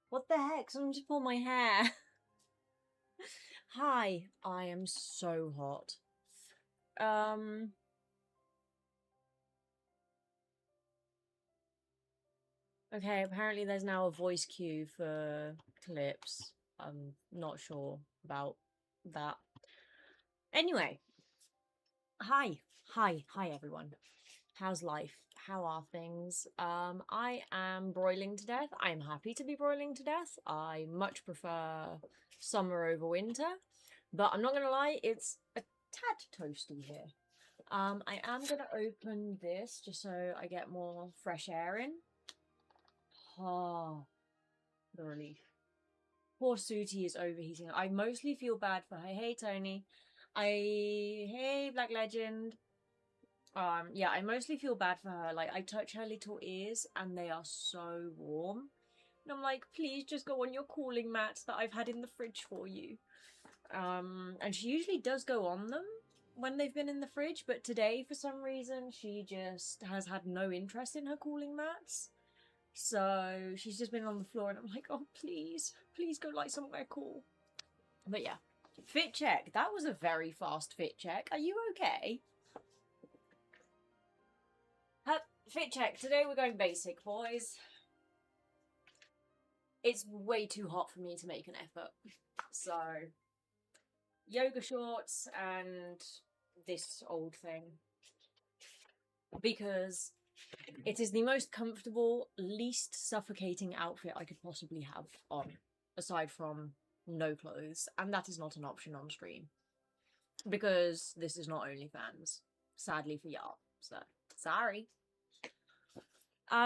What the heck? Someone just pulled my hair. Hi, I am so hot. Um, okay, apparently there's now a voice cue for clips. I'm not sure about that. Anyway, hi everyone. How's life? How are things? I am broiling to death. I am happy to be broiling to death. I much prefer summer over winter, but I'm not gonna lie, it's a tad toasty here. I am gonna open this just so I get more fresh air in. Oh, the relief. Poor Sooty is overheating. I mostly feel bad for her. Hey, Tony. Hey, Black Legend. Yeah, I mostly feel bad for her. Like, I touch her little ears and they are so warm. And I'm like, please just go on your cooling mat that I've had in the fridge for you. And she usually does go on them when they've been in the fridge, but today, for some reason, she just has had no interest in her cooling mats. So she's just been on the floor, and I'm like, oh, please go lie somewhere cool. But yeah, fit check. That was a very fast fit check. Are you okay? Fit check. Today we're going basic, boys. It's way too hot for me to make an effort. So, yoga shorts and this old thing. Because it is the most comfortable, least suffocating outfit I could possibly have on, aside from no clothes. And that is not an option on stream. Because this is not OnlyFans. Sadly for y'all. So, sorry. Do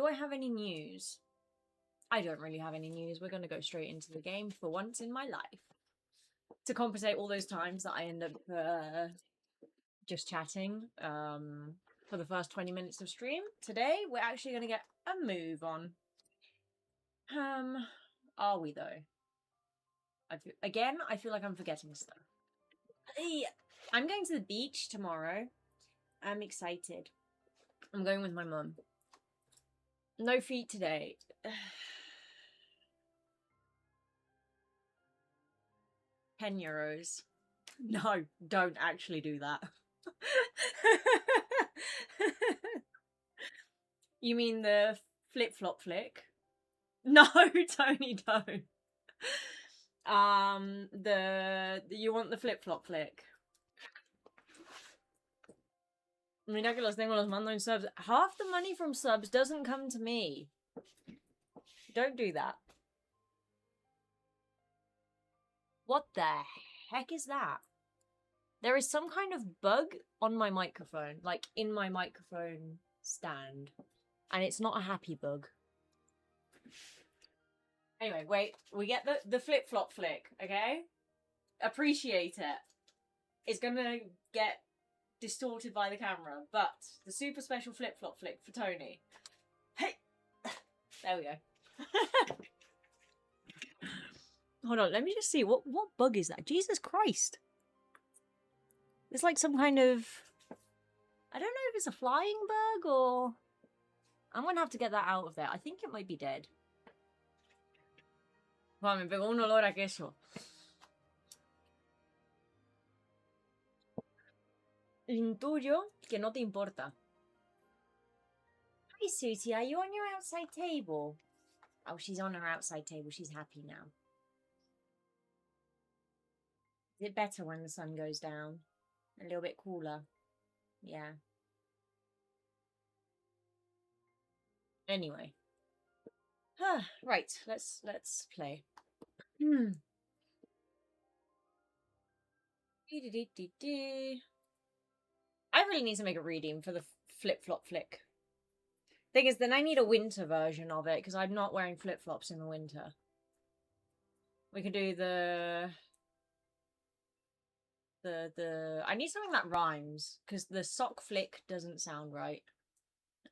I have any news? I don't really have any news. We're going to go straight into the game for once in my life. To compensate all those times that I end up just chatting for the first 20 minutes of stream. Today, we're actually going to get a move on. Are we though? I feel like I'm forgetting stuff. I'm going to the beach tomorrow. I'm excited. I'm going with my mum. No feet today. 10 euros. No, don't actually do that. You mean the flip-flop flick? No, Tony, don't. You want the flip-flop flick? Mira que los tengo, los mando in subs. Half the money from subs doesn't come to me. Don't do that. What the heck is that? There is some kind of bug on my microphone, like in my microphone stand. And it's not a happy bug. Anyway, wait. We get the flip-flop flick, okay? Appreciate it. It's gonna get distorted by the camera, but the super special flip-flop flick for Tony. Hey! There we go. Hold on, let me just see. What bug is that? Jesus Christ. It's like some kind of... I don't know if it's a flying bug or... I'm gonna have to get that out of there. I think it might be dead. Wow, me pegó un olor a queso. Intuyo que no te importa. Hi, Susie. Are you on your outside table? Oh, she's on her outside table. She's happy now. Is it better when the sun goes down? A little bit cooler. Yeah. Anyway. Right, let's play. I really need to make a redeem for the flip-flop flick. Thing is, then I need a winter version of it, because I'm not wearing flip-flops in the winter. We can do I need something that rhymes, because the sock flick doesn't sound right.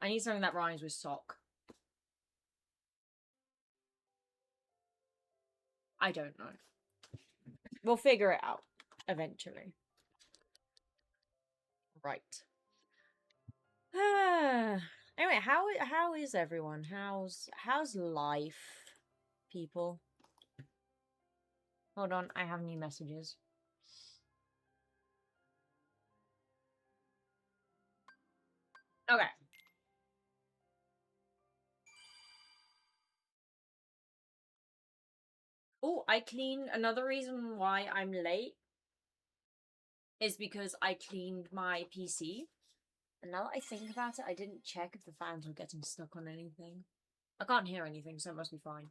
I need something that rhymes with sock. I don't know. We'll figure it out eventually. Right. Anyway, how is everyone? How's life, people? Hold on, I have new messages. Okay. Oh, I cleaned. Another reason why I'm late is because I cleaned my PC. And now that I think about it, I didn't check if the fans were getting stuck on anything. I can't hear anything, so it must be fine.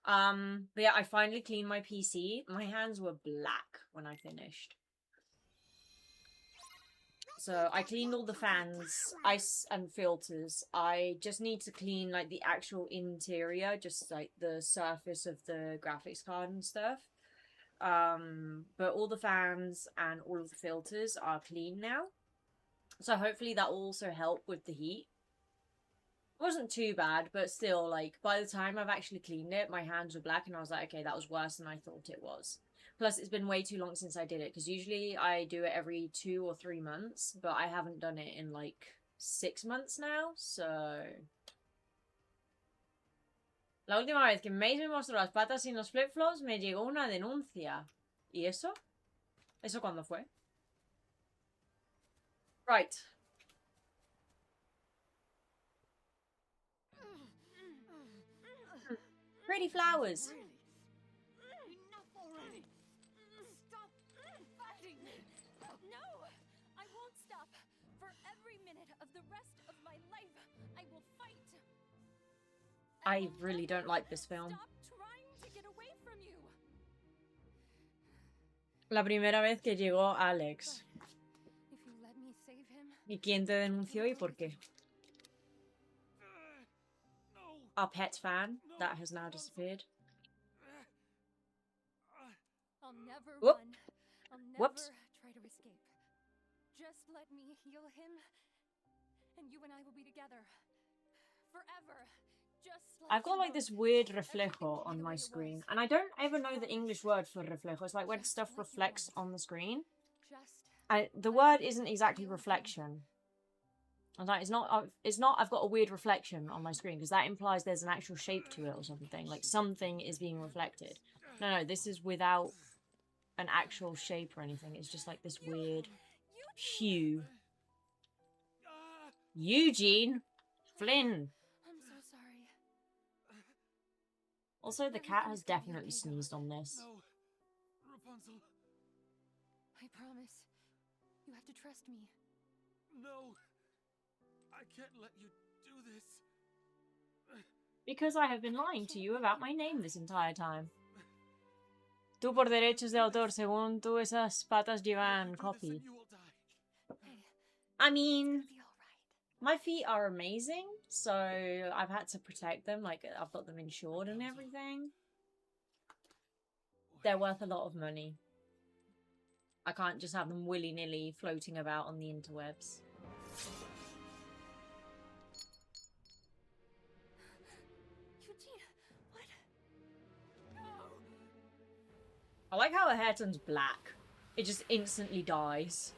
But yeah, I finally cleaned my PC. My hands were black when I finished. So I cleaned all the fans, ice and filters. I just need to clean like the actual interior, just like the surface of the graphics card and stuff. But all the fans and all of the filters are clean now. So hopefully that will also help with the heat. It wasn't too bad, but still, like, by the time I've actually cleaned it, my hands were black, and I was like, okay, that was worse than I thought it was. Plus, it's been way too long since I did it, because usually I do it every 2 or 3 months, but I haven't done it in, like, 6 months now, so... La última vez que Mace me mostró las patas sin los flip-flops, me llegó una denuncia. ¿Y eso? ¿Eso cuándo fue? Right. Pretty flowers. Enough already! Stop fighting! No! I won't stop! For every minute of the rest of my life, I will fight! I really don't like this film. Stop trying to get away from you! La primera vez que llegó Alex. If you let me save him, ¿Y quién te denunció y por qué? Our pet fan that has now disappeared. I'll never Whoop. run. I'll never Whoops. try to escape. Just let me heal him, and you and I will be together forever. Just like I've got you like were. this weird Everything reflejo will be on the my way it screen, was. and I don't ever know the English word for reflejo. It's like when stuff reflects on the screen. The word isn't exactly reflection. I'm like, it's not. I've got a weird reflection on my screen because that implies there's an actual shape to it or something. Like something is being reflected. No, this is without an actual shape or anything. It's just like this weird hue. Eugene, Flynn. I'm so sorry. Also, the cat has definitely sneezed on this. No, Rapunzel. I promise. You have to trust me. No, I can't let you do this. Because I have been lying to you about my name this entire time. Tú por derechos de autor, según tú esas patas llevan copy. You will die. Hey, I mean, it'll be all right. my feet are amazing, so I've had to protect them. Like, I've got them insured and everything. They're worth a lot of money. I can't just have them willy-nilly floating about on the interwebs. Eugene, what? I like how her hair turns black. It just instantly dies.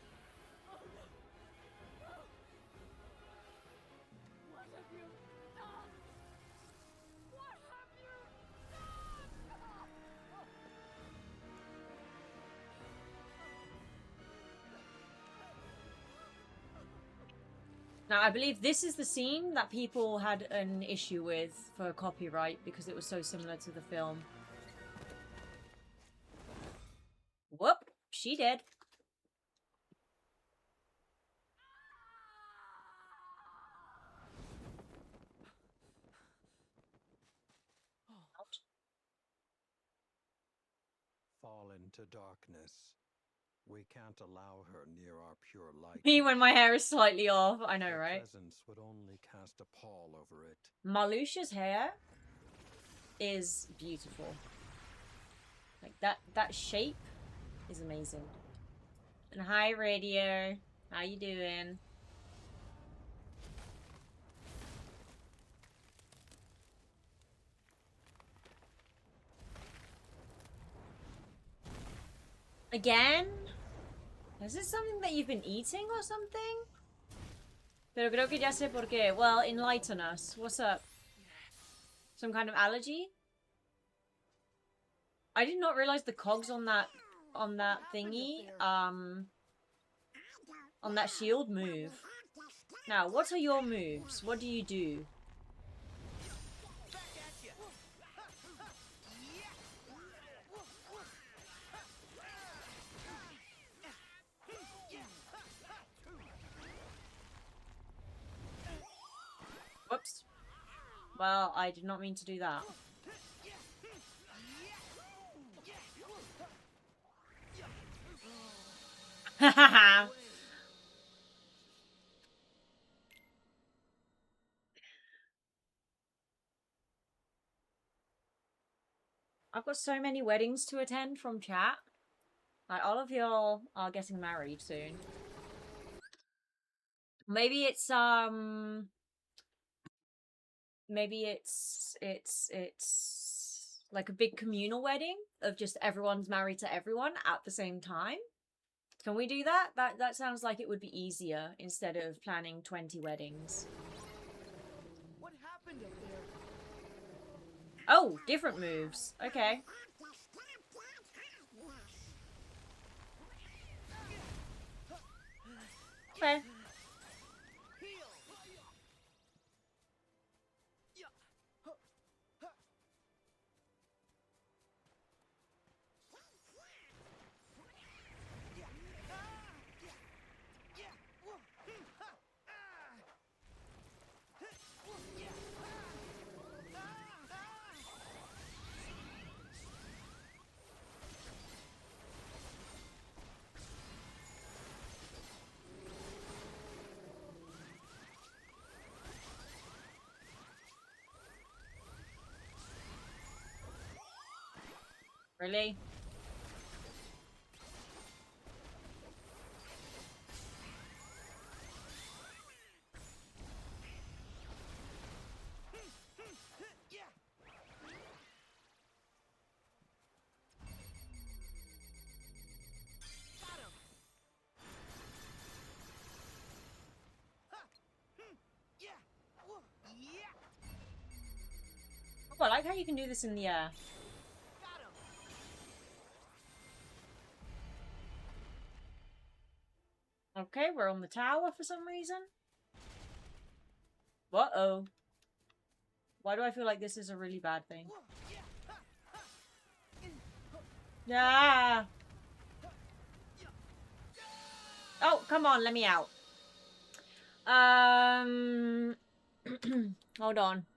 What have you done? What have you done? Now, I believe this is the scene that people had an issue with for copyright because it was so similar to the film. Whoop! She did. Fall into darkness. We can't allow her near our pure light. Me when my hair is slightly off. I know, Her right? presence would only cast a pall over it. Marluxia's hair is beautiful. Like that shape is amazing. And hi, Radio. How you doing? Again? Is this something that you've been eating or something? Pero creo que ya sé por qué. Well, enlighten us. What's up? Some kind of allergy? I did not realize the cogs on that thingy, on that shield move. Now, what are your moves? What do you do? Whoops. Well, I did not mean to do that. Hahaha. I've got so many weddings to attend from chat. Like, all of y'all are getting married soon. Maybe it's like a big communal wedding of just everyone's married to everyone at the same time. Can we do that? That sounds like it would be easier instead of planning 20 weddings. What happened up there? Oh, different moves. Okay. Okay. Really? Oh, I like how you can do this in the air. Okay, we're on the tower for some reason. Uh-oh. Why do I feel like this is a really bad thing? Yeah. Oh, come on, let me out. Hold on.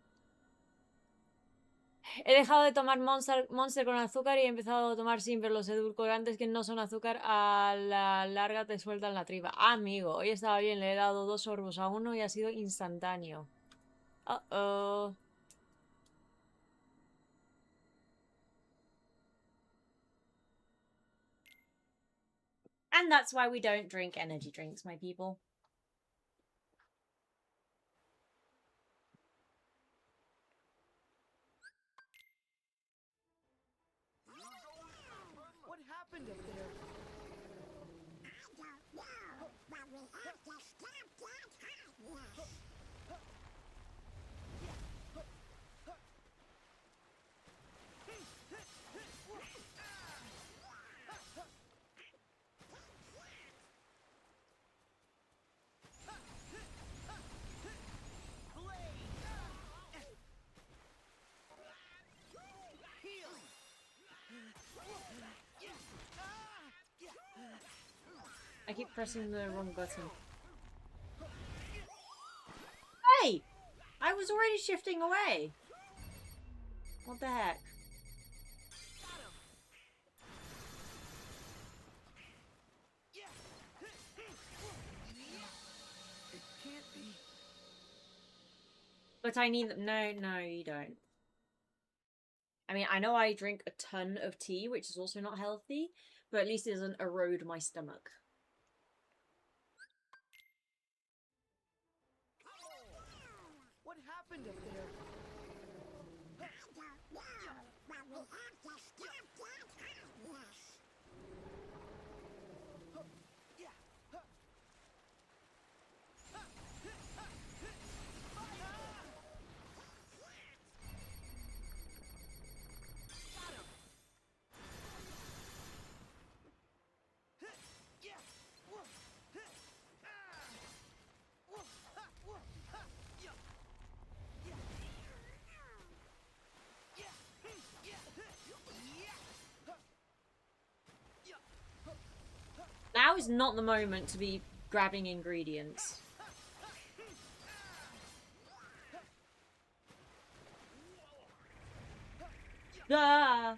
He dejado de tomar Monster con azúcar y he empezado a tomar Simple. Los edulcorantes que no son azúcar a la larga te sueltan la tripa. Ah, amigo, hoy estaba bien, le he dado 2 sorbos a uno y ha sido instantáneo. Uh-oh. And that's why we don't drink energy drinks, my people. What happened up there? I keep pressing the wrong button. Hey! I was already shifting away. What the heck? It can't be. But I need them. No, you don't. I mean, I know I drink a ton of tea, which is also not healthy, but at least it doesn't erode my stomach. What happened up there? is not the moment to be grabbing ingredients. Ah!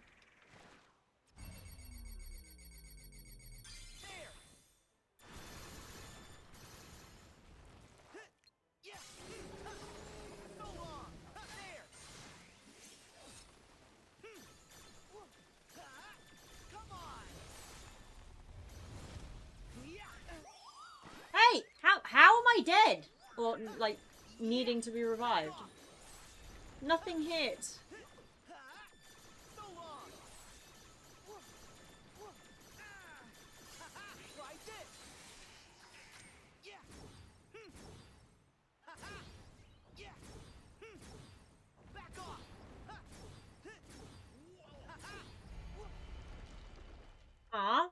Hey, how am I dead? Or like needing to be revived? Nothing hit. Aw.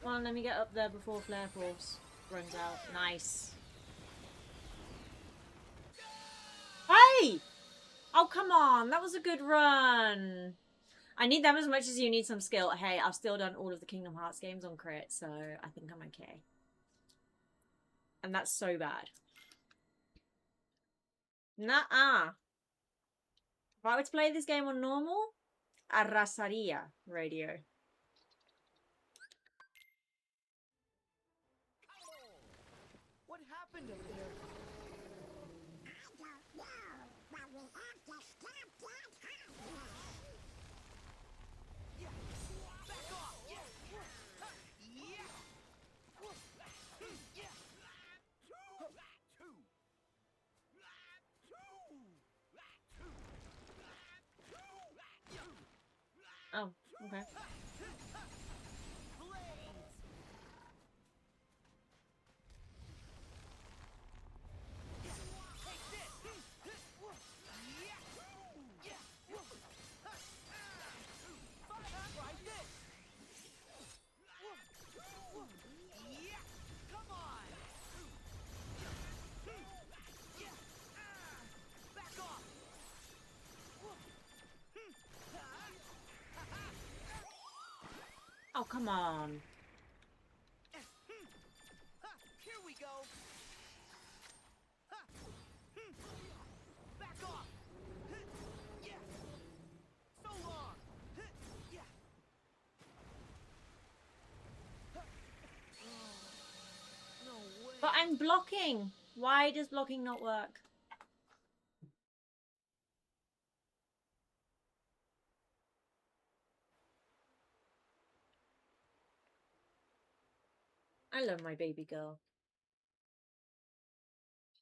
Come on, let me get up there before Flare Force runs out. Nice. Hey! Oh, come on. That was a good run. I need them as much as you need some skill. Hey, I've still done all of the Kingdom Hearts games on crit, so I think I'm okay. And that's so bad. Nuh-uh. If I were to play this game on normal, arrasaría radio. What happened up there? Oh, okay. Oh, come on. Here we go. Back off. Yeah. So long. Yeah. No way. But I'm blocking. Why does blocking not work? I love my baby girl.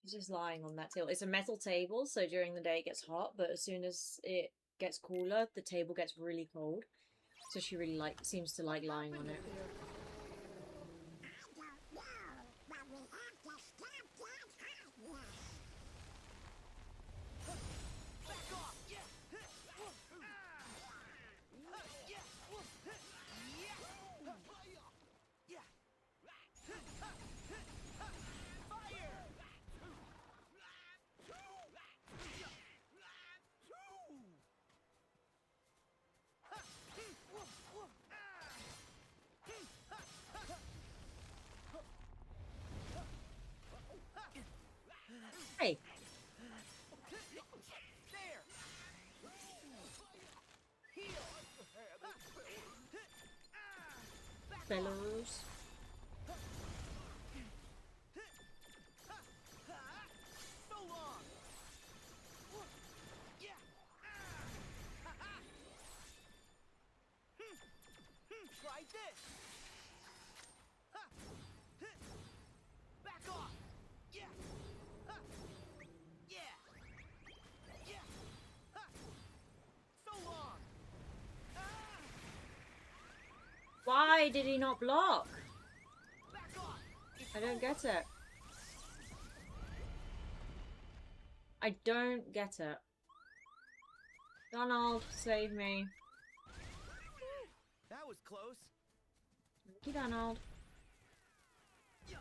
She's just lying on that table. It's a metal table, so during the day it gets hot, but as soon as it gets cooler, the table gets really cold. So she really seems to like lying on it. Hey. Belarus. Try this. Back off. Yeah. Yeah. Yeah. So long. Why did he not block? Back off. I don't get it. I don't get it. Donald, save me. That was close. Thank you, Donald. Yeah.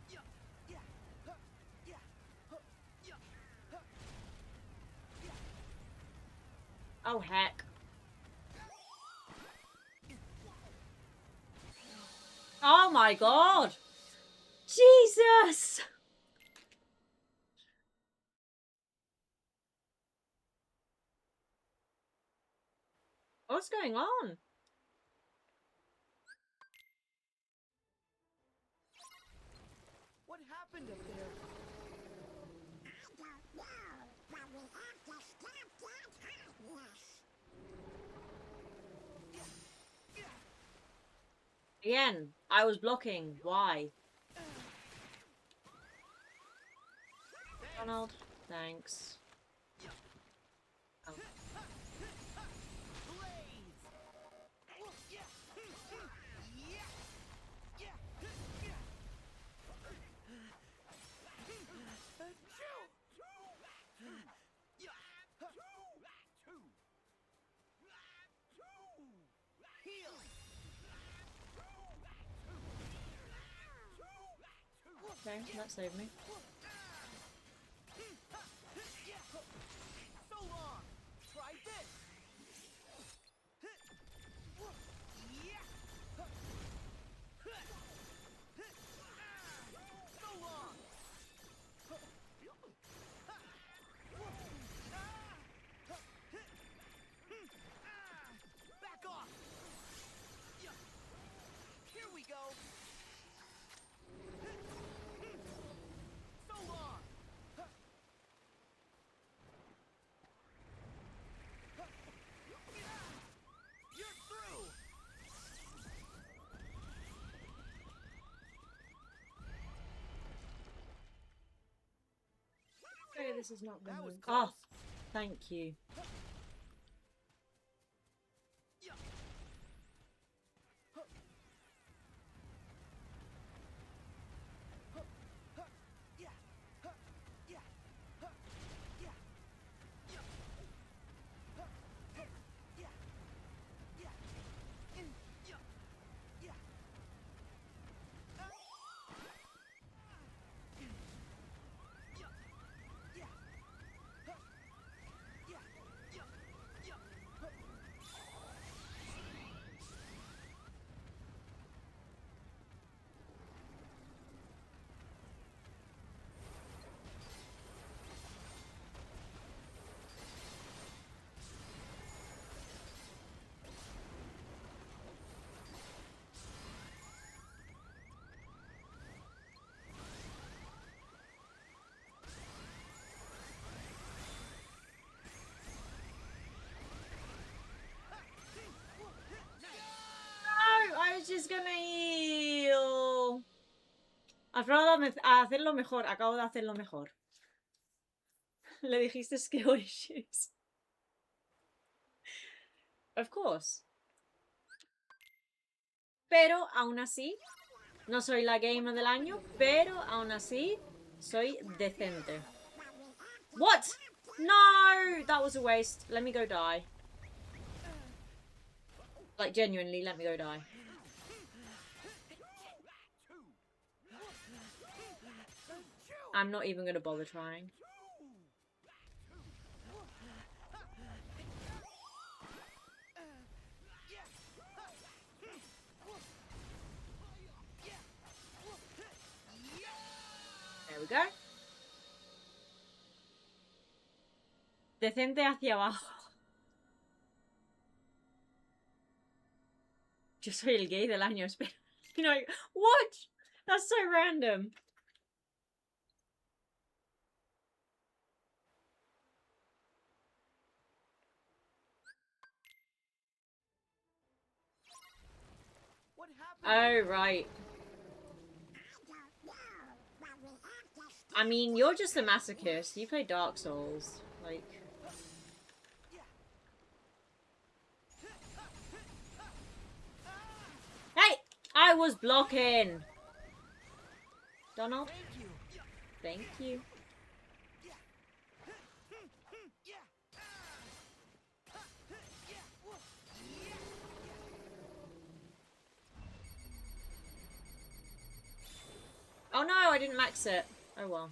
Yeah. Yeah. Yeah. Yeah. Yeah. Oh, heck. Oh my god! Jesus! What's going on? What happened up there? Again, I was blocking. Why? Donald, thanks. Oh. Okay, that saved me. So long. Try this. So long. Back off. Here we go. So long. You're through. Okay, this is not That was going. close. Oh, thank you. No, I was just gonna heal. Acabo de hacerlo mejor. Acabo de hacerlo mejor. Le dijiste skill issues. Of course. Pero aún así, no soy la gamer del año, pero aún así soy decente. What? No! That was a waste. Let me go die. Like, genuinely, let me go die. I'm not even going to bother trying. There we go. Decente hacia abajo. Yo soy el gay del año, espera. You know, what? That's so random. What happened? Oh, right. I mean, you're just a masochist. You play Dark Souls. Like... Hey! I was blocking! Donald? Thank you. Thank you. I didn't max it. Oh well.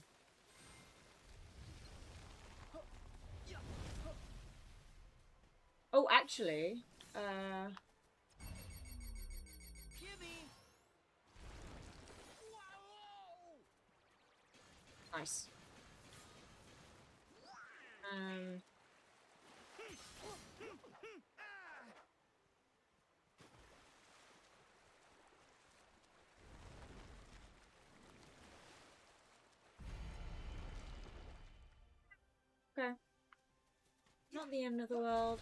Oh, actually, Gimme. nice. Okay. Not the end of the world.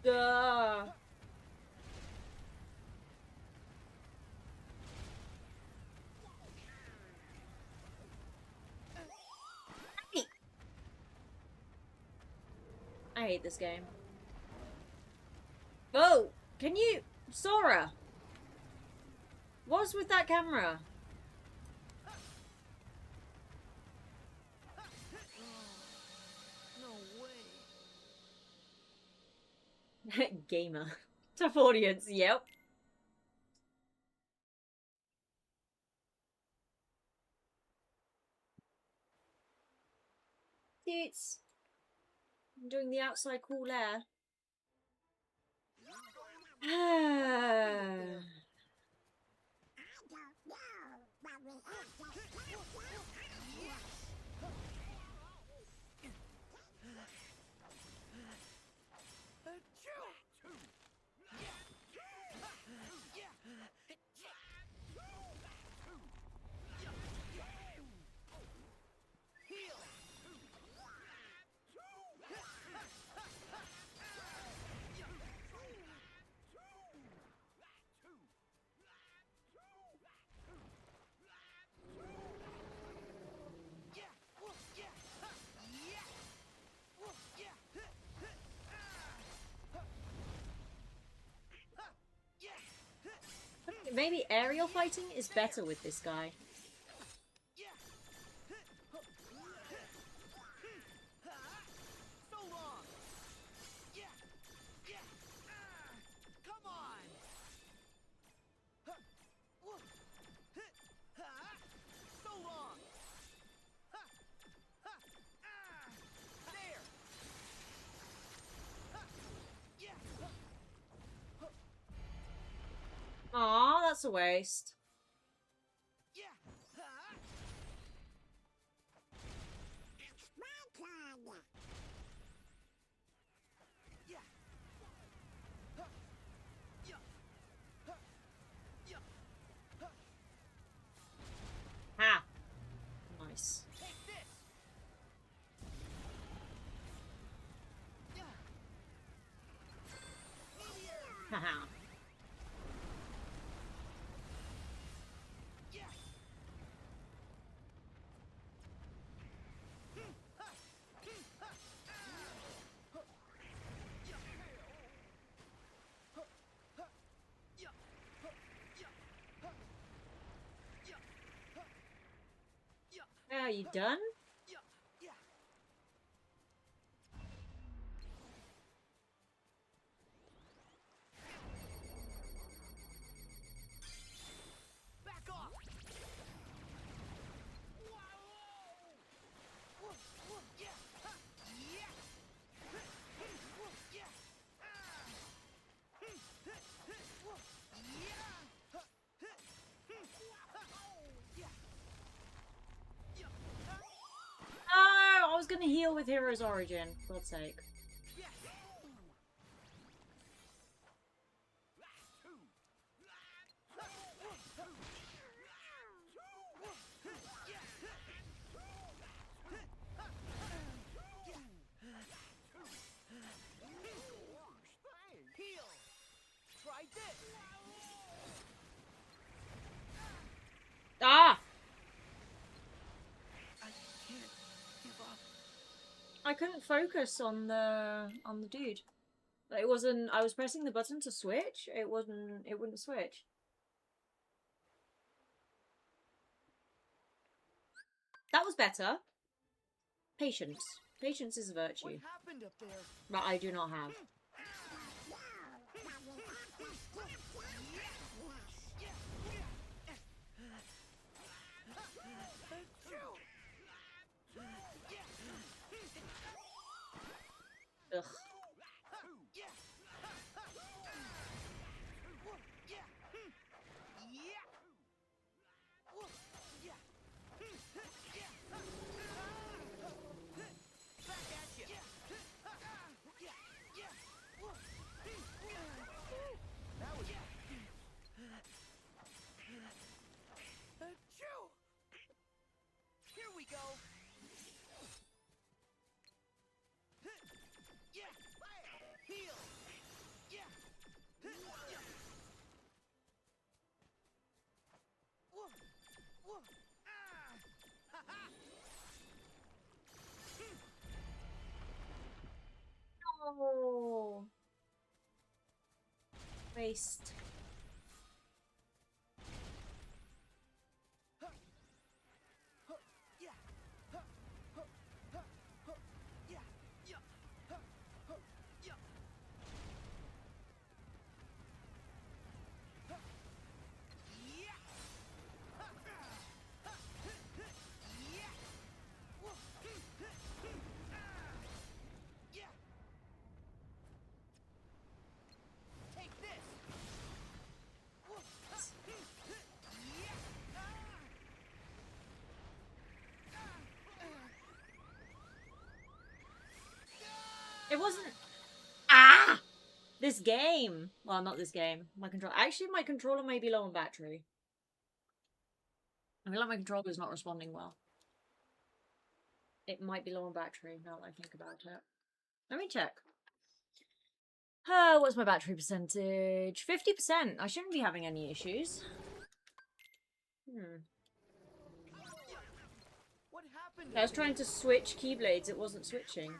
Duh. I hate this game. Oh, can you, Sora? What's with that camera? No way. Gamer. Tough audience, yep. It's enjoying the outside cool air. Maybe aerial fighting is better with this guy. So long. Come on. So long. There. Aw, that's a waste. Ha! Nice. Take this. Haha. Are you done? Back off. Oh, I was gonna heal with Hero's Origin, for God's sake. Heal. Try this. Ah! I can't give up. I couldn't focus on the dude. It wasn't. I was pressing the button to switch. It wasn't. It wouldn't switch. That was better. Patience. Patience is a What virtue happened up there? that I do not have. Ugh. Here we go. Heal. No. Waste. Take this. It wasn't. Ah! This game. Well, not this game. My controller. Actually, my controller may be low on battery. I feel like my controller is not responding well. It might be low on battery now that I think about it. Let me check. What's my battery percentage? 50%. I shouldn't be having any issues. What happened? I was trying to switch keyblades. It wasn't switching.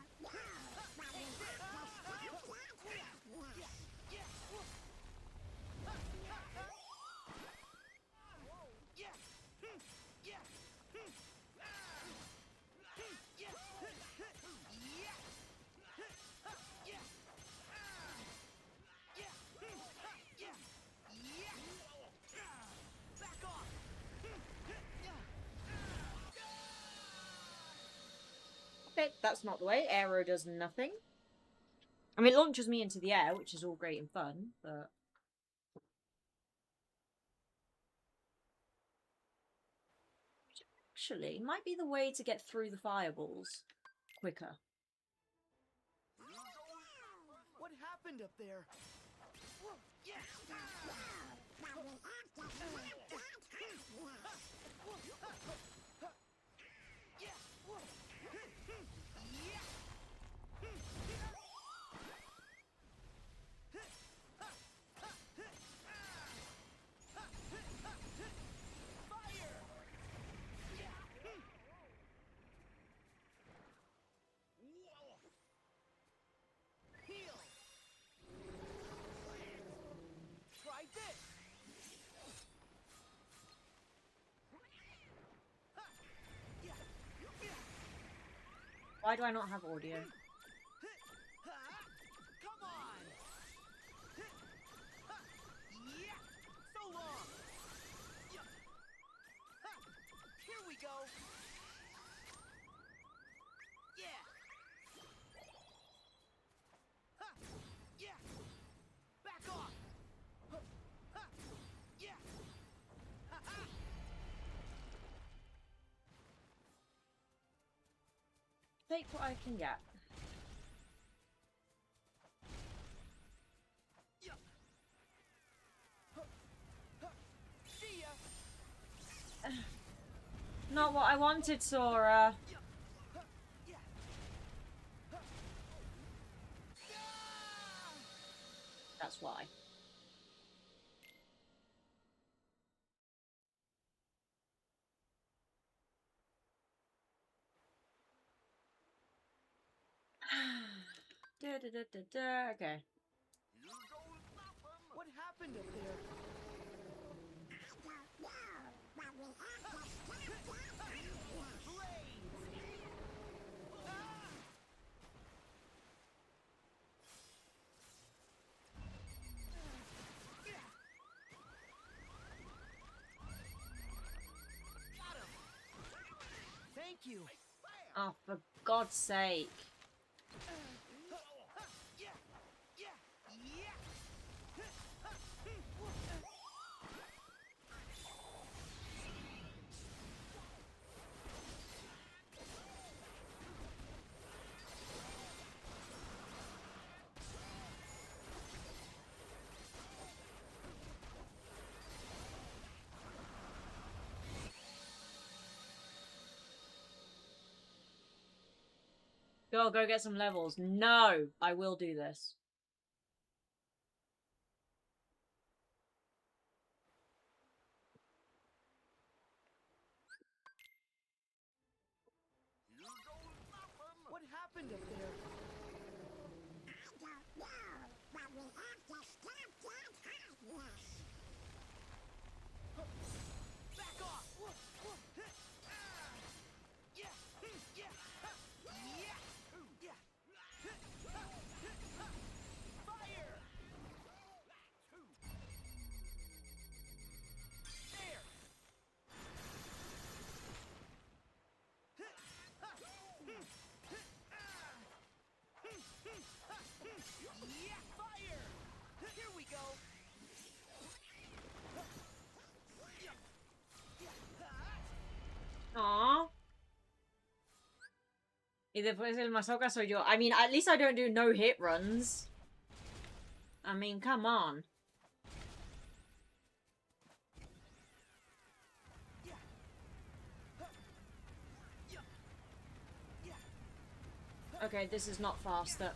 Okay, that's not the way. Aero does nothing. I mean, it launches me into the air, which is all great and fun, but... Actually, might be the way to get through the fireballs quicker. What happened up there? Heal. Try this. Why do I not have audio? Come on. Yeah. So long. Here we go. Yeah. Yeah. Back off. Yeah. Take what I can get. See ya. Not what I wanted, Sora. That's why. Okay. What happened up there? God's sake. Girl, go get some levels. No, I will do this. What happened up there? Back off! Yeah! Yeah! Yeah! Fire! There! Yeah! Fire! Here we go! Aww. Y después el Masoka soy yo. I mean, at least I don't do no hit runs. I mean, come on. Okay, this is not faster.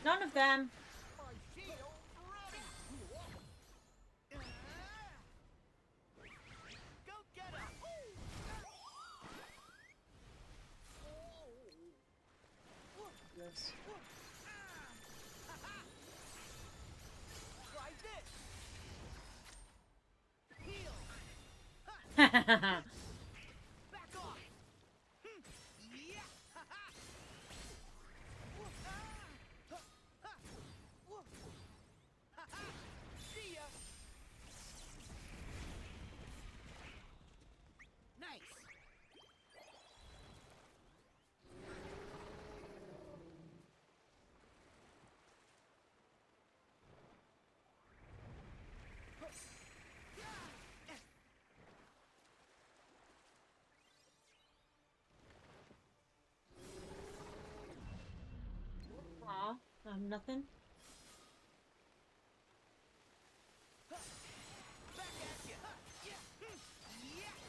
None of them. Go get him! Yes. Try this! Heal! Back off! Yeah! See ya! Nice! Aw, nothing. Back at ya! Yeah! Yeah!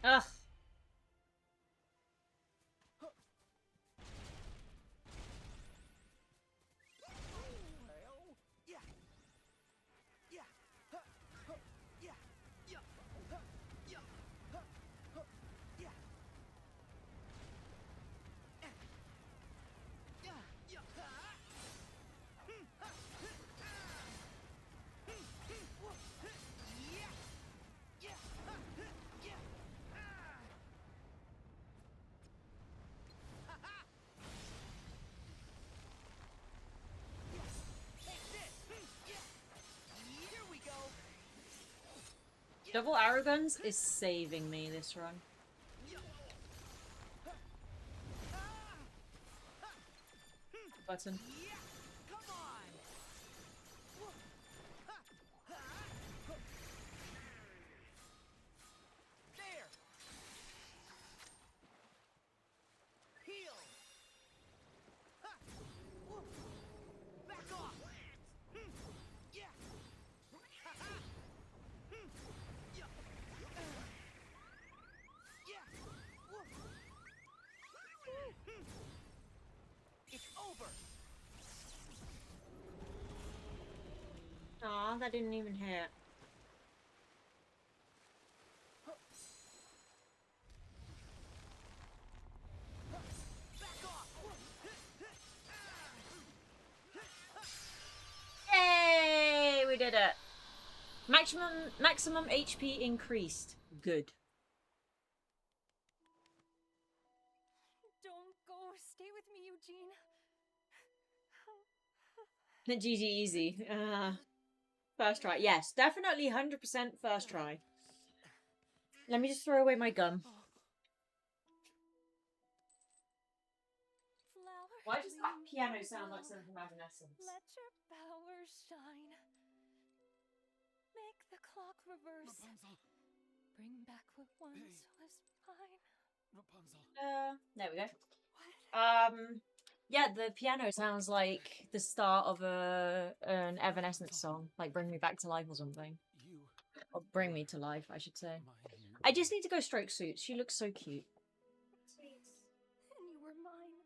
Ugh. Double arrow guns is saving me this run. Button. Yeah. Come on. There. Heal. Back off. Yeah. Yeah. It's over. Aw, that didn't even hit. Back off. Yay! We did it. Maximum HP increased. Good. Don't go. Stay with me, Eugene. GG easy. First try. Yes, definitely 100% first try. Let me just throw away my gum. Flower Why does that queen, piano sound like flower, something from Evanescence? let your power shine. Make the clock reverse. Rapunzel. Bring back what once was mine. Rapunzel. There we go. What? Yeah, the piano sounds like the start of an Evanescence song, like "Bring Me Back to Life" or something. You. Or "Bring Me to Life," I should say. My new I just need to go stroke suit. She looks so cute. And you were mine.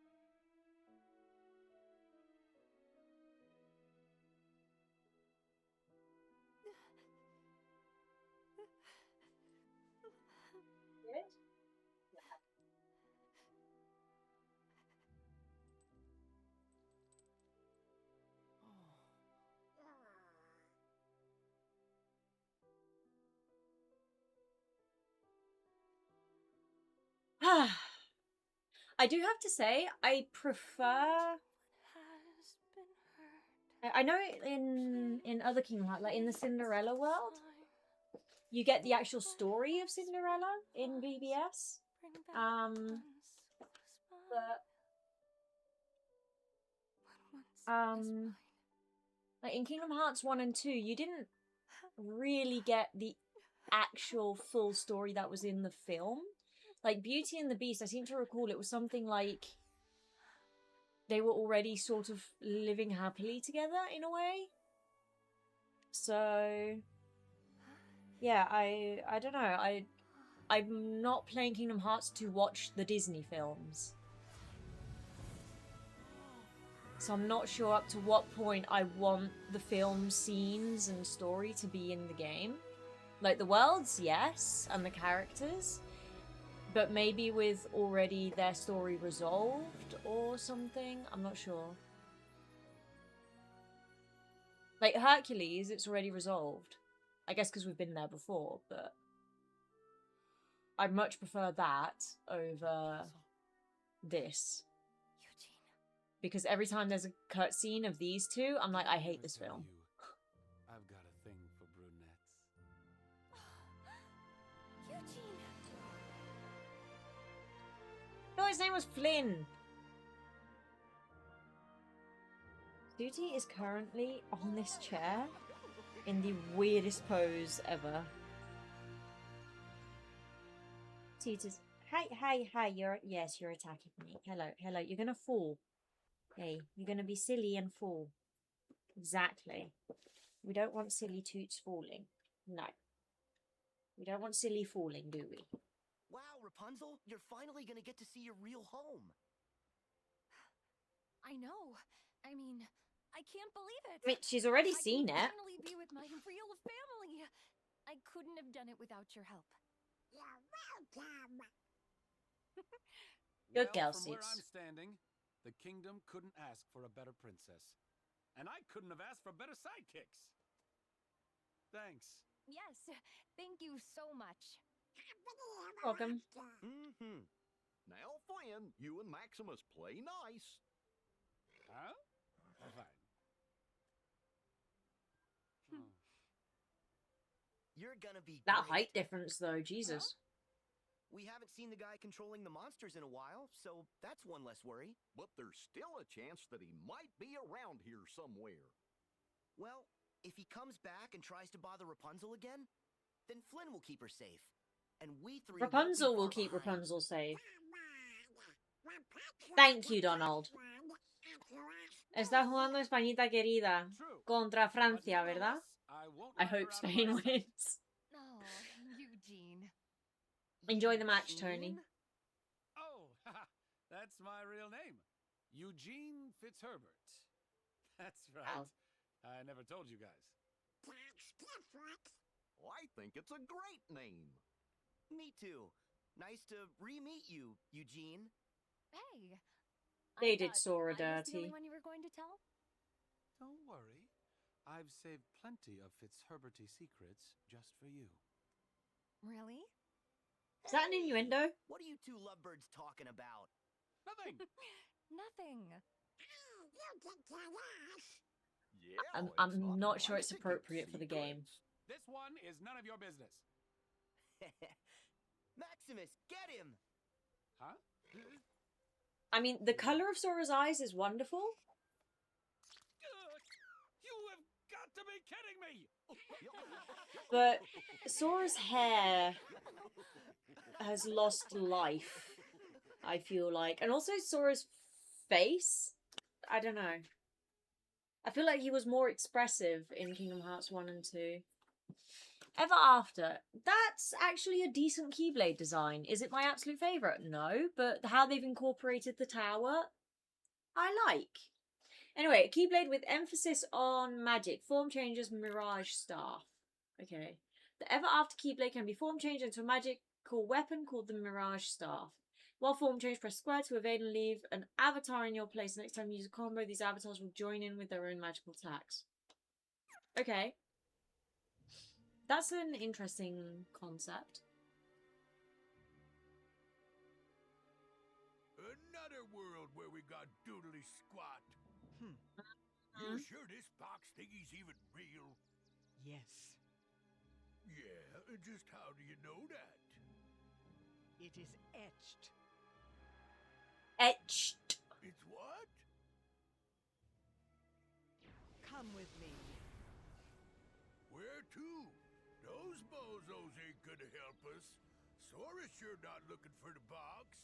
I do have to say, I prefer. Has been heard. I know in other Kingdom Hearts, like in the Cinderella world, you get the actual story of Cinderella in BBS. Bring back Um, what once was but mine. What once was mine. like in Kingdom Hearts 1 and 2, you didn't really get the actual full story that was in the film. Like Beauty and the Beast, I seem to recall it was something like they were already sort of living happily together in a way. So yeah, I don't know. I'm not playing Kingdom Hearts to watch the Disney films. So I'm not sure up to what point I want the film scenes and story to be in the game. Like the worlds, yes, and the characters. But maybe with already their story resolved or something. I'm not sure. Like Hercules, it's already resolved. I guess because we've been there before, but I'd much prefer that over this. Eugene. Because every time there's a cutscene of these two, I'm like, I hate this film. I've got a thing for brunettes. Eugene. No, his name was Flynn. Beauty is currently on this chair in the weirdest pose ever. Tita's, hi, you're attacking me. Hello, you're gonna fall. Hey, you're gonna be silly and fall. Exactly. We don't want silly toots falling. No. We don't want silly falling, do we? Wow, Rapunzel, you're finally gonna get to see your real home. I know. I mean, I can't believe it. I mean, she's already I seen can it. finally be with my real family. I couldn't have done it without your help. You're welcome. Good girl, From where Suits. I'm standing, the kingdom couldn't ask for a better princess. And I couldn't have asked for better sidekicks. Thanks. Yes, thank you so much. Welcome. Mm-hmm. Now, Flynn, you and Maximus play nice. Huh? Fine. Oh. You're gonna be That great. height difference, though, Jesus. We haven't seen the guy controlling the monsters in a while, so that's one less worry. But there's still a chance that he might be around here somewhere. Well, if he comes back and tries to bother Rapunzel again, then Flynn will keep her safe. And we three won't be Rapunzel will far keep behind. Rapunzel safe. Thank you, Donald. Está jugando Españita querida True. contra But Francia, ¿verdad? nevertheless, I won't I let her hope out of Spain my sight. wins. Oh, Eugene. Enjoy the match, Tony. Eugene? Oh, that's my real name. Eugene Fitzherbert. That's right. Wow. I never told you guys. I think it's a great name. Me too. Nice to re-meet you, Eugene. Hey. They I did thought Sora I was the only dirty. one you were going to tell? Don't worry. I've saved plenty of Fitzherberty secrets just for you. Really? Is that an innuendo? What are you two lovebirds talking about? Nothing. Nothing. Yeah, I'm not sure nice it's to keep appropriate for the game. secrets. This one is none of your business. Maximus, get him! Huh? I mean, the color of Sora's eyes is wonderful. You have got to be kidding me! But Sora's hair has lost life, I feel like. And also Sora's face. I don't know. I feel like he was more expressive in Kingdom Hearts 1 and 2. Ever After. That's actually a decent Keyblade design. Is it my absolute favourite? No. But how they've incorporated the tower, I like. Anyway, Keyblade with emphasis on magic. Form changes Mirage Staff. Okay. The Ever After Keyblade can be form changed into a magical weapon called the Mirage Staff. While form change, press square to evade and leave an avatar in your place. Next time you use a combo, these avatars will join in with their own magical attacks. Okay. That's an interesting concept. Another world where we got doodly squat. You sure this box thingy's even real? Yes, Yeah, just how do you know that? it is etched. Etched. It's what? Come with me. Where to? Those bozos ain't gonna help us. Sora's sure not looking for the box.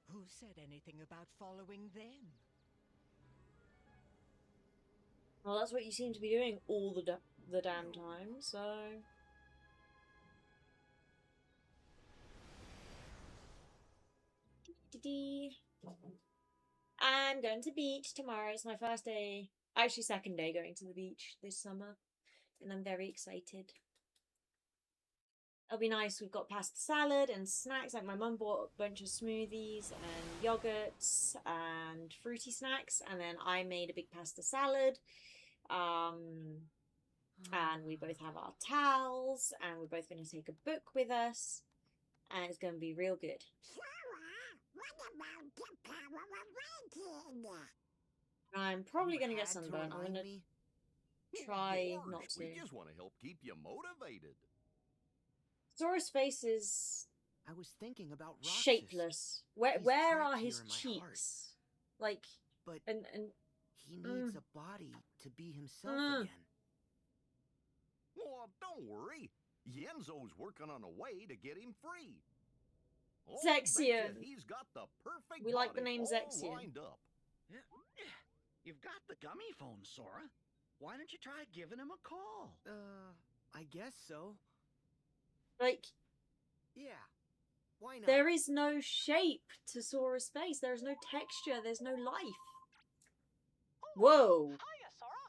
Who said anything about following them? Well, that's what you seem to be doing all the damn time, so... I'm going to the beach tomorrow. It's my first day, actually second day going to the beach this summer. And I'm very excited. It'll be nice. We've got pasta salad and snacks. Like my mum bought a bunch of smoothies and yogurts and fruity snacks. And then I made a big pasta salad. And we both have our towels. And we're both going to take a book with us. And it's going to be real good. I'm probably going to get sunburned. I'm going to try Of not course, to. We just want to help keep you motivated. Sora's face is I was thinking about Roxas. shapeless. Where He's are trapped his here in my heart. cheeks? Like, But and he needs a body to be himself Mm. again. Well, don't worry. Yenzo's working on a way to get him free. I'll Zexion. bet you he's got the perfect We like the body name all Zexion. lined up. You've got the gummy phone, Sora. Why don't you try giving him a call? I guess so. like, Yeah. Why not? there is no shape to Sora's face. There is no texture. There's no life. Whoa. Hiya, Sora.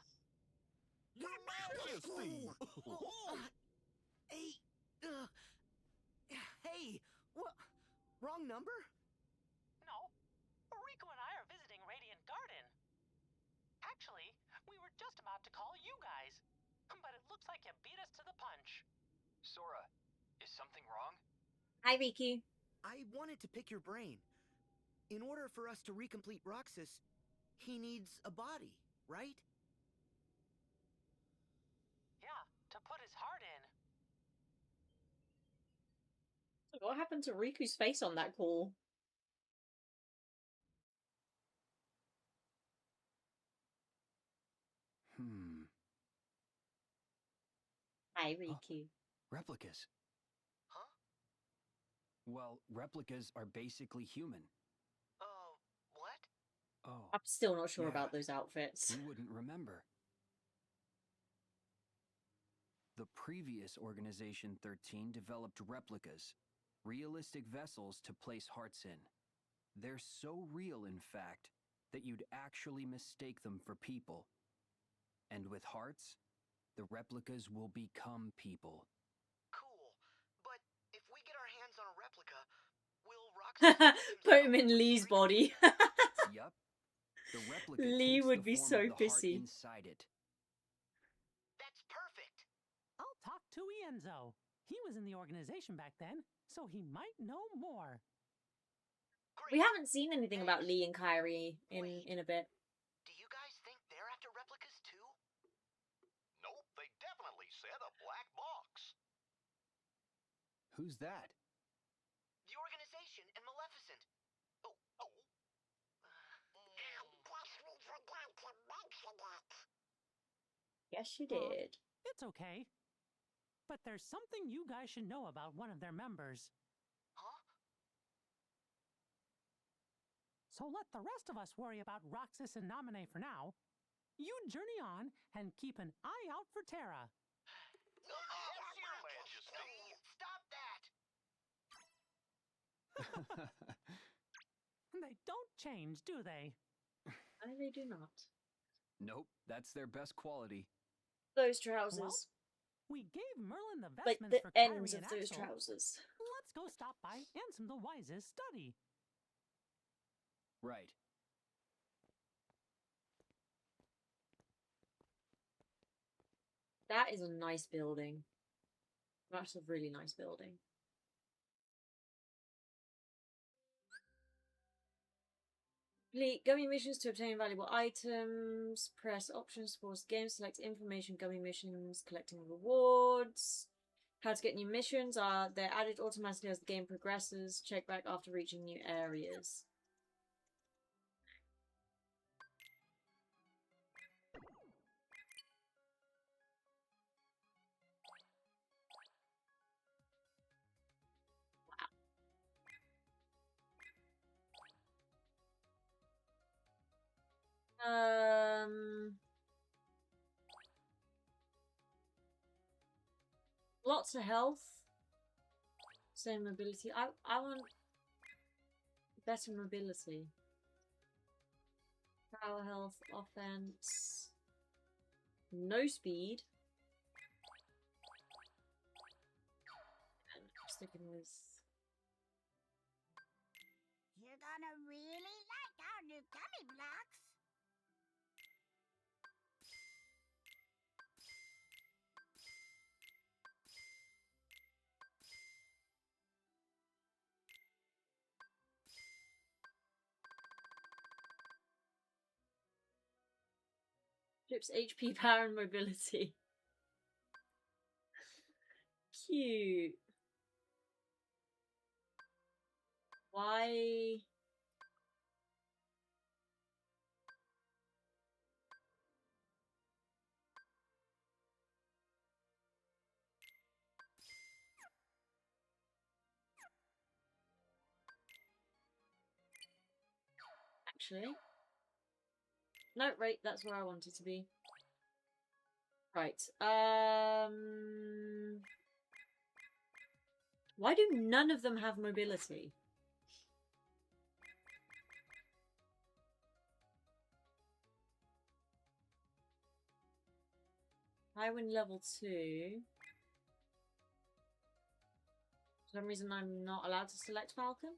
Your Majesty! Hey, hey, what? Wrong number? No, Rico and I are visiting Radiant Garden. Actually, we were just about to call you guys, but it looks like you beat us to the punch. Sora, is something wrong? Hi, Riku. I wanted to pick your brain. In order for us to recomplete Roxas, he needs a body, right? Yeah, to put his heart in. What happened to Riku's face on that call? Hi, Riku. Replicas. Huh? Well, replicas are basically human. What? Oh. I'm still not sure yeah. about those outfits. You wouldn't remember. The previous Organization 13 developed replicas, realistic vessels to place hearts in. They're so real, in fact, that you'd actually mistake them for people. And with hearts, the replicas will become people. Cool. But if we get our hands on a replica, will Roxas Put him in Lee's body. Yup. The replica Lee takes would the be form so of the heart pissy. inside it. That's perfect. I'll talk to Ienzo. He was in the organization back then, so he might know more. We haven't seen anything about Lee and KHIII in a bit. Do you guys think they're after replicas too? Nope, they definitely said a black box. Who's that? The organization and Maleficent. Oh. Yes, you did. It's okay. But there's something you guys should know about one of their members. Huh? So let the rest of us worry about Roxas and Naminé for now. You journey on and keep an eye out for Terra. Yes, Your Majesty. Stop that! They don't change, do they? No, they do not. Nope, that's their best quality. Those trousers. Well, we gave Merlin the Like vestments the for ends KHIII of and those Axel. trousers. Let's go stop by Ansem the Wise's study. Right. That is a nice building. That's a really nice building. Complete gummy missions to obtain valuable items. Press options to pause game. Select information, gummy missions, collecting rewards. How to get new missions are they're added automatically as the game progresses. Check back after reaching new areas. Lots of health. Same mobility. I want better mobility. Power, health, offense. No speed. And I'm sticking with. You're gonna really like our new gummy blocks. Ship's HP, power, and mobility. Cute. Why? Actually. No, right, that's where I want it to be. Right. Why do none of them have mobility? Highwind level 2. For some reason I'm not allowed to select Falcon.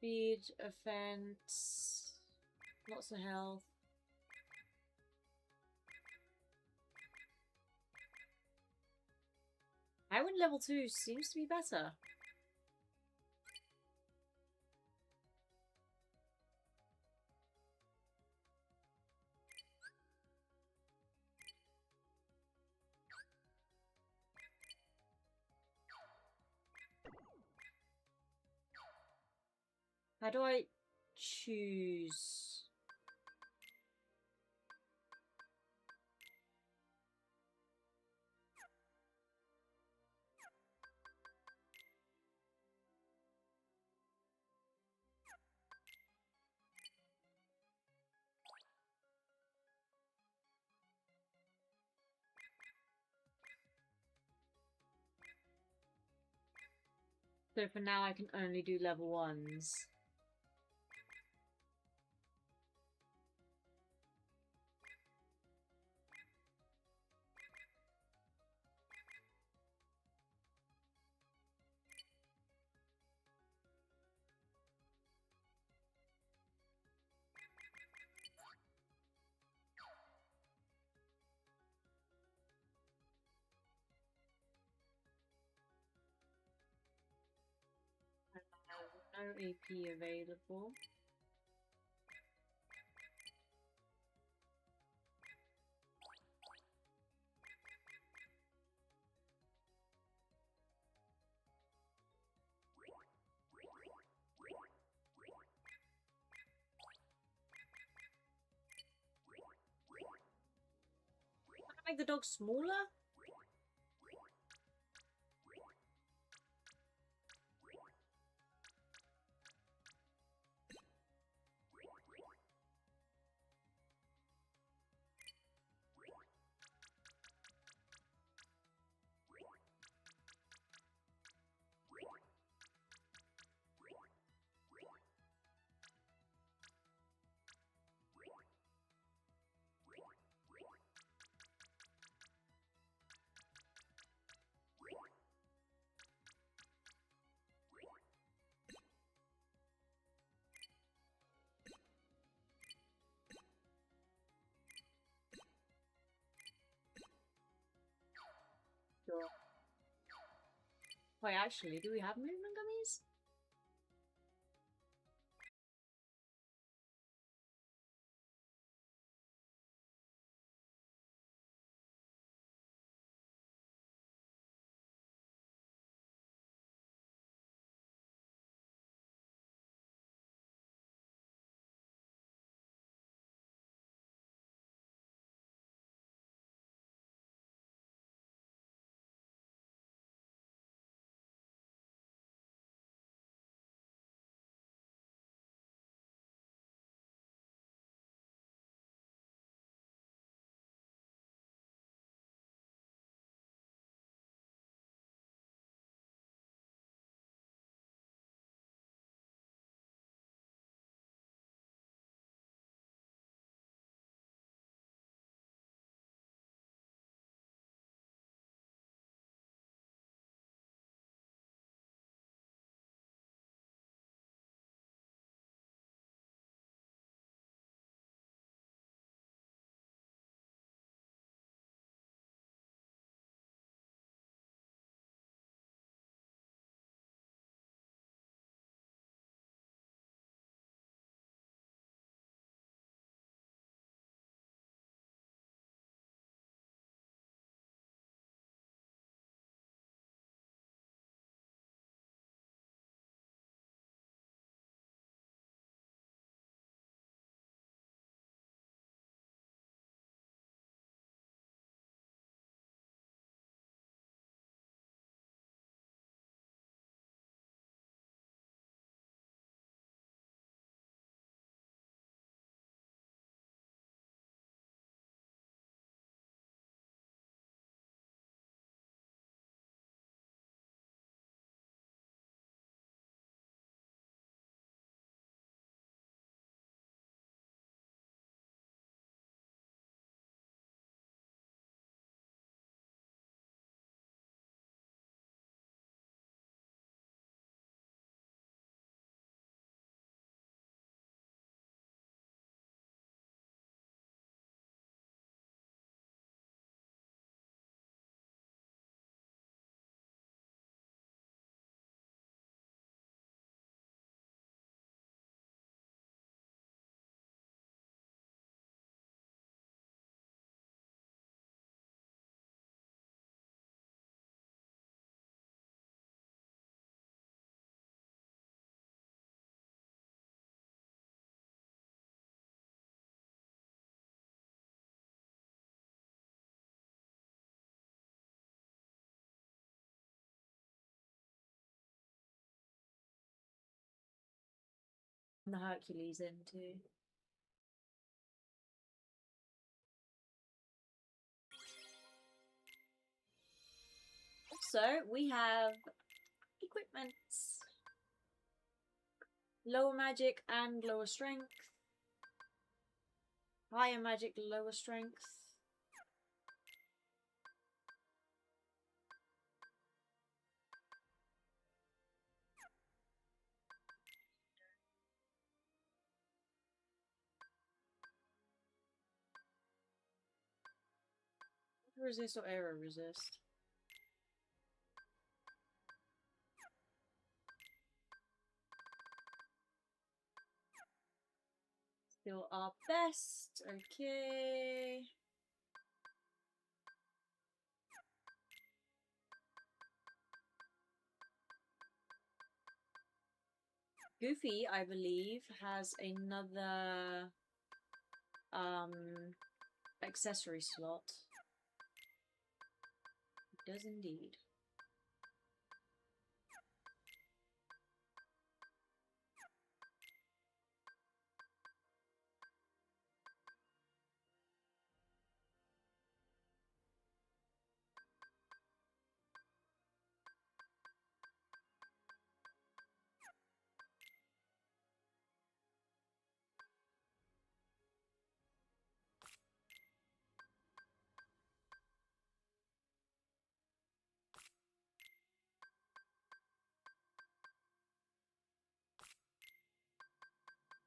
Speed, offense, lots of health. Highwind level 2 seems to be better. How do I choose? So for now I can only do level 1s. No AP available. Can I make the dog smaller? Sure. Wait, actually, do we have movement gummies? the Hercules in too. Also, we have equipments. Lower magic and lower strength. Higher magic, lower strength. Resist or error resist. Still our best. Okay. Goofy, I believe, has another accessory slot. It does indeed.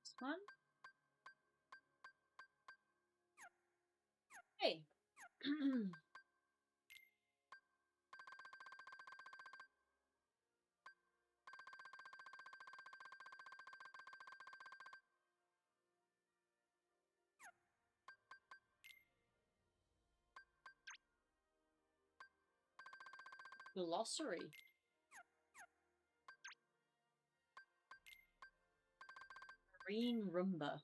This one. Hey. Glossary. Green Rumba.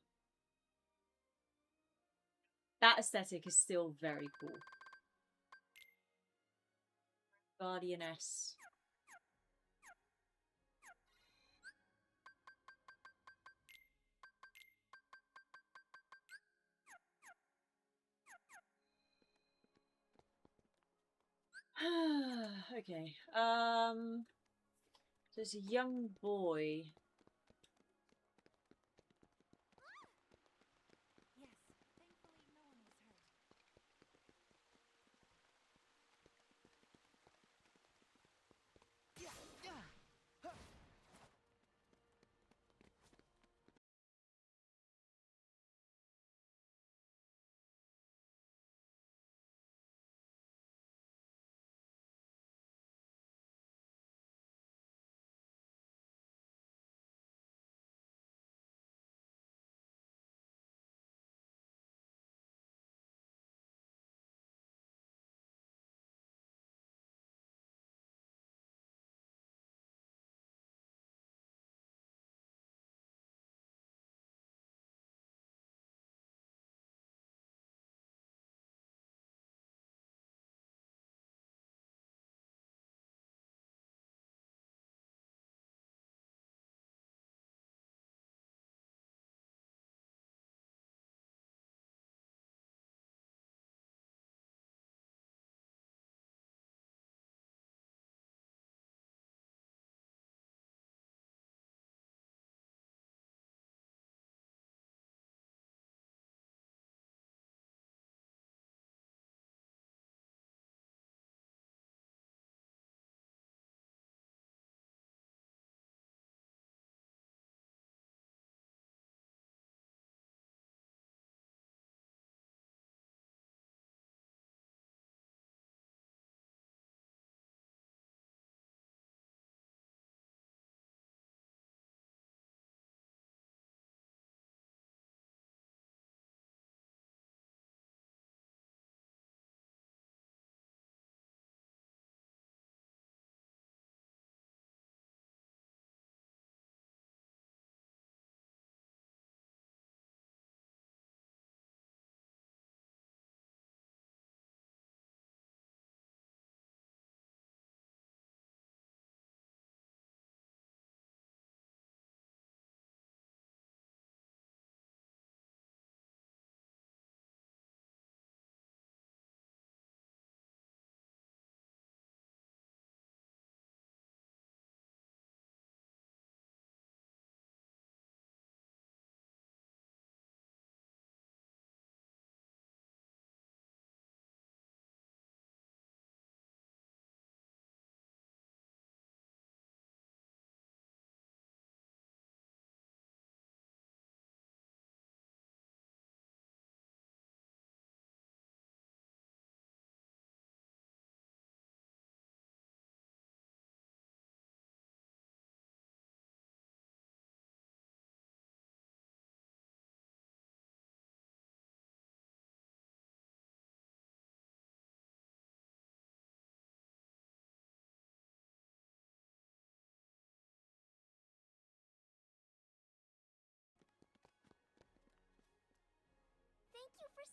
That aesthetic is still very cool. Guardianess. Okay. There's a young boy.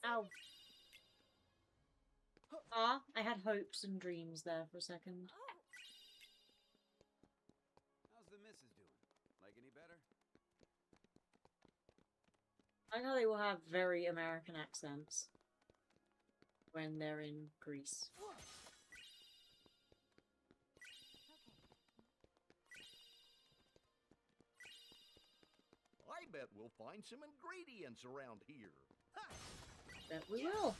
Ow. Ah, I had hopes and dreams there for a second. How's the missus doing? Like any better? I know they will have very American accents when they're in Greece. I bet we'll find some ingredients around here. Bet we will.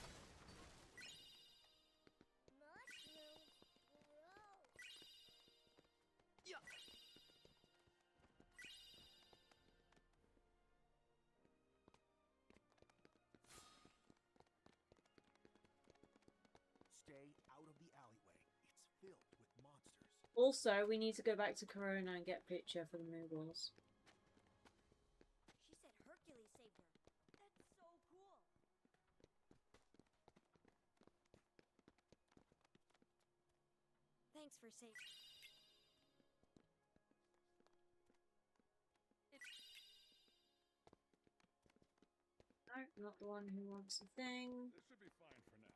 Stay out of the alleyway. It's filled with monsters. Also, we need to go back to Corona and get a picture for the Moogles. She said Hercules saved her. That's so cool. Thanks for saving. No, not the one who wants the thing. This should be fine for now.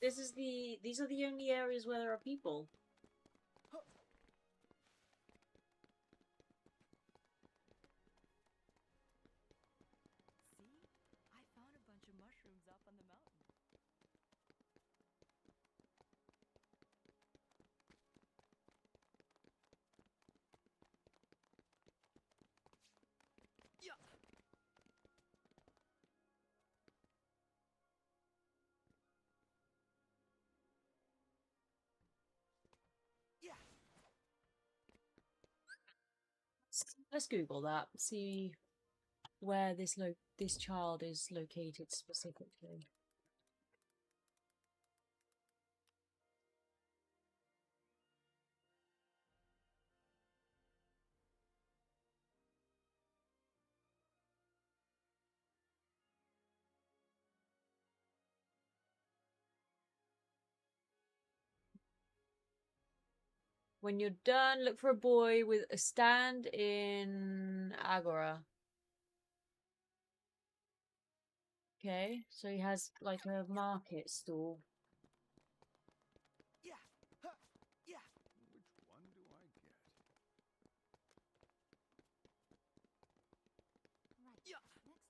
These are the only areas where there are people. See? I found a bunch of mushrooms up on the mountain. Let's Google that. See where this child is located specifically. When you're done, look for a boy with a stand in Agora. Okay, so he has like a market stall. Which one do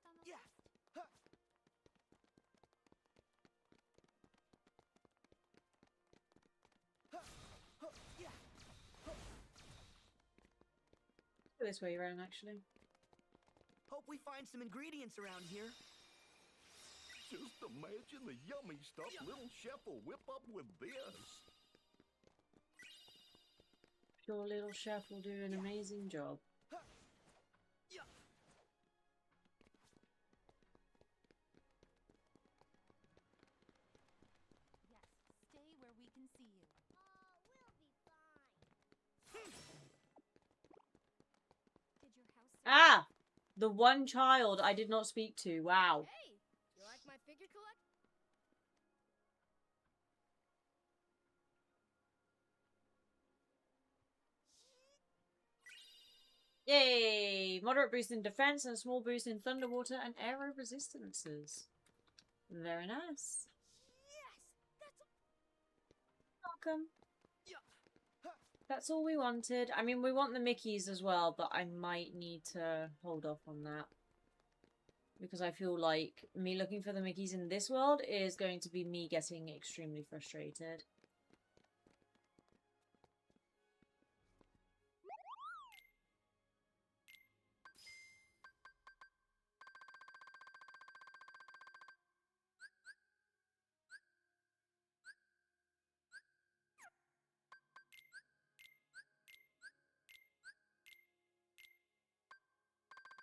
I get? Right. Next on the list. Go this way around, actually. Hope we find some ingredients around here. Just imagine the yummy stuff little chef will whip up with this. Sure, little chef will do an amazing job. Yes. Stay where we can see you. We'll be fine. Did your house Ah! The one child I did not speak to. Wow. Hey! You like my figure collection? Yay! Moderate boost in defense and a small boost in thunderwater and aero resistances. Very nice. Yes! That's Welcome. That's all we wanted. I mean, we want the Mickeys as well, but I might need to hold off on that. Because I feel like me looking for the Mickeys in this world is going to be me getting extremely frustrated.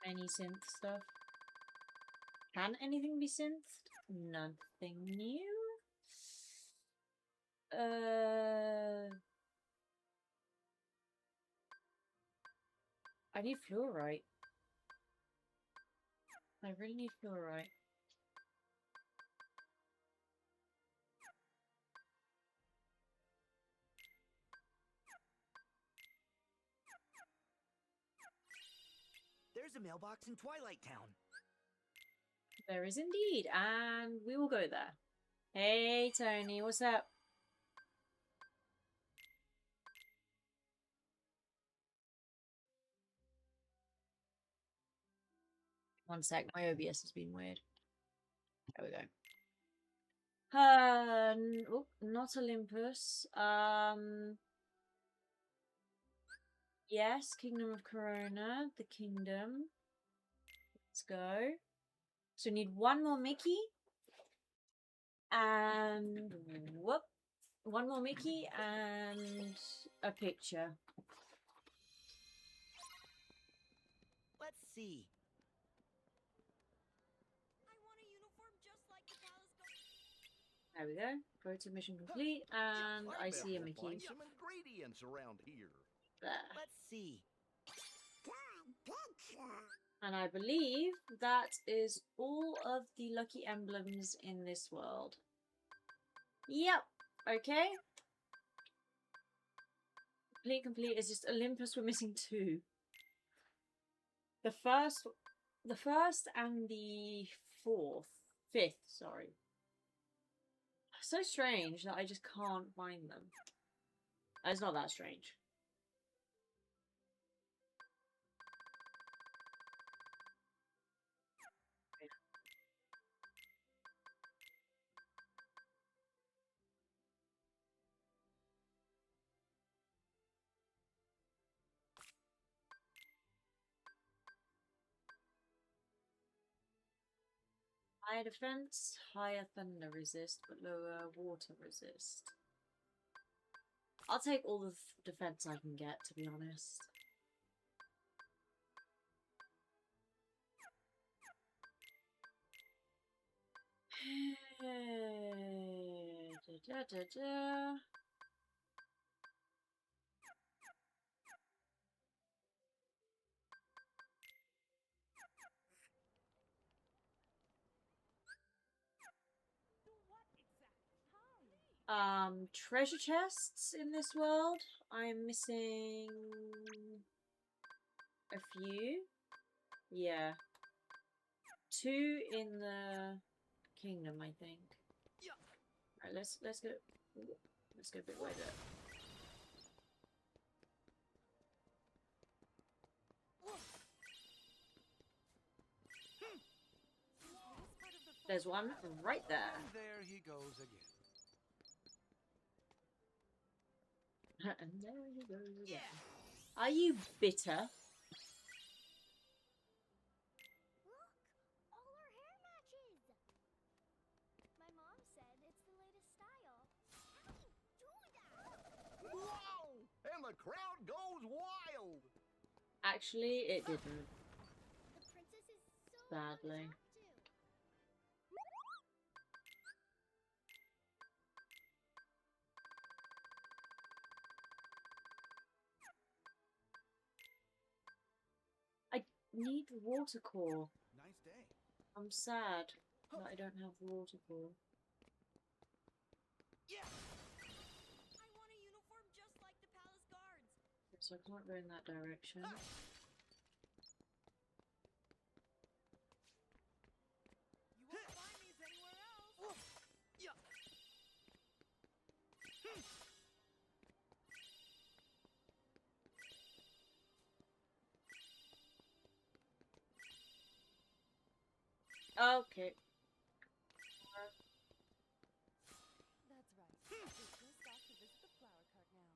Any synth stuff? Can anything be synthed? Nothing new? I need fluorite. I really need fluorite. There's a mailbox in Twilight Town. There is indeed, and we will go there. Hey, Tony, what's up? One sec, my OBS has been weird. There we go. Oh, not Olympus. Yes, Kingdom of Corona, the kingdom. Let's go. So we need one more Mickey. And whoop. One more Mickey and a picture. Let's see. I want a uniform just like the palace guard. There we go. Photo mission complete, and I bet see a we'll Mickey. find some ingredients around here. There. Let's see. And I believe that is all of the lucky emblems in this world. Yep. Okay. Complete is just Olympus. We're missing 2. The first and the 5th, sorry. So strange that I just can't find them. It's not that strange. Higher defense, higher thunder resist, but lower water resist. I'll take all the defense I can get, to be honest. Treasure chests in this world. I'm missing a few. Yeah. 2 in the kingdom, I think. Alright, let's go a bit wider. There's one right there. And there he goes again. And there he goes again. Are you bitter? Look, all our hair matches. My mom said it's the latest style. How do you do that? Whoa! And the crowd goes wild. Actually, it didn't. The princess is so Sadly. attractive. I need water core. Nice day. I'm sad that I don't have water core. I want a uniform just like the palace guards. So I can't go in that direction. You won't find these anywhere else. Okay. That's right. We're just off to visit the flower cart now.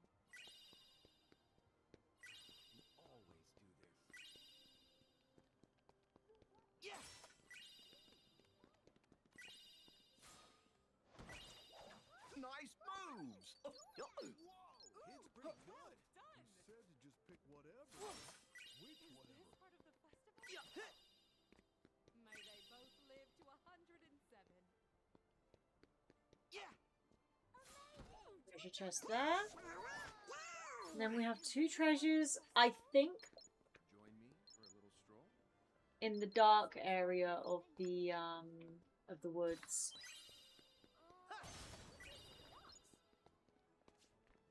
You always do this. Nice moves. Kid's pretty good. He said to just pick whatever. Which whatever? This part of the festival? May they both live to 107. Treasure chest there. And then we have 2 treasures, I think. Join in the dark area of the woods.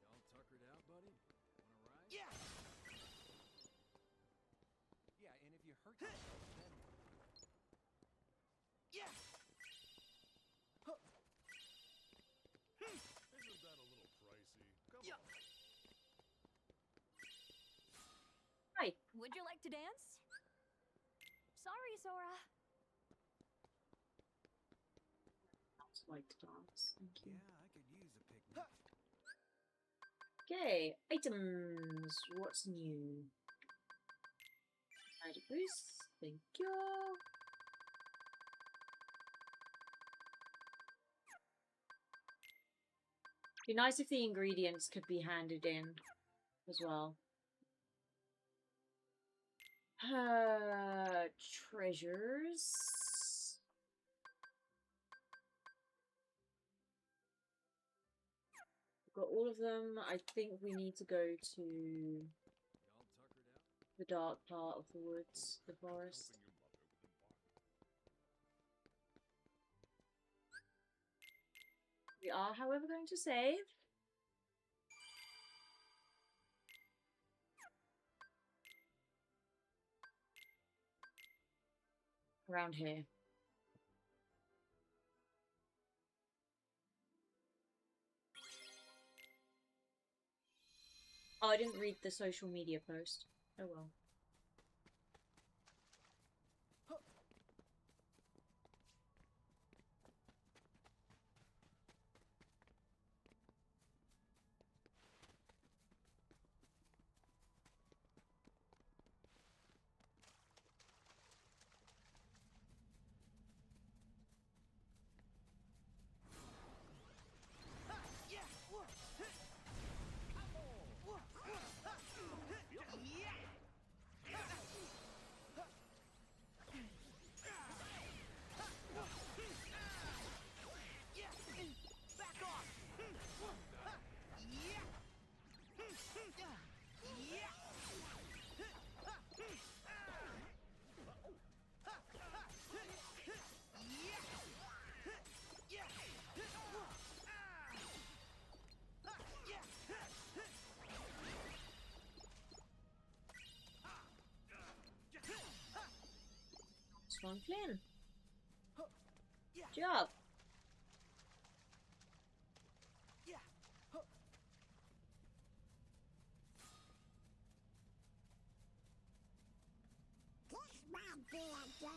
You all tuckered out, buddy? Wanna ride? Yeah. Yeah, and if you hurt yourself, then... Yeah. Isn't that a little pricey? Come Yeah. on. Hi. Would you like to dance? Sorry, Sora. I'd like to dance. Thank you. Yeah, I could use a picnic. Okay, items. What's new? Magic boost. Thank you. Be nice if the ingredients could be handed in as well. Treasures. Got all of them. I think we need to go to You all tuckered out? the dark part of the woods, the forest. Helping your mother with embark. We are, however, going to save. Around here. Oh, I didn't read the social media post. Oh well. One Flynn. Job. This might be a good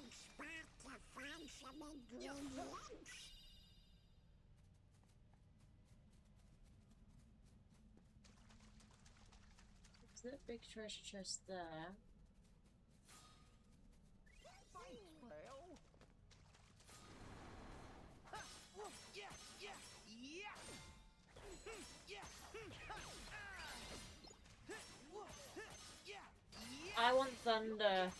spot to find some ingredients. Is that big treasure chest there? I want thunder.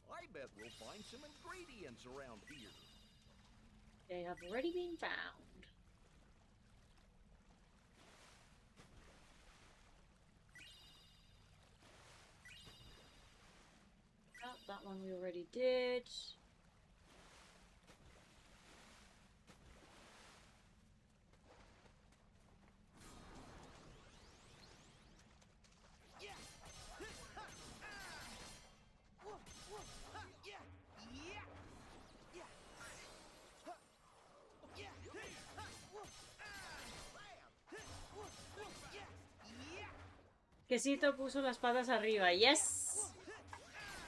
I bet we'll find some ingredients around here. They have already been found. Oh, that one we already did. Quesito puso las patas arriba. Yes.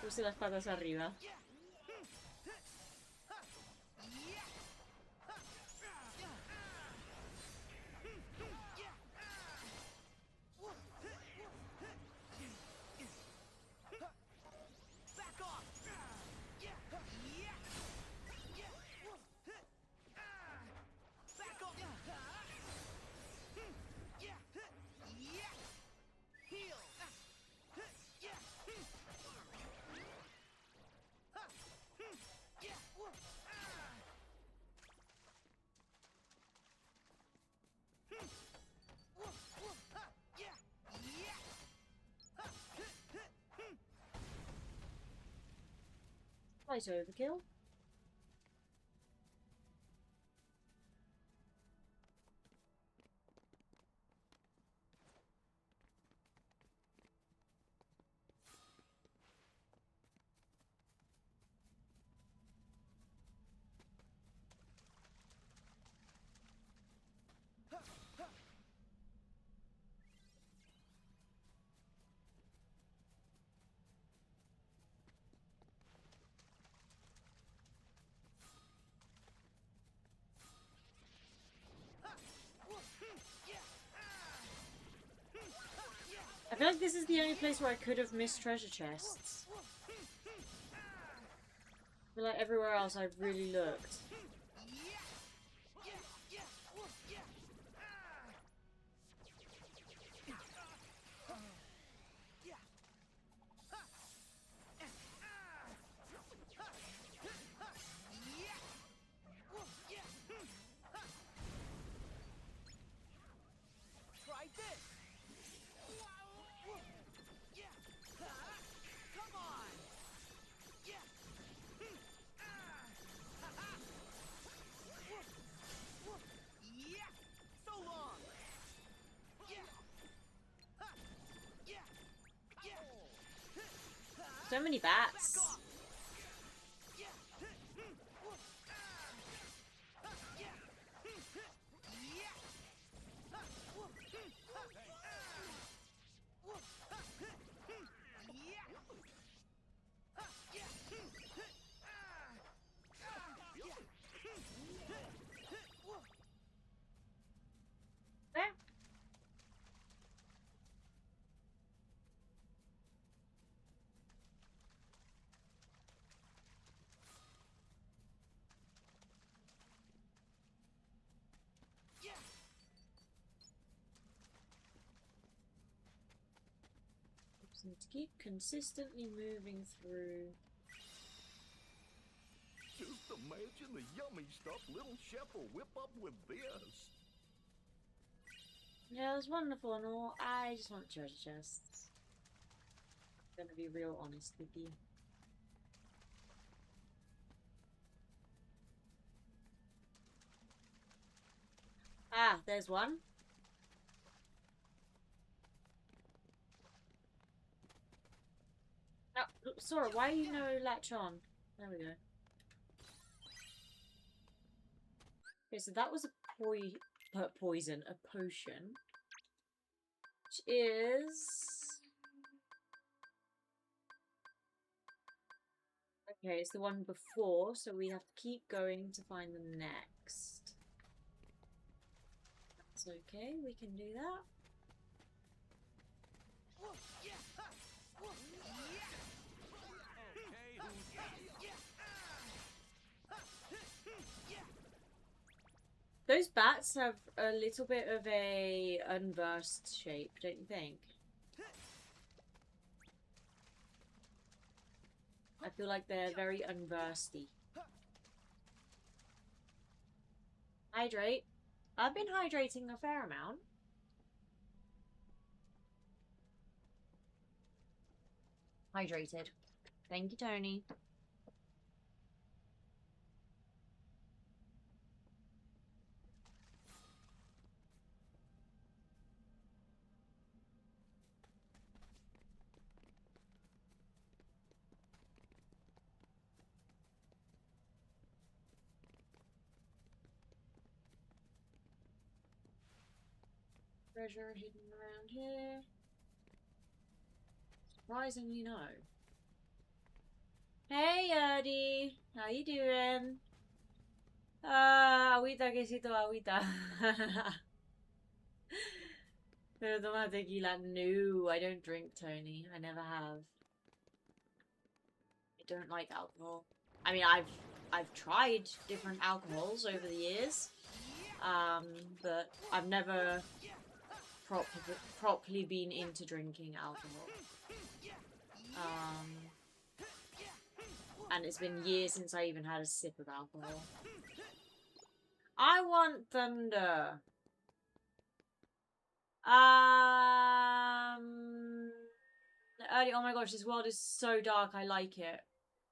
Puse las patas arriba. Slight overkill. I feel like this is the only place where I could have missed treasure chests. I feel like everywhere else I've really looked. Try this. Come on. So long. So many bats. There. Just need to keep consistently moving through. Just imagine the yummy stuff little chef will whip up with this. Yeah, it's wonderful and all. I just want treasure chests. I'm gonna be real honest with you. Ah, there's one. Oh, Sora, why are you no latch on? There we go. Okay, so that was a poison, a potion. Which is... Okay, it's the one before, so we have to keep going to find the next. That's okay, we can do that. Those bats have a little bit of a unversed shape, don't you think? I feel like they're very unversty. Hydrate. I've been hydrating a fair amount. Hydrated. Thank you, Tony. Treasure hidden around here. Surprisingly, no. Hey, Erdy! How you doing? Agüita, quesito, agüita. Pero toma tequila. No, I don't drink, Tony. I never have. I don't like alcohol. I mean, I've tried different alcohols over the years. But I've never properly been into drinking alcohol. And it's been years since I even had a sip of alcohol. I want thunder. Early, oh my gosh, this world is so dark. I like it.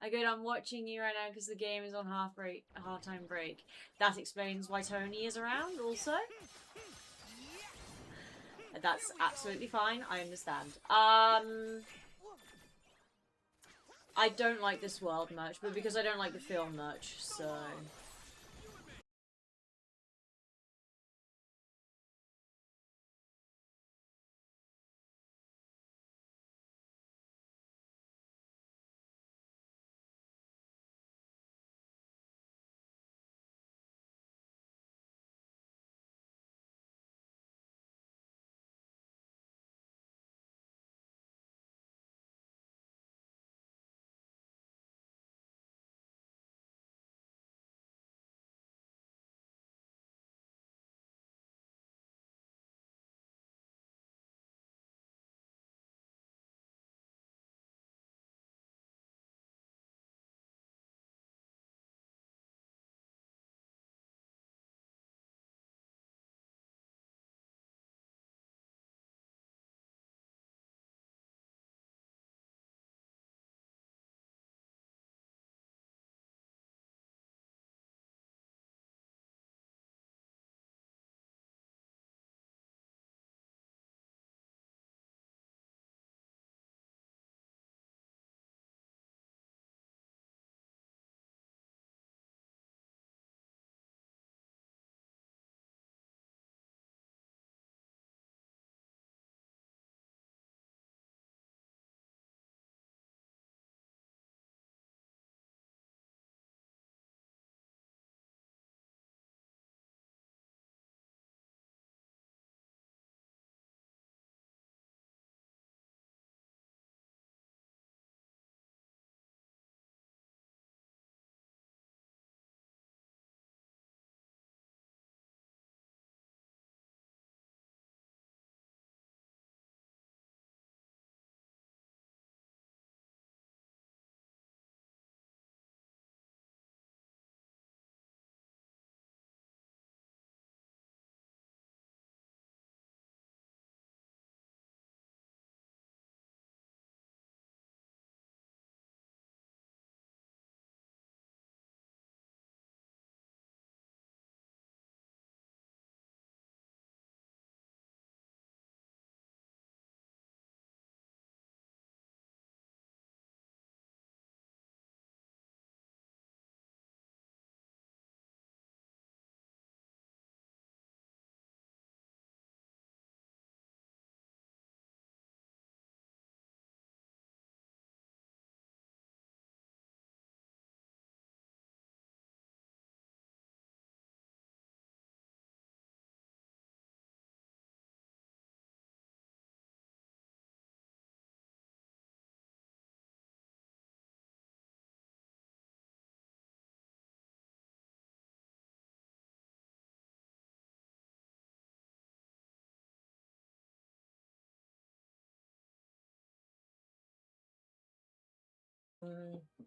I go, I'm watching you right now because the game is on half-time break. That explains why Tony is around also. That's absolutely fine. I understand. I don't like this world much, but because I don't like the film much, so...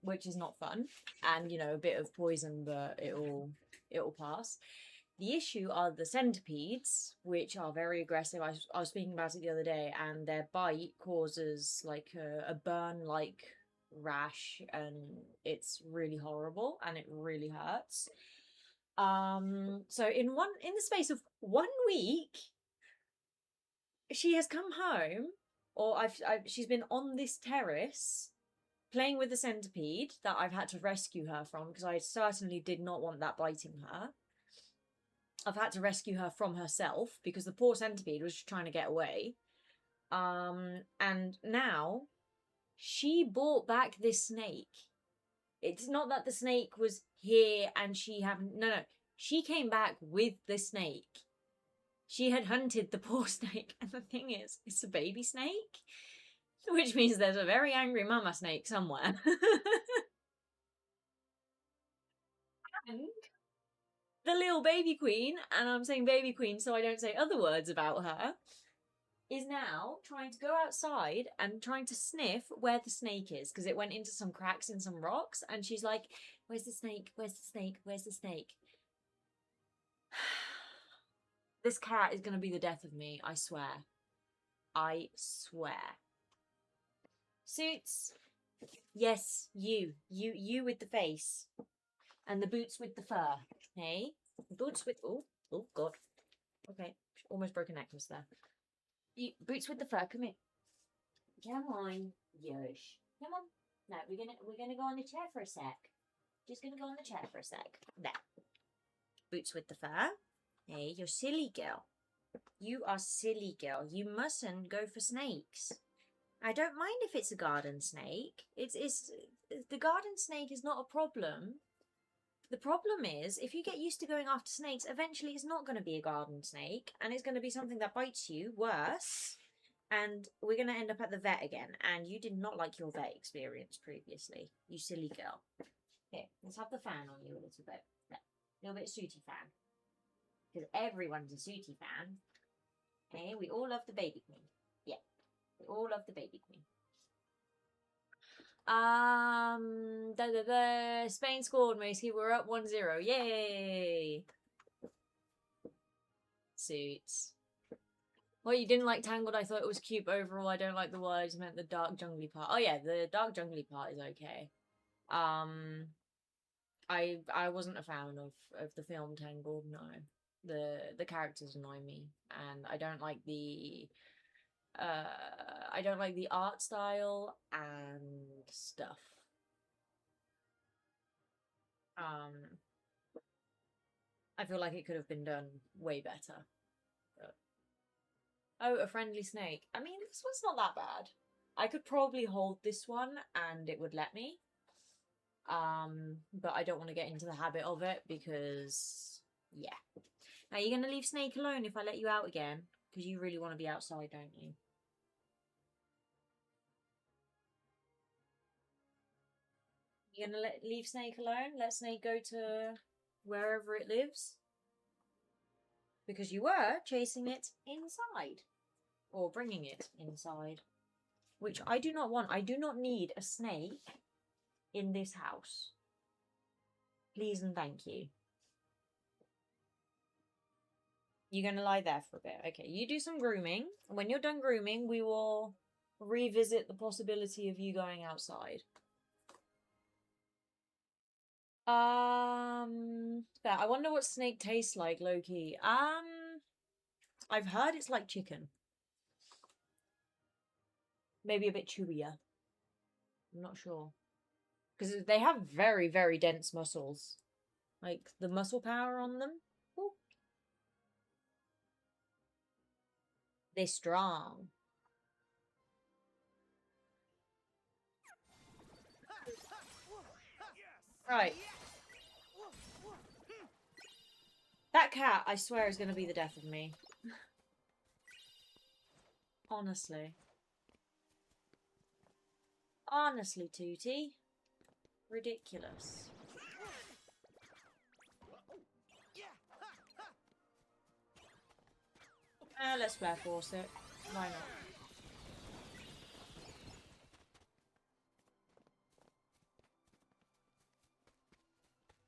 Which is not fun, and you know, a bit of poison, but it'll pass. The issue are the centipedes, which are very aggressive. I was speaking about it the other day, and their bite causes like a burn like rash, and it's really horrible and it really hurts. So in the space of 1 week, she has come home, or she's been on this terrace playing with the centipede that I've had to rescue her from because I certainly did not want that biting her. I've had to rescue her from herself because the poor centipede was just trying to get away. And now she brought back this snake. It's not that the snake was here and she haven't. No. She came back with the snake. She had hunted the poor snake, and the thing is, it's a baby snake. Which means there's a very angry mama snake somewhere. And the little baby queen, and I'm saying baby queen so I don't say other words about her, is now trying to go outside and trying to sniff where the snake is, because it went into some cracks in some rocks, and she's like, where's the snake? Where's the snake? Where's the snake? This cat is going to be the death of me, I swear. I swear. Suits, Yes, you with the face. And the boots with the fur. Hey? Boots with... Oh, God. Okay, almost broke a necklace there. Boots with the fur, come here. Come on, Yosh. Come on. No, we're gonna go on the chair for a sec. Just gonna go on the chair for a sec. There. Boots with the fur. Hey, you're silly girl. You are silly girl. You mustn't go for snakes. I don't mind if it's a garden snake. It's the garden snake is not a problem. The problem is, if you get used to going after snakes, eventually it's not going to be a garden snake, and it's going to be something that bites you worse, and we're going to end up at the vet again, and you did not like your vet experience previously, you silly girl. Here, let's have the fan on you a little bit. There. A little bit of Sooty fan. Because everyone's a Sooty fan. Okay, we all love the baby queen. Yeah, we all love the baby queen. Spain scored, Meiskie. We're up 1-0. Yay! Suits. Well, you didn't like Tangled. I thought it was cute, but overall I don't like the words. Meant the dark jungly part. Oh yeah, the dark jungly part is okay. I wasn't a fan of the film Tangled. No, the characters annoy me, and I don't like the art style and stuff. I feel like it could have been done way better. But... Oh, a friendly snake. I mean, this one's not that bad. I could probably hold this one and it would let me. But I don't want to get into the habit of it because, yeah. Now, you're going to leave Snake alone if I let you out again? Because you really want to be outside, don't you? You're going to leave Snake alone? Let Snake go to wherever it lives? Because you were chasing it inside. Or bringing it inside. Which I do not want. I do not need a snake in this house. Please and thank you. You're going to lie there for a bit. Okay, you do some grooming. When you're done grooming, we will revisit the possibility of you going outside. I wonder what snake tastes like, low-key. I've heard it's like chicken. Maybe a bit chewier. I'm not sure. Because they have very, very dense muscles. Like, the muscle power on them. Ooh. They're strong. Right. That cat, I swear, is going to be the death of me. Honestly. Honestly, Tootie. Ridiculous. Let's flare force it. Why not?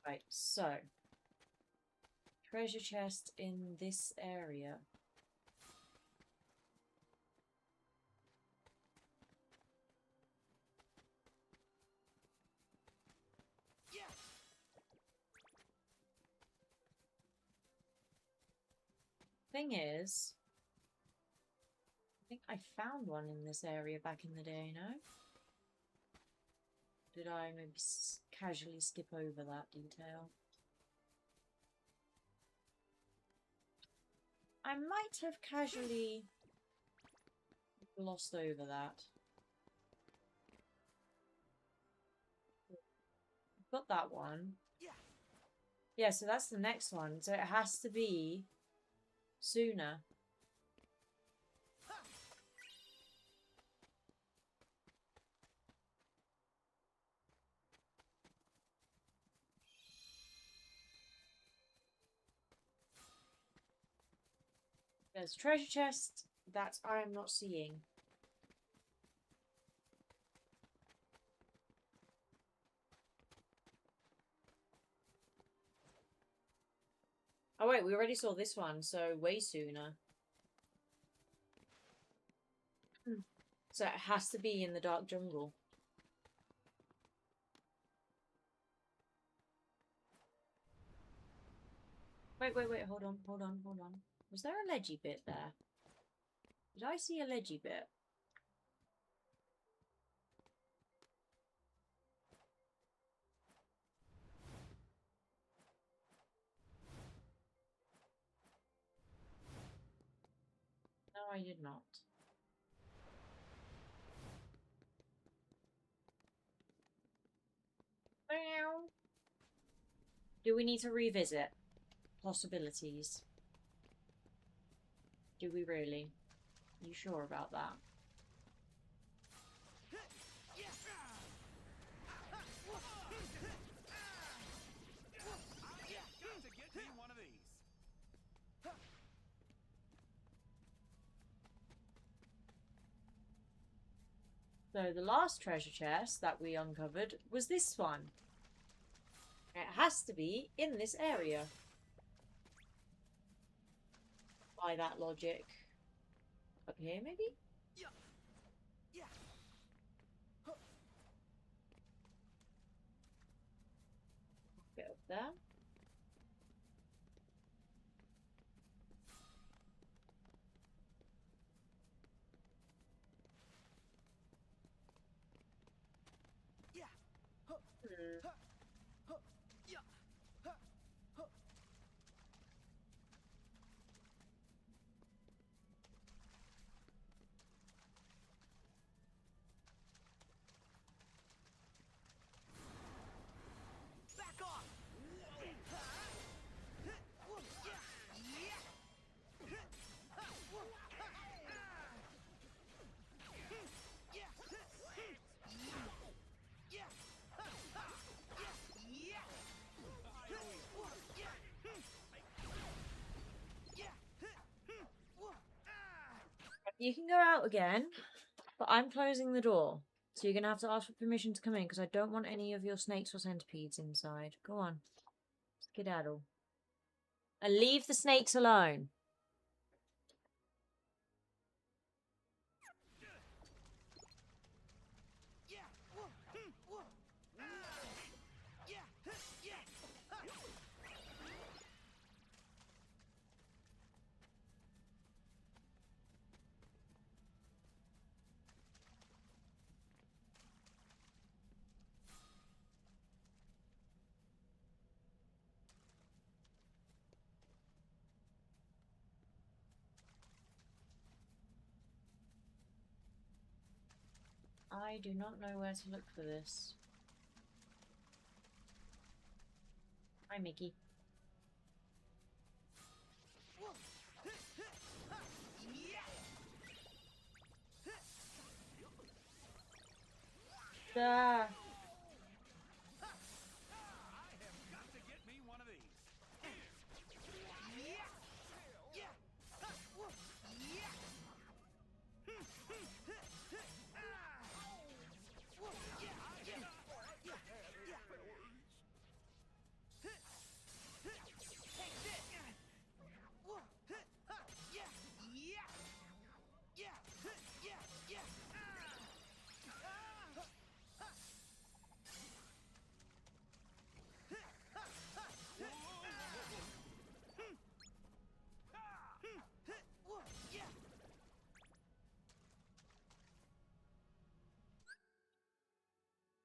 Right, so. Treasure chest in this area. Thing is, I think I found one in this area back in the day, no? Did I maybe casually skip over that detail? I might have casually glossed over that. Got that one. Yeah, so that's the next one. So it has to be sooner. There's a treasure chest that I am not seeing. Oh wait, we already saw this one, so way sooner. So it has to be in the dark jungle. Wait, hold on. Was there a ledgy bit there? Did I see a ledgy bit? No, I did not. Do we need to revisit possibilities? Do we really? You sure about that? So the last treasure chest that we uncovered was this one. It has to be in this area. By that logic. Up here, maybe? Get up there. You can go out again, but I'm closing the door. So you're going to have to ask for permission to come in because I don't want any of your snakes or centipedes inside. Go on. Skedaddle. And leave the snakes alone. I do not know where to look for this. Hi, Mickey. Ah.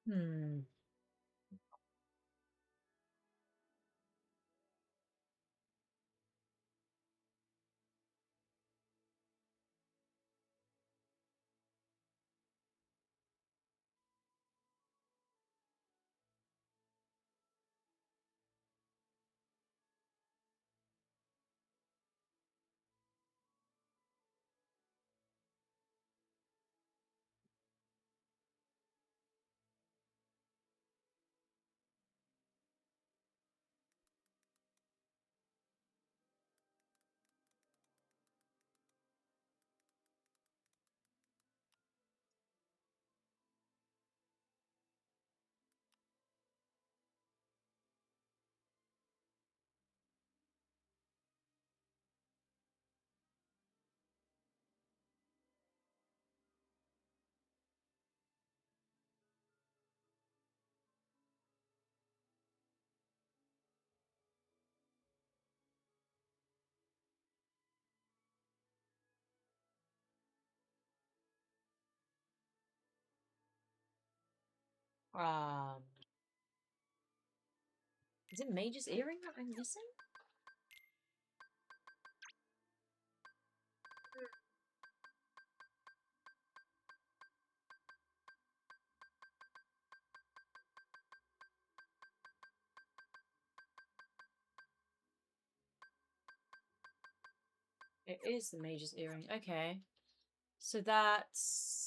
Hmm. Is it Mage's earring that I'm missing? It is the Mage's earring. Okay. So that's...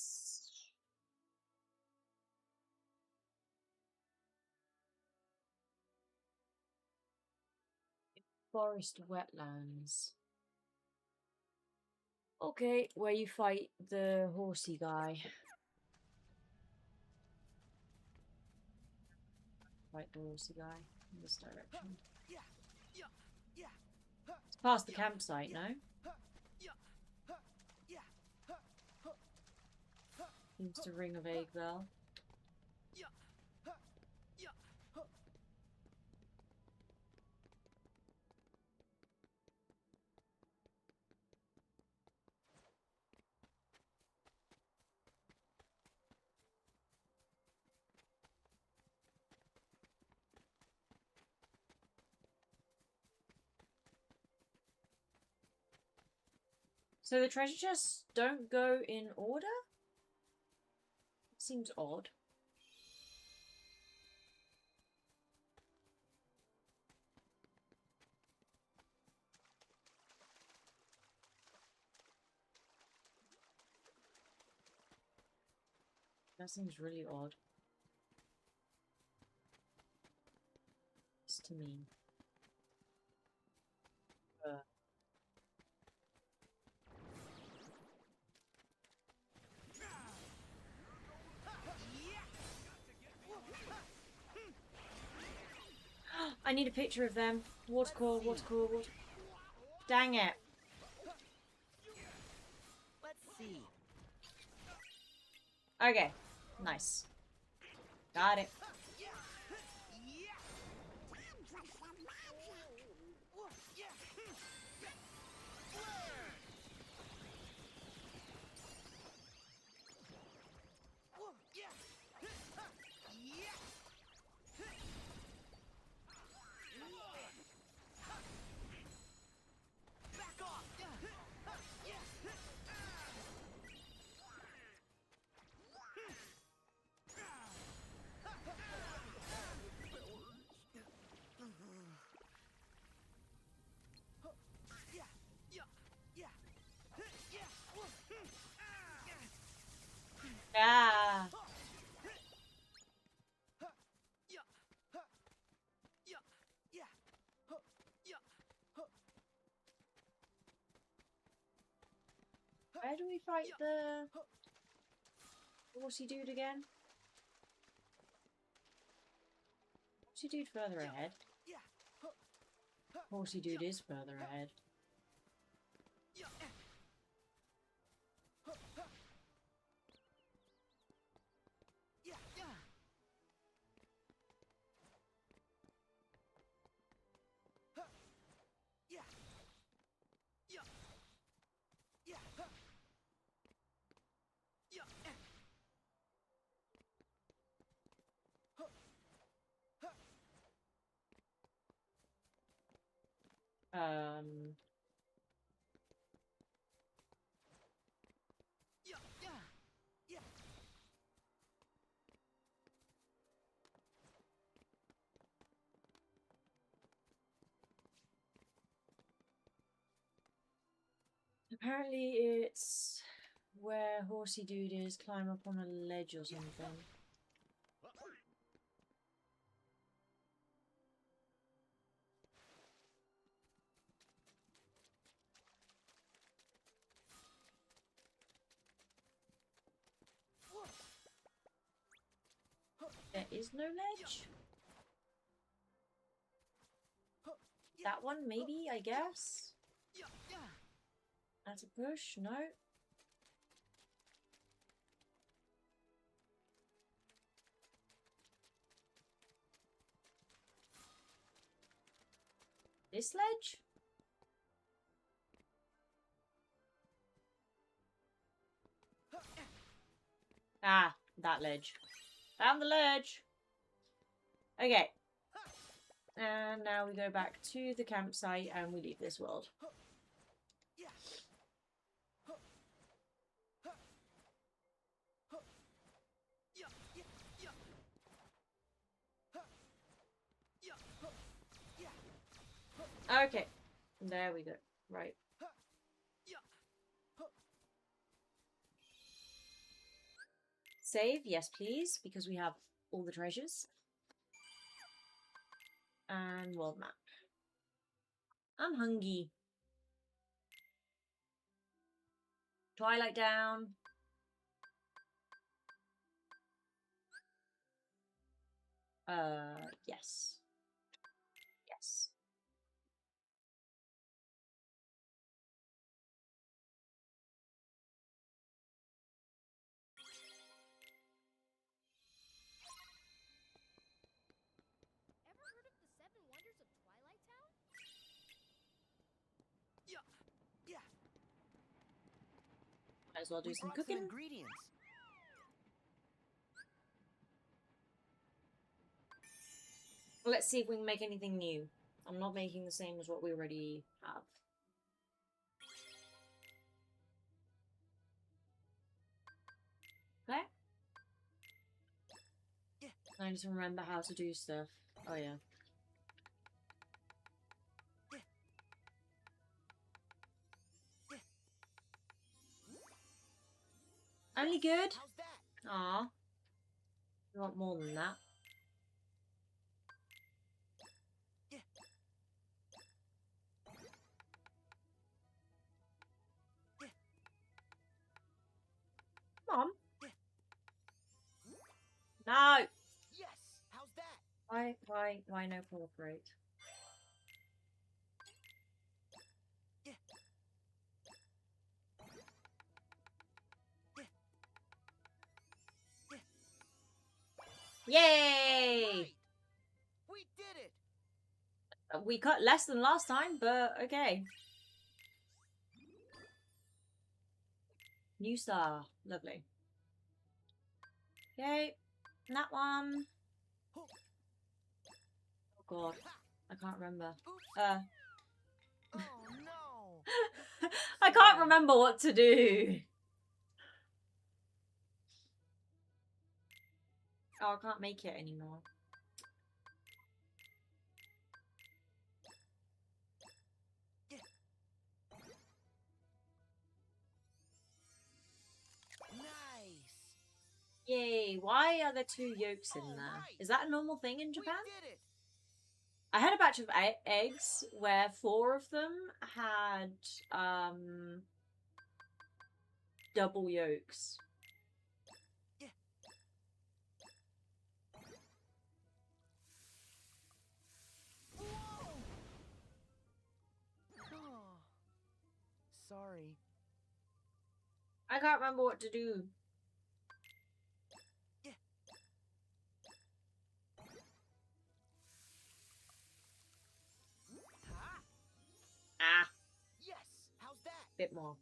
Forest wetlands. Okay, where you fight the horsey guy. Fight the horsey guy in this direction. It's past the campsite, no? Seems to ring a vague bell. So the treasure chests don't go in order? Seems odd. That seems really odd. It's to me. I need a picture of them. What's called? Dang it. Let's see. Okay. Nice. Got it. Yeah. Where do we fight the horsey dude again? Horsey dude further ahead. Horsey dude is further ahead. Apparently it's where horsey dude is. Climb up on a ledge or something. There is no ledge? That one, maybe, I guess? That's a push? No? This ledge? Ah, that ledge. Found the ledge. Okay. And now we go back to the campsite and we leave this world. Okay. There we go. Right. Save, yes please, because we have all the treasures. And world map. I'm hungry. Twilight down. Yes. Yes. Ever heard of the 7 Wonders of Twilight Town? Yeah. Might as well do We some brought cooking. ingredients. Let's see if we can make anything new. I'm not making the same as what we already have. Okay. Yeah. I need to remember how to do stuff. Oh yeah. Only good? How's that? Aw. You want more than that. Come on. No! Yes. How's that? Why no cooperate? Yay! Right. We did it. We cut less than last time, but okay. New star. Lovely. Okay. That one. Oh god. I can't remember. Oh no. I can't remember what to do. Oh, I can't make it anymore. Nice. Yay. Why are there 2 yolks in there? Is that a normal thing in Japan? We did it. I had a batch of eggs where 4 of them had double yolks. Whoa. Oh. Sorry. I can't remember what to do. Ah. Yes. How's that? Bit more.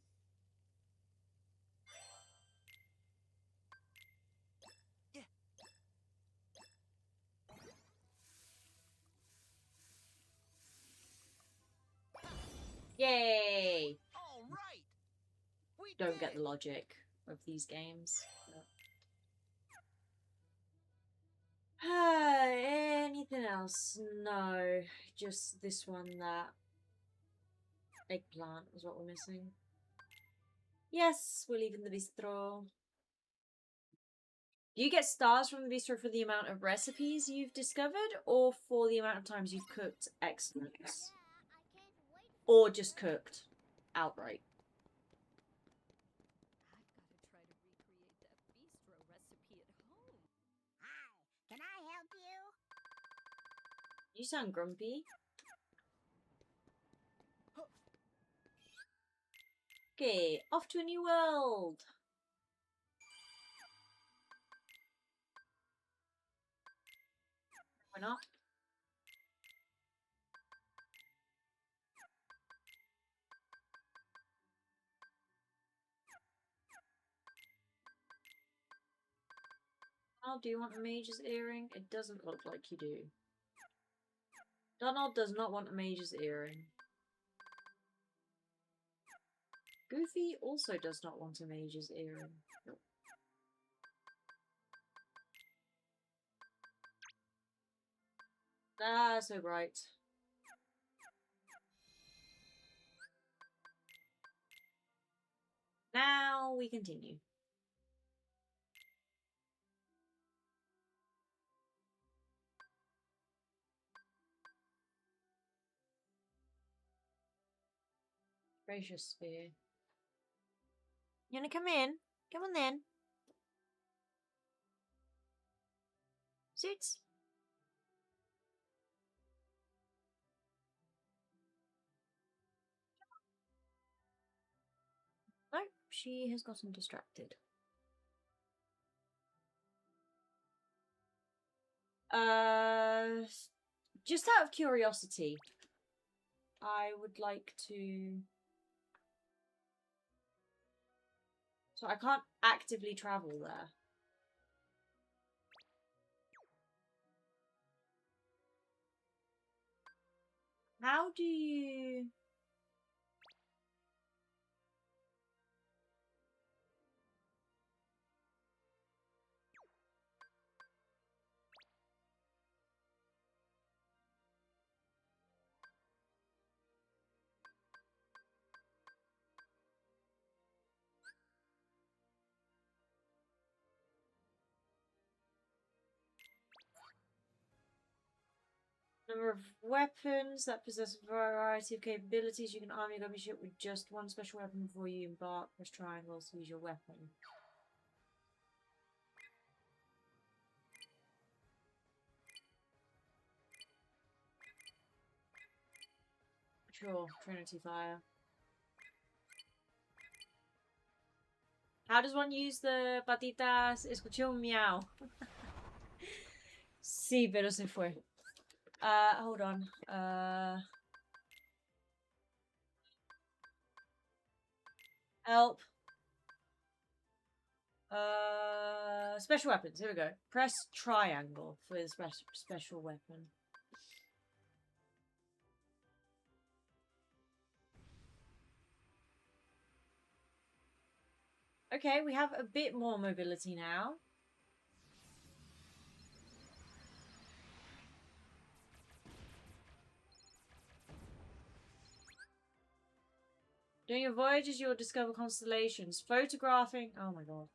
Yay! All right. We Don't did get it. the logic of these games. Anything else? No. Just this one, that eggplant is what we're missing. Yes, we're leaving the bistro. Do you get stars from the bistro for the amount of recipes you've discovered, or for the amount of times you've cooked excellence? Or just cooked outright? I've got to try to recreate that bistro recipe at home. Hi, can I help you? You sound grumpy. Okay, off to a new world. Why not? Oh, do you want a mage's earring? It doesn't look like you do. Donald does not want a mage's earring. Goofy also does not want a mage's earring. Nope. Ah, so bright. Now we continue. Gracious sphere. You wanna come in? Come on then. Suits. No, she has gotten distracted. Just out of curiosity, I would like to... So I can't actively travel there. How do you... Number of weapons that possess a variety of capabilities. You can arm your gummy ship with just one special weapon before you embark. Press triangle to use your weapon. Sure, Trinity Fire. How does one use the patitas? Escuché un miau. Sí, pero se fue. Hold on. Help. Special weapons. Here we go. Press triangle for the special weapon. Okay, we have a bit more mobility now. During your voyages, you'll discover constellations. Photographing... Oh my god.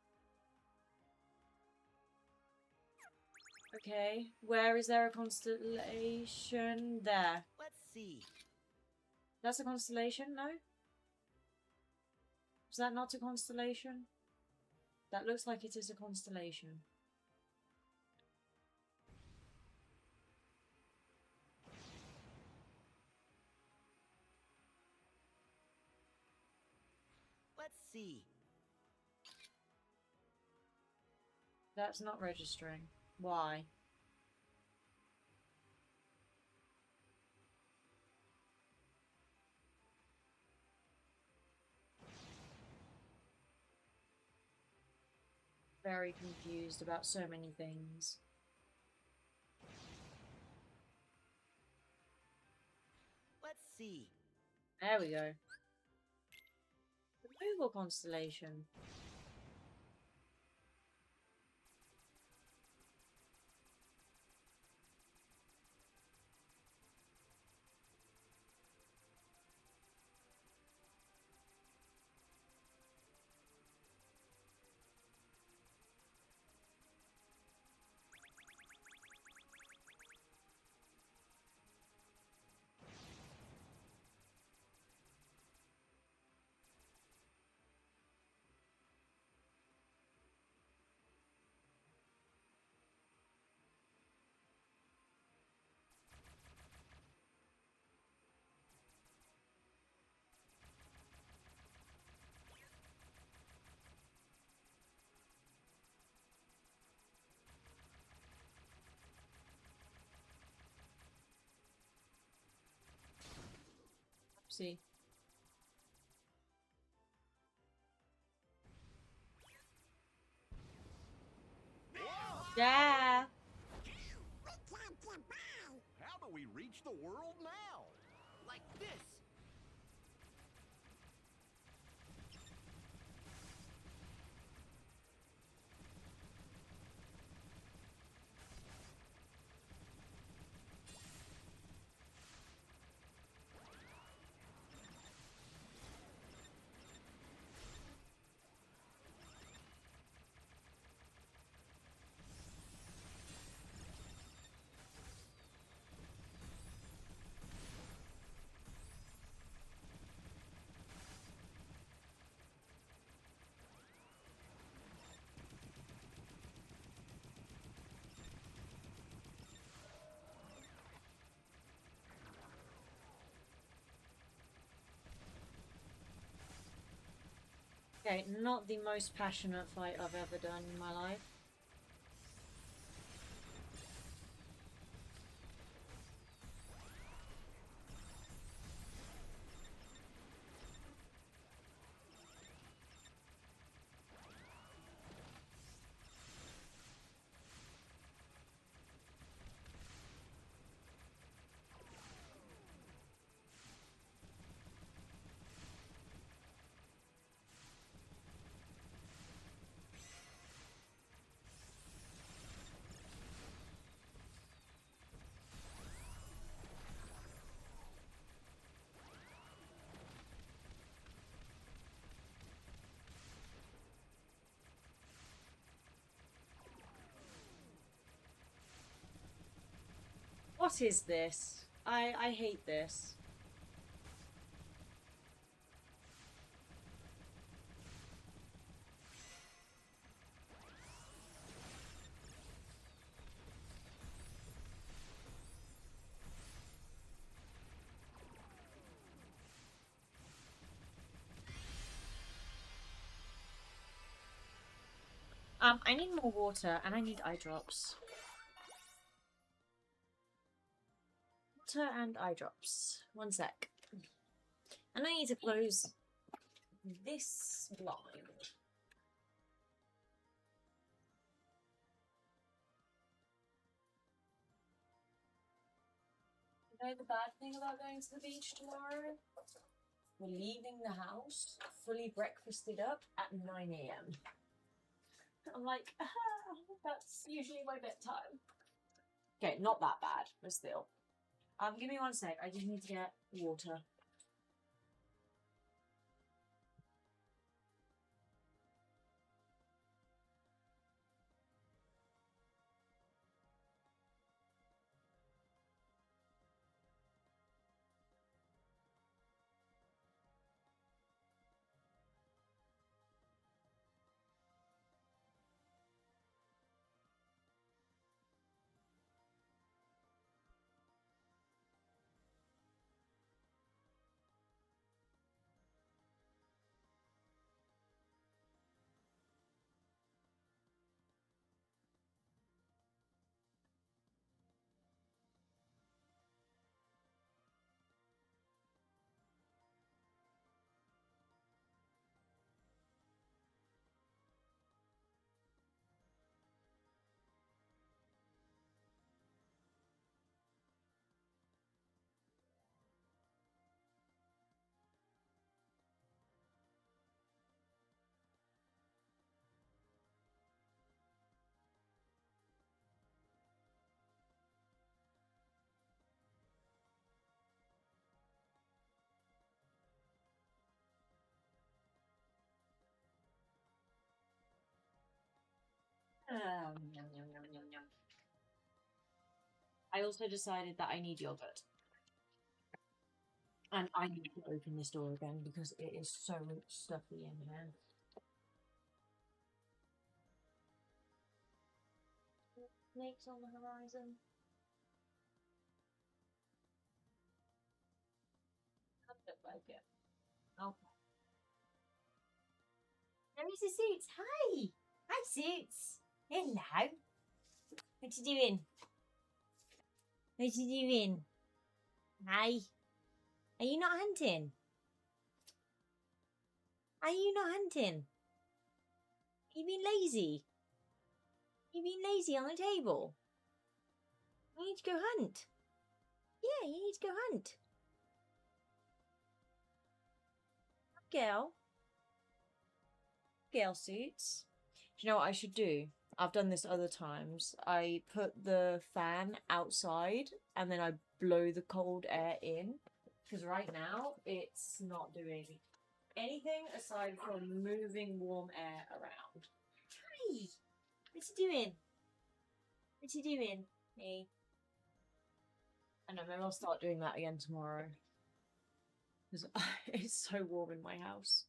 Okay, where is there a constellation? There. Let's see. That's a constellation, no? Is that not a constellation? That looks like it is a constellation. Let's see. That's not registering. Why? Very confused about so many things. Let's see. There we go. Removal constellation. See. Yeah. How do we reach the world now? Like this. Okay, not the most passionate fight I've ever done in my life. What is this? I hate this. I need more water and I need eye drops. Water and eye drops. One sec. And I need to close this blind. You know the bad thing about going to the beach tomorrow? We're leaving the house fully breakfasted up at 9 AM. I'm like, that's usually my bedtime. Okay, not that bad, but still. Give me one sec. I just need to get water. Yum, yum, yum, yum, yum. I also decided that I need yogurt. And I need to open this door again because it is so stuffy in here. Snakes on the horizon. Doesn't look like it. Okay. There is a Suits. Hi! Hi, Suits. Hello. What you doing? What you doing? Hi. Are you not hunting? Are you not hunting? You been lazy? You being lazy on the table? You need to go hunt. Yeah, you need to go hunt. Girl. Girl suits. Do you know what I should do? I've done this other times. I put the fan outside and then I blow the cold air in. Because right now, it's not doing anything aside from moving warm air around. Hi! What's he doing? What's he doing? Hey. I know, maybe I'll start doing that again tomorrow. Because it's so warm in my house.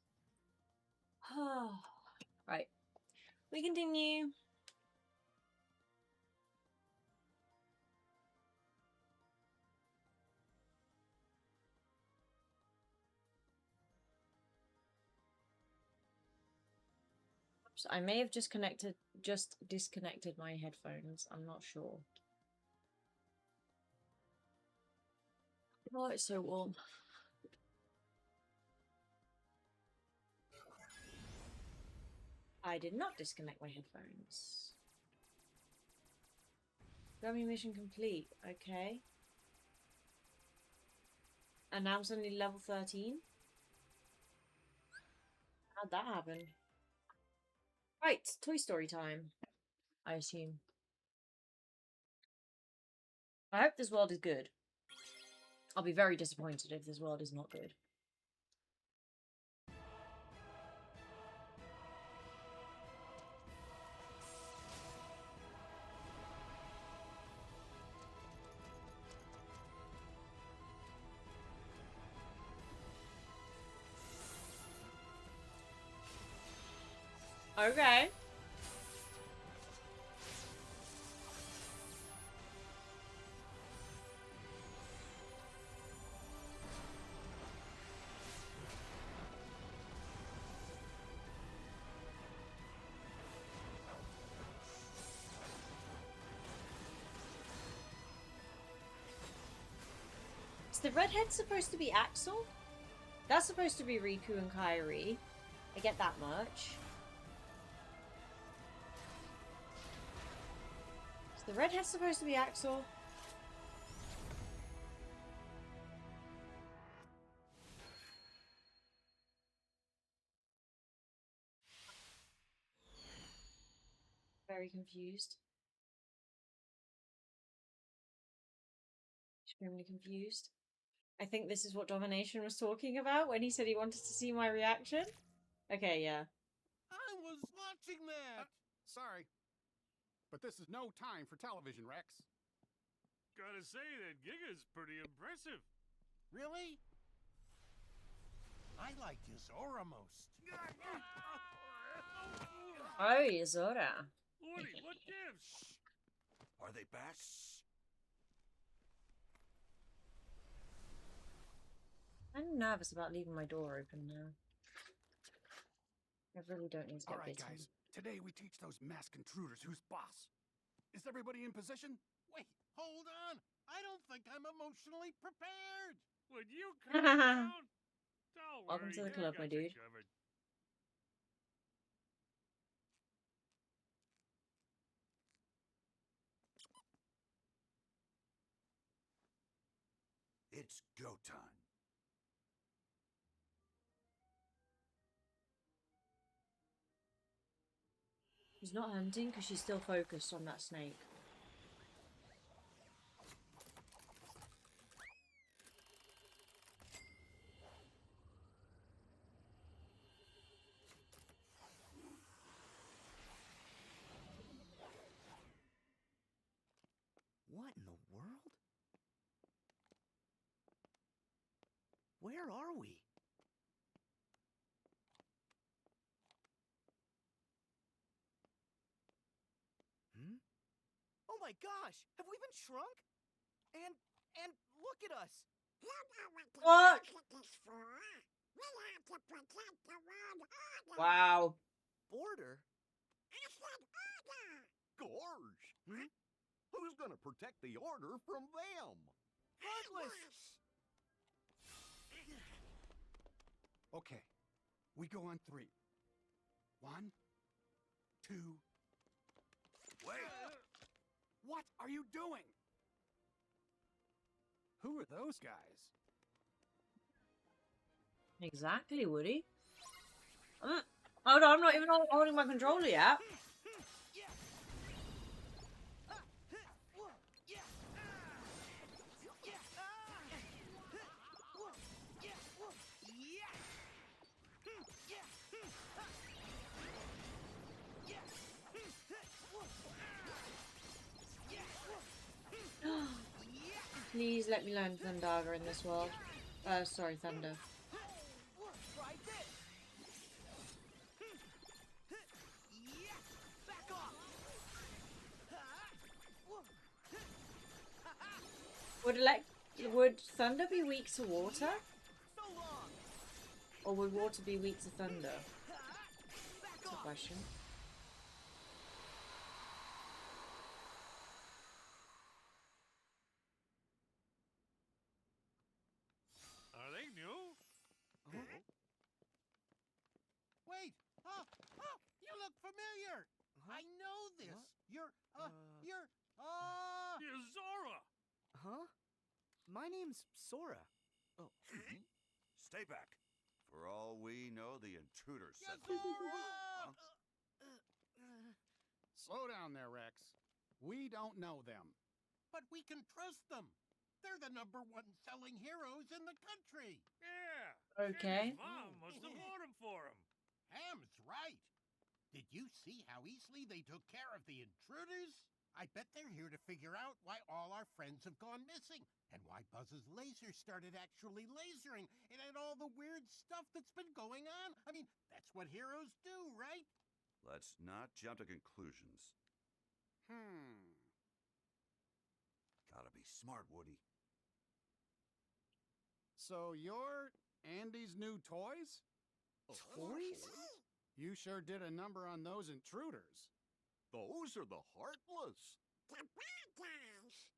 Right. We continue. Oops, I may have just disconnected my headphones. I'm not sure. Oh, it's so warm. I did not disconnect my headphones. Gummy mission complete. Okay. And now I'm suddenly level 13? How'd that happen? Right, Toy Story time. I assume. I hope this world is good. I'll be very disappointed if this world is not good. Okay. Is the redhead supposed to be Axel? That's supposed to be Riku and KHIII. I get that much. Is the redhead supposed to be Axel? Very confused. Extremely confused. I think this is what Domination was talking about when he said he wanted to see my reaction. Okay, yeah. I was watching that! Sorry. But this is no time for television, Rex. Gotta say, that Giga's pretty impressive. Really? I liked his aura most. Oh, Yozora. Woody, what gives? Are they back? I'm nervous about leaving my door open now. I really don't need to get Alright, bitten. guys. Today we teach those masked intruders who's boss. Is everybody in position? Wait, hold on. I don't think I'm emotionally prepared. Would you calm down? Don't Welcome worry, to the I club, got my you dude. covered. It's go time. She's not hunting because she's still focused on that snake. What in the world? Where are we? Hmm? Oh my gosh! Have we been shrunk? And look at us! You know what the What? market is for? We have to protect the world order. Wow. Border? I said order. Gorge! Who's gonna protect the order from them? Heartless! Okay, we go on 3. 1, 2. Wait! What are you doing? Who are those guys? Exactly, Woody. Hold on, I'm not even holding my controller yet. Please let me learn Thundaga in this world. Sorry, Thunder. Would Thunder be weak to water? Or would water be weak to thunder? That's a question. Are they new? Wait! Oh, you look familiar! I know this! You're Zora! Huh? My name's Sora. Oh. Stay back. For all we know, the intruder said Zora! Slow down there, Rex. We don't know them. But we can trust them. They're the #1 selling heroes in the country. Yeah. Okay. His mom must have bought him for him. Ham's right. Did you see how easily they took care of the intruders? I bet they're here to figure out why all our friends have gone missing, and why Buzz's laser started actually lasering, and all the weird stuff that's been going on. I mean, that's what heroes do, right? Let's not jump to conclusions. Gotta be smart, Woody. So you're Andy's new toys? Toys? You sure did a number on those intruders. Those are the Heartless. The bad guys.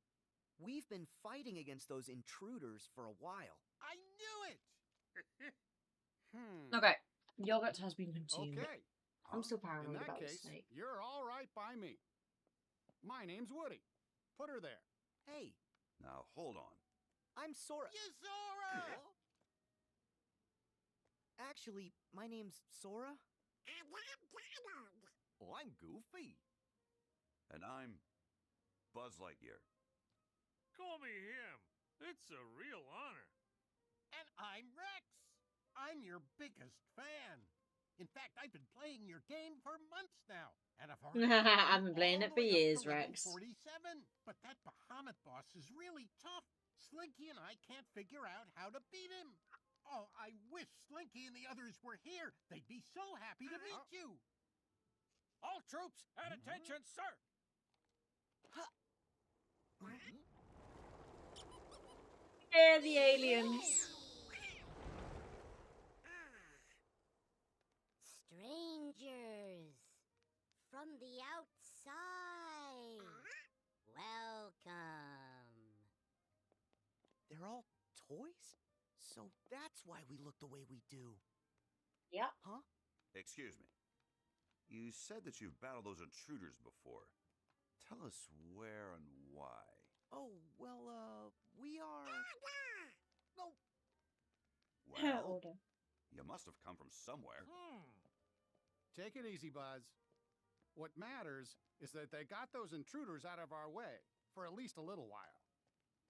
We've been fighting against those intruders for a while. I knew it! Okay, yogurt has been consumed. Okay. I'm still In paranoid that about case, this snake. you're all right by me. My name's Woody. Put her there. Hey, Now, hold on. I'm Sora. Zora! Actually, my name's Sora. And I'm Donald. Oh, I'm Goofy. And I'm Buzz Lightyear. Call me him. It's a real honor. And I'm Rex. I'm your biggest fan. In fact, I've been playing your game for months now. And I've already I've been playing it for years, Rex. 47. But that Bahamut boss is really tough. Slinky and I can't figure out how to beat him. Oh, I wish Slinky and the others were here. They'd be so happy to meet you. All troops at attention, sir. Yeah, the aliens. Strangers from the outside. Welcome. They're all toys? So that's why we look the way we do. Yep. Huh? Excuse me. You said that you've battled those intruders before. Tell us where and why. Oh, well, we are... No. Well, Order. you must have come from somewhere. Take it easy, Buzz. What matters is that they got those intruders out of our way for at least a little while.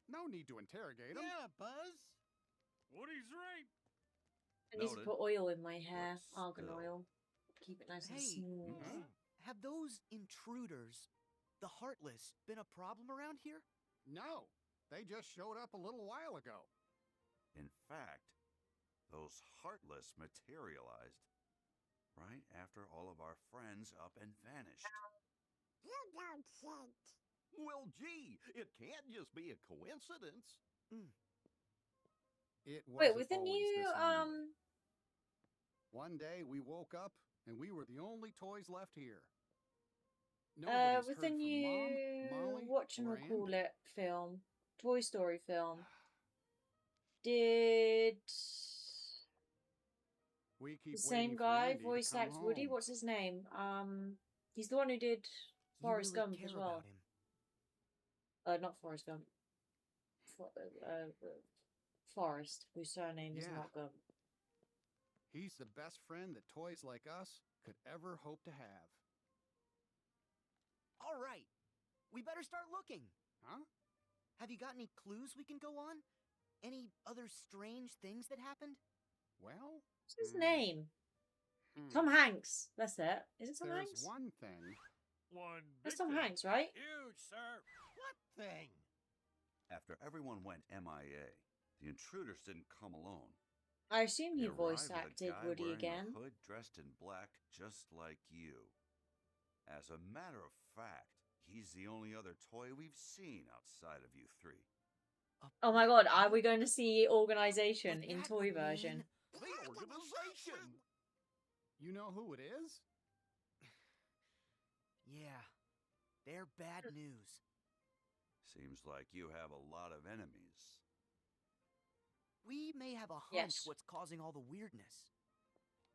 No need to interrogate them. Yeah, Buzz. Woody's right. I need to Noted. put oil in my hair. But Argan still. oil. Keep it nice and Hey, smooth. have those intruders, the Heartless, been a problem around here? No, they just showed up a little while ago. In fact, those Heartless materialized right after all of our friends up and vanished. You don't think. Well, gee, it can't just be a coincidence. It Wait, wasn't with the always new this lonely. One day we woke up and we were the only toys left here. Nobody's with heard the from new Mom, Molly, or whatchamacallit Andy. film, Toy Story film, did We keep the waiting same for guy Andy to voice come act Woody? home. What's his name? He's the one who did You Forrest really Gump care as well. about him. Not Forrest Gump. Forrest, whose surname is not Gump. He's the best friend that toys like us could ever hope to have. All right. We better start looking. Huh? Have you got any clues we can go on? Any other strange things that happened? Well, what's his name? Tom Hanks. That's it. Is it Tom There's Hanks? one thing. That's Tom Hanks, right? Huge, sir. What thing? After everyone went MIA, the intruders didn't come alone. I assume he They voice arrived with a acted guy Woody wearing again. A hood dressed in black, just like you. As a matter of fact, he's the only other toy we've seen outside of you three. Oh my god, are we going to see Organization in toy version? The organization. You know who it is? Yeah. They're bad news. Seems like you have a lot of enemies. We may have a hunch what's causing all the weirdness.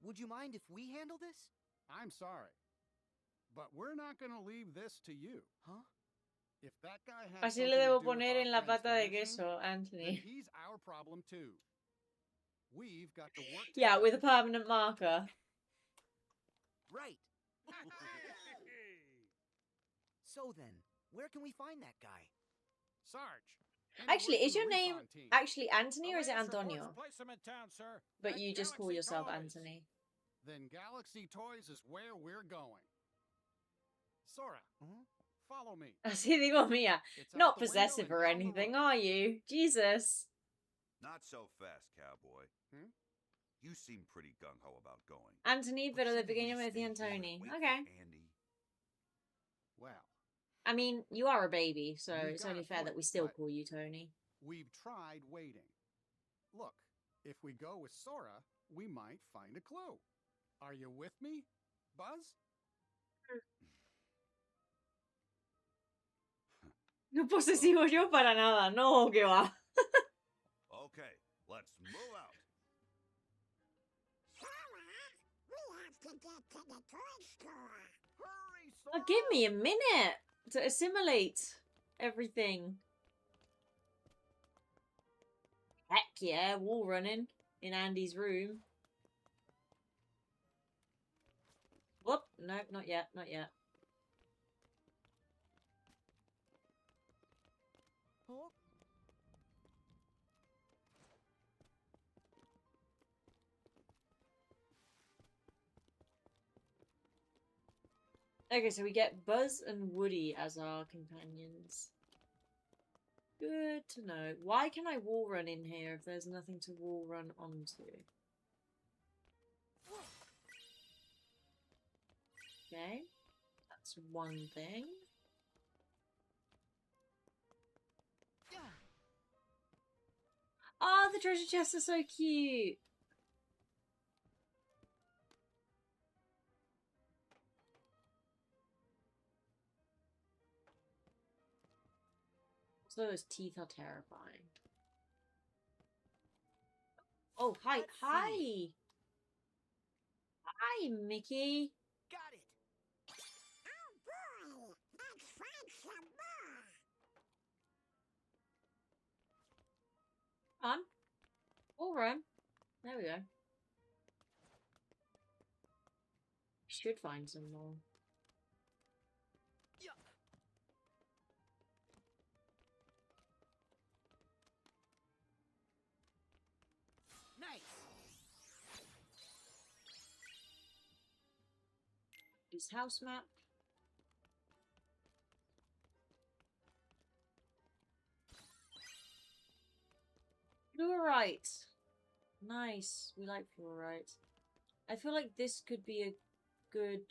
Would you mind if we handle this? I'm sorry, but we're not going to leave this to you. Huh? If that guy has Así something le to debo do with poner our en la friend's pata de vanishing, queso, then Anthony. he's our problem too. We've got to work Yeah, together. with a permanent marker. Right. So then, where can we find that guy? Sarge. Actually, is your name recon team. actually Anthony or is it Latest reports Antonio? place him in town, sir. But At you just call Galaxy yourself Toys. Anthony. Then Galaxy Toys is where we're going. Sora, follow me. Así digo mía. It's Not out the window possessive and or down the anything, road. are you? Jesus. Not so fast, cowboy. You seem pretty gung-ho about going. Anthony, pero de But pequeño me shouldn't we decían stay here Tony. and wait Okay. for Andy? Well, I mean, you are a baby, so You've it's got only a fair that point, we still but- call you Tony. we've tried waiting. Look, if we go with Sora, we might find a clue. Are you with me, Buzz? No posesivo yo para nada, no, que va. Okay, let's move out. We have to get to the toy store. Hurry, sir. Oh, give me a minute to assimilate everything. Heck yeah, wall running in Andy's room. Whoop, no, not yet, not yet. Oh. Okay, so we get Buzz and Woody as our companions. Good to know. Why can I wall run in here if there's nothing to wall run onto? Okay, that's one thing. Oh, the treasure chests are so cute. So those teeth are terrifying. Oh, hi, Let's hi. see. Hi, Mickey. Got it. Oh boy, let's find some more. On. Wall run. There we go. Should find some more. Yeah. Nice. His house map. Fluorite. Nice. We like fluorite. I feel like this could be a good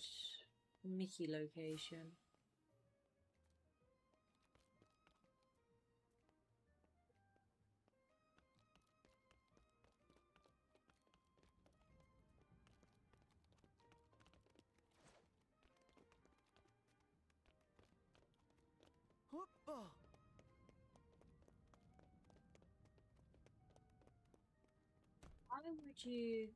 Mickey location. Hoppa. Why would you...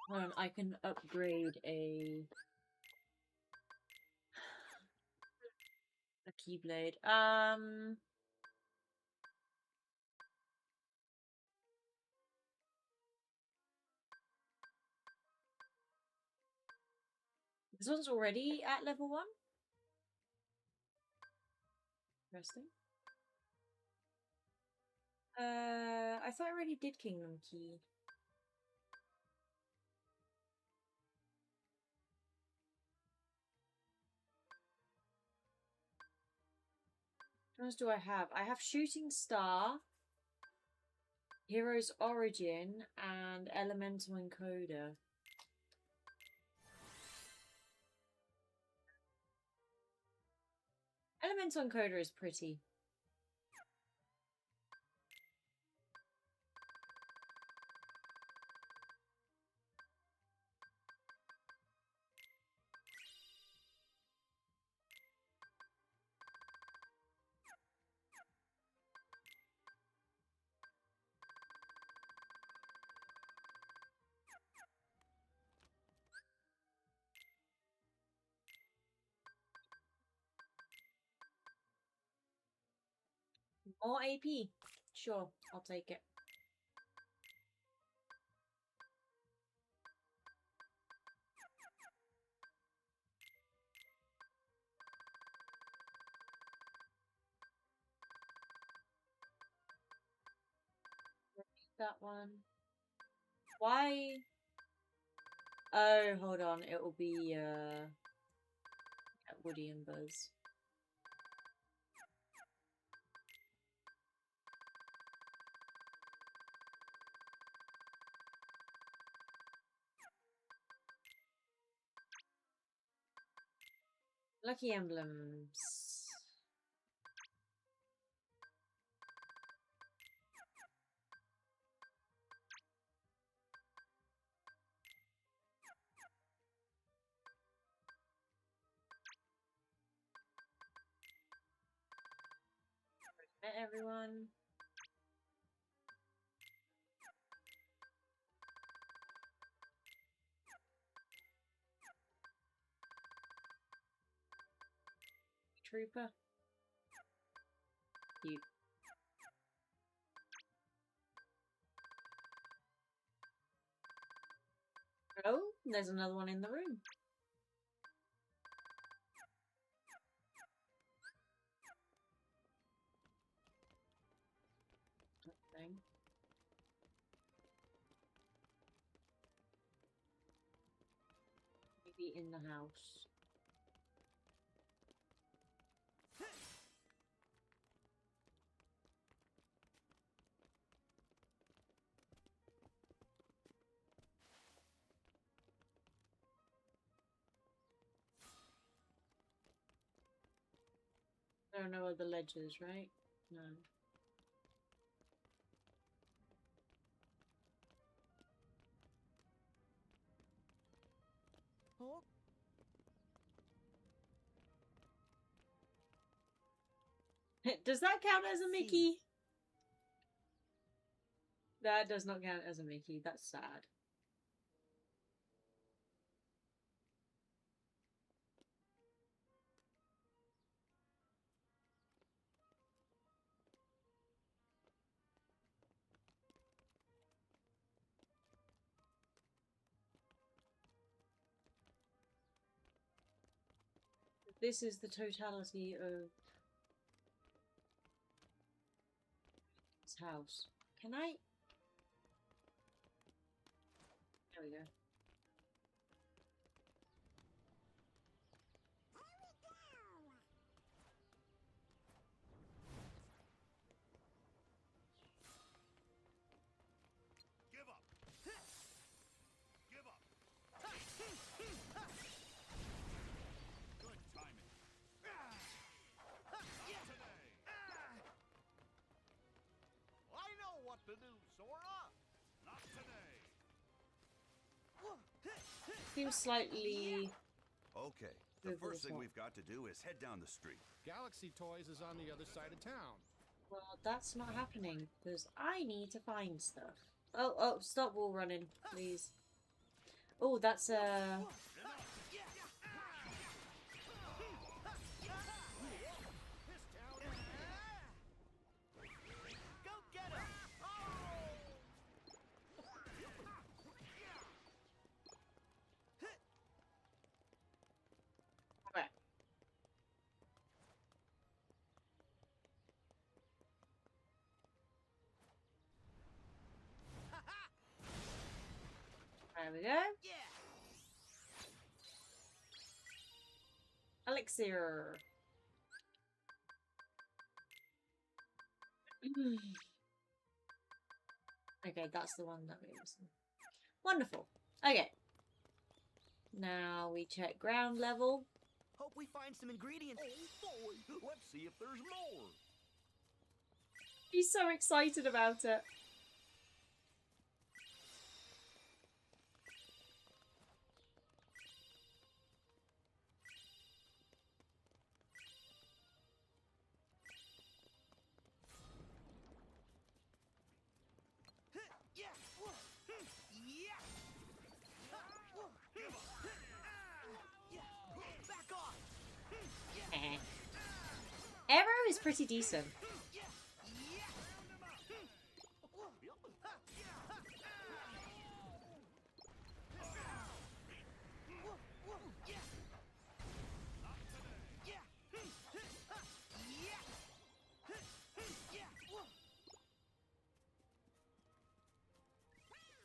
Hold on, I can upgrade a keyblade. This one's already at level 1. Interesting. I thought I already did Kingdom Key. What else do I have? I have Shooting Star, Hero's Origin, and Elemental Encoder. Elemental Encoder is pretty. More AP. Sure, I'll take it. That one. Why? Oh, hold on. It will be Woody and Buzz. Lucky emblems. Met everyone. Trooper. Cute. Oh, there's another one in the room. Thing. Maybe in the house. There are no other ledges, right? No. Oh. Does that count as a Mickey? That does not count as a Mickey. That's sad. This is the totality of his house. Can I? There we go. Give up. Give up. Good timing. Not today. I know what to do, Sora. Not today. Seems slightly. Okay, the first thing we've got to do is head down the street. Galaxy Toys is on the other side of town. Well, that's not happening because I need to find stuff. Oh, stop wall running, please. Oh, that's okay. There we go. Elixir. Okay, that's the one that we were missing. Wonderful. Okay. Now we check ground level. Hope we find some ingredients. Oh boy, let's see if there's more. He's so excited about it. Arrow is pretty decent.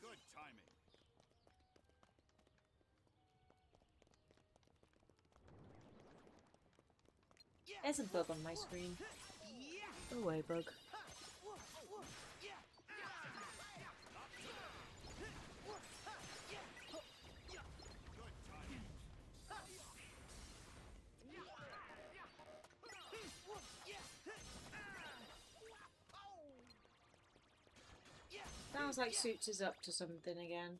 Good timing. There's a bug on my screen. Go away, bug. Sounds like Suits is up to something again.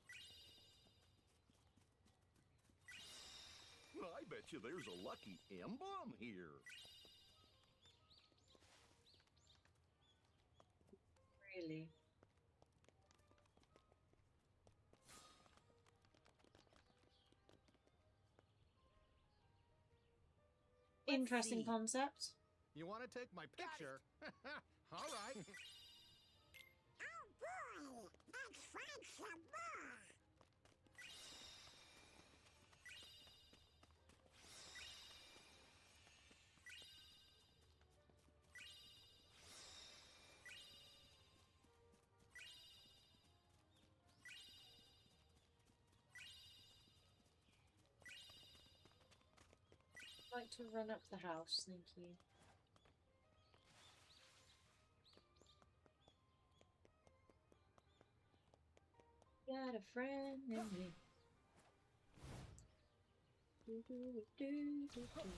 I bet you there's a lucky emblem here. Really? Interesting concept. You want to take my picture? All right. Oh boy, let's find some more. I'd like to run up the house, thank you. Got a friend in me. Do, do, do, do, do.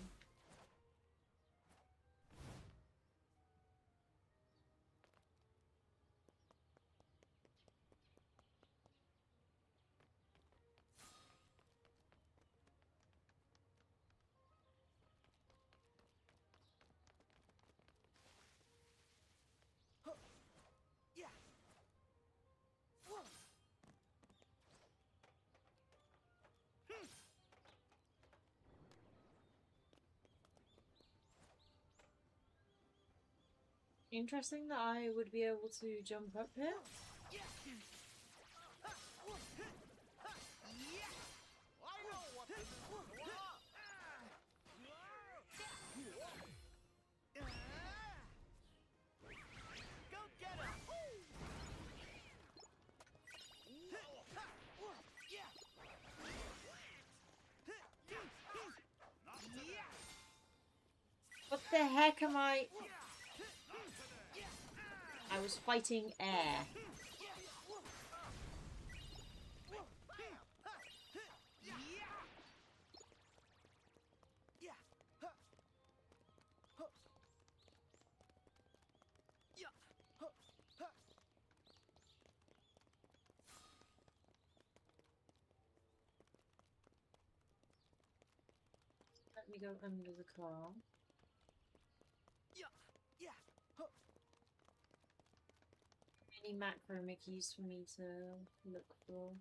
Interesting that I would be able to jump up here. What the heck am I? I was fighting air. Let me go under the car. Any macro Mickeys for me to look for?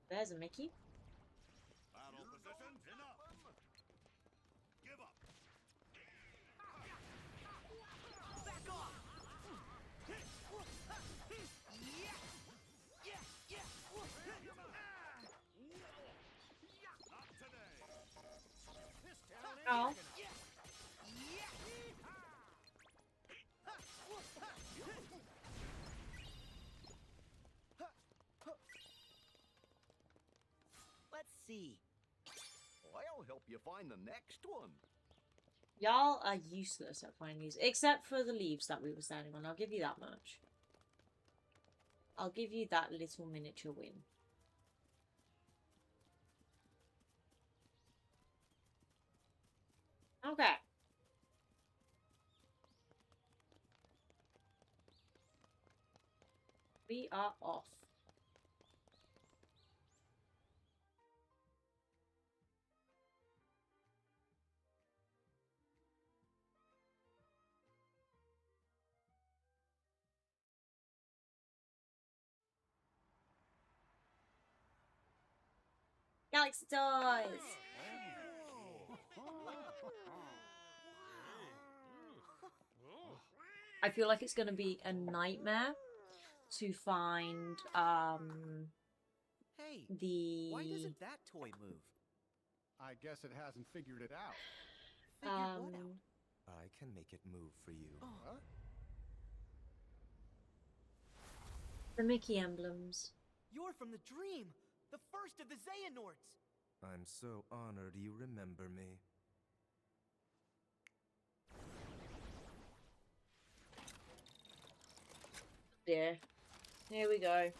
There's a Mickey. Battle position, enough. Give up. Back off! Not today. This town ain't Oh. big enough. Let's see. I'll help you find the next one. Y'all are useless at finding these, except for the leaves that we were standing on. I'll give you that much. I'll give you that little miniature win. Okay. We are off. Galaxy Toys! I feel like it's going to be a nightmare to find Hey, the why doesn't that toy move? I guess it hasn't figured it out. Figured what out? I can make it move for you. Huh? the Mickey emblems. You're from the dream, the first of the Xehanorts. I'm so honored you remember me. Yeah. Here we go.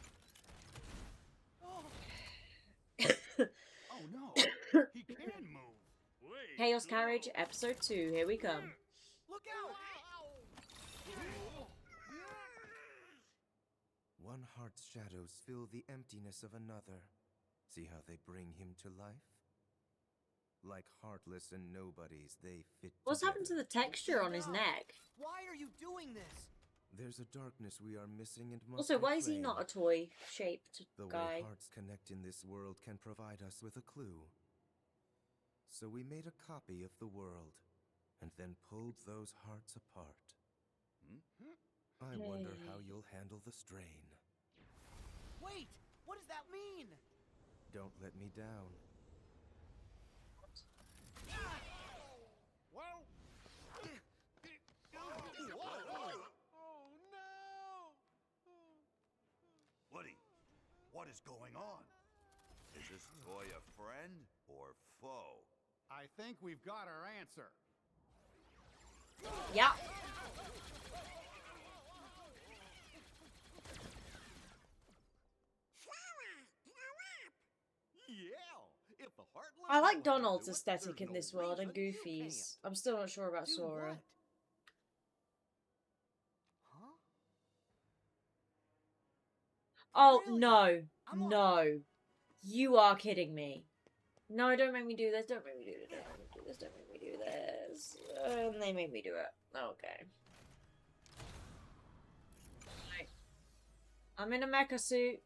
Oh no, he can move. Wait. Chaos Carriage Episode 2. Here we come. Look out! One heart's shadows fill the emptiness of another. See how they bring him to life? Like heartless and nobodies, they fit What's together. happened to the texture on his neck? Why are you doing this? There's a darkness we are missing and must Also, why is he reclaim. not a toy-shaped The guy? way hearts connect in this world can provide us with a clue. So we made a copy of the world, and then pulled those hearts apart. I wonder how you'll handle the strain. Wait! What does that mean? Don't let me down. Well. Oh no! Woody, what is going on? Is this toy a friend or foe? I think we've got our answer. Yeah. Yeah, if the heartless I like know how to Donald's do it, aesthetic there's in no this world and reason you Goofy's. I'm still not sure about Do Sora. what? Huh? Oh, Really? no. I'm on. No. You are kidding me. No, don't make me do this. Don't make me do this. Don't make me do this. Don't make me do this. And they made me do it. Okay. Right. I'm in a mecha suit.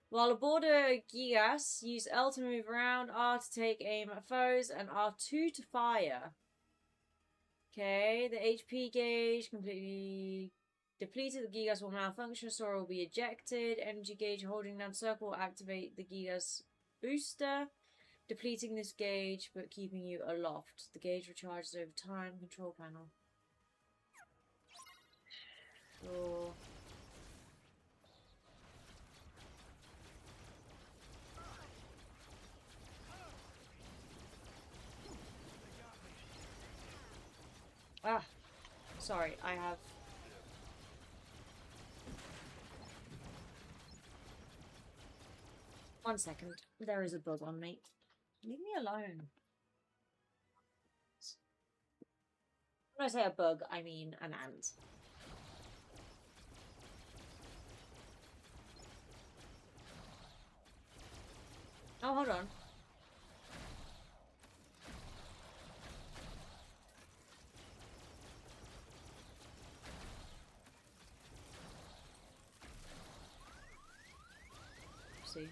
While aboard a Gigas, use L to move around, R to take aim at foes, and R2 to fire. Okay, the HP gauge completely depleted. The Gigas will malfunction, Sora will be ejected. Energy gauge holding down circle will activate the Gigas booster, depleting this gauge but keeping you aloft. The gauge recharges over time. Control panel. Sure. Ah, sorry, I have... One second. There is a bug on me. Leave me alone. When I say a bug, I mean an ant. Oh, hold on. see.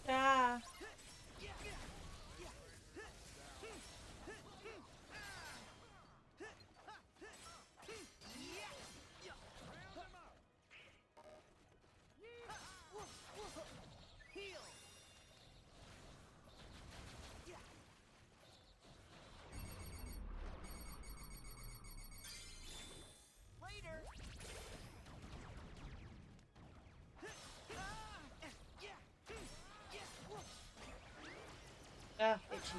Ah. Ah, itchy.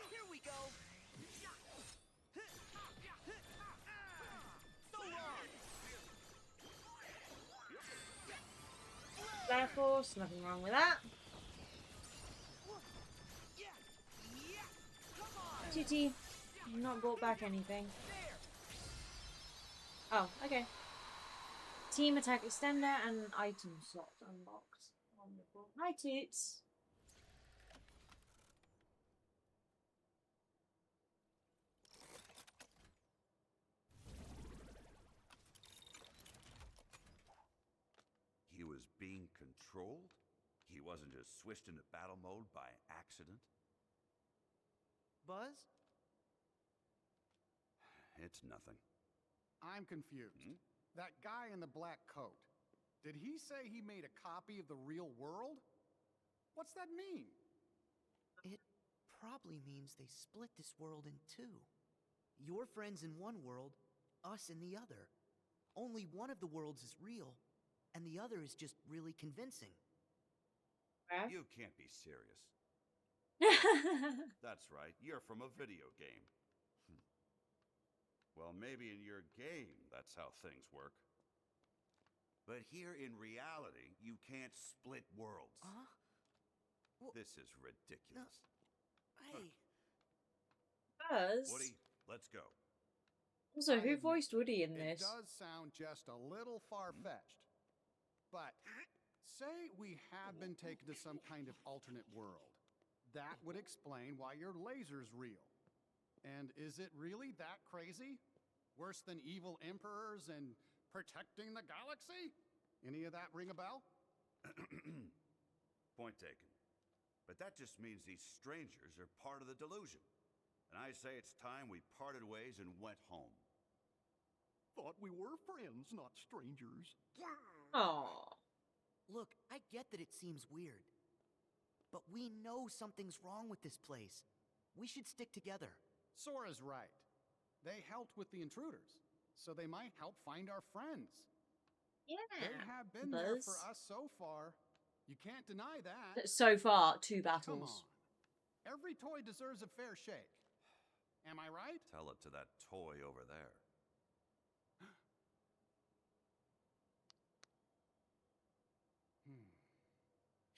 Here we go. So long. Flare Force, nothing wrong with that. TT, not brought back anything. Oh, okay. Team attack extender and item slot unlocked. Wonderful. Hi, Toots. He was being controlled? He wasn't just switched into battle mode by accident? Buzz? It's nothing. I'm confused. That guy in the black coat, did he say he made a copy of the real world? What's that mean? It probably means they split this world in two. Your friends in one world, us in the other. Only one of the worlds is real, and the other is just really convincing. You can't be serious. That's right, you're from a video game. Well, maybe in your game, that's how things work. But here in reality, you can't split worlds. This is ridiculous. Hey. Buzz. Woody, let's go. Also, I who admit, voiced Woody in it this? does sound just a little far-fetched. But say we have been taken to some kind of alternate world. That would explain why your laser's real. And is it really that crazy? Worse than evil emperors and protecting the galaxy? Any of that ring a bell? Point taken. But that just means these strangers are part of the delusion. And I say it's time we parted ways and went home. Thought we were friends, not strangers. Aww. Look, I get that it seems weird. But we know something's wrong with this place. We should stick together. Sora's right. They helped with the intruders, so they might help find our friends. Yeah. They have been Buzz. there for us so far. You can't deny that. So far, 2 Come battles. on. Every toy deserves a fair shake. Am I right? Tell it to that toy over there.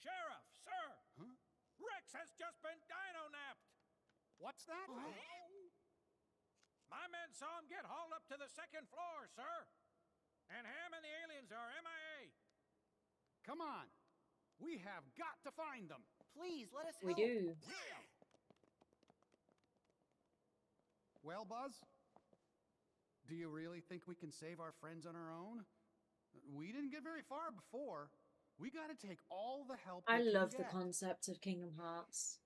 Sheriff, sir! Rex has just been dino-napped! What's that? My men saw him get hauled up to the 2nd floor, sir! And Ham and the aliens are MIA! Come on. We have got to find them. Please, let us We help. do. Well, Buzz? Do you really think we can save our friends on our own? We didn't get very far before. We gotta take all the help I we can love the get. concept of Kingdom Hearts.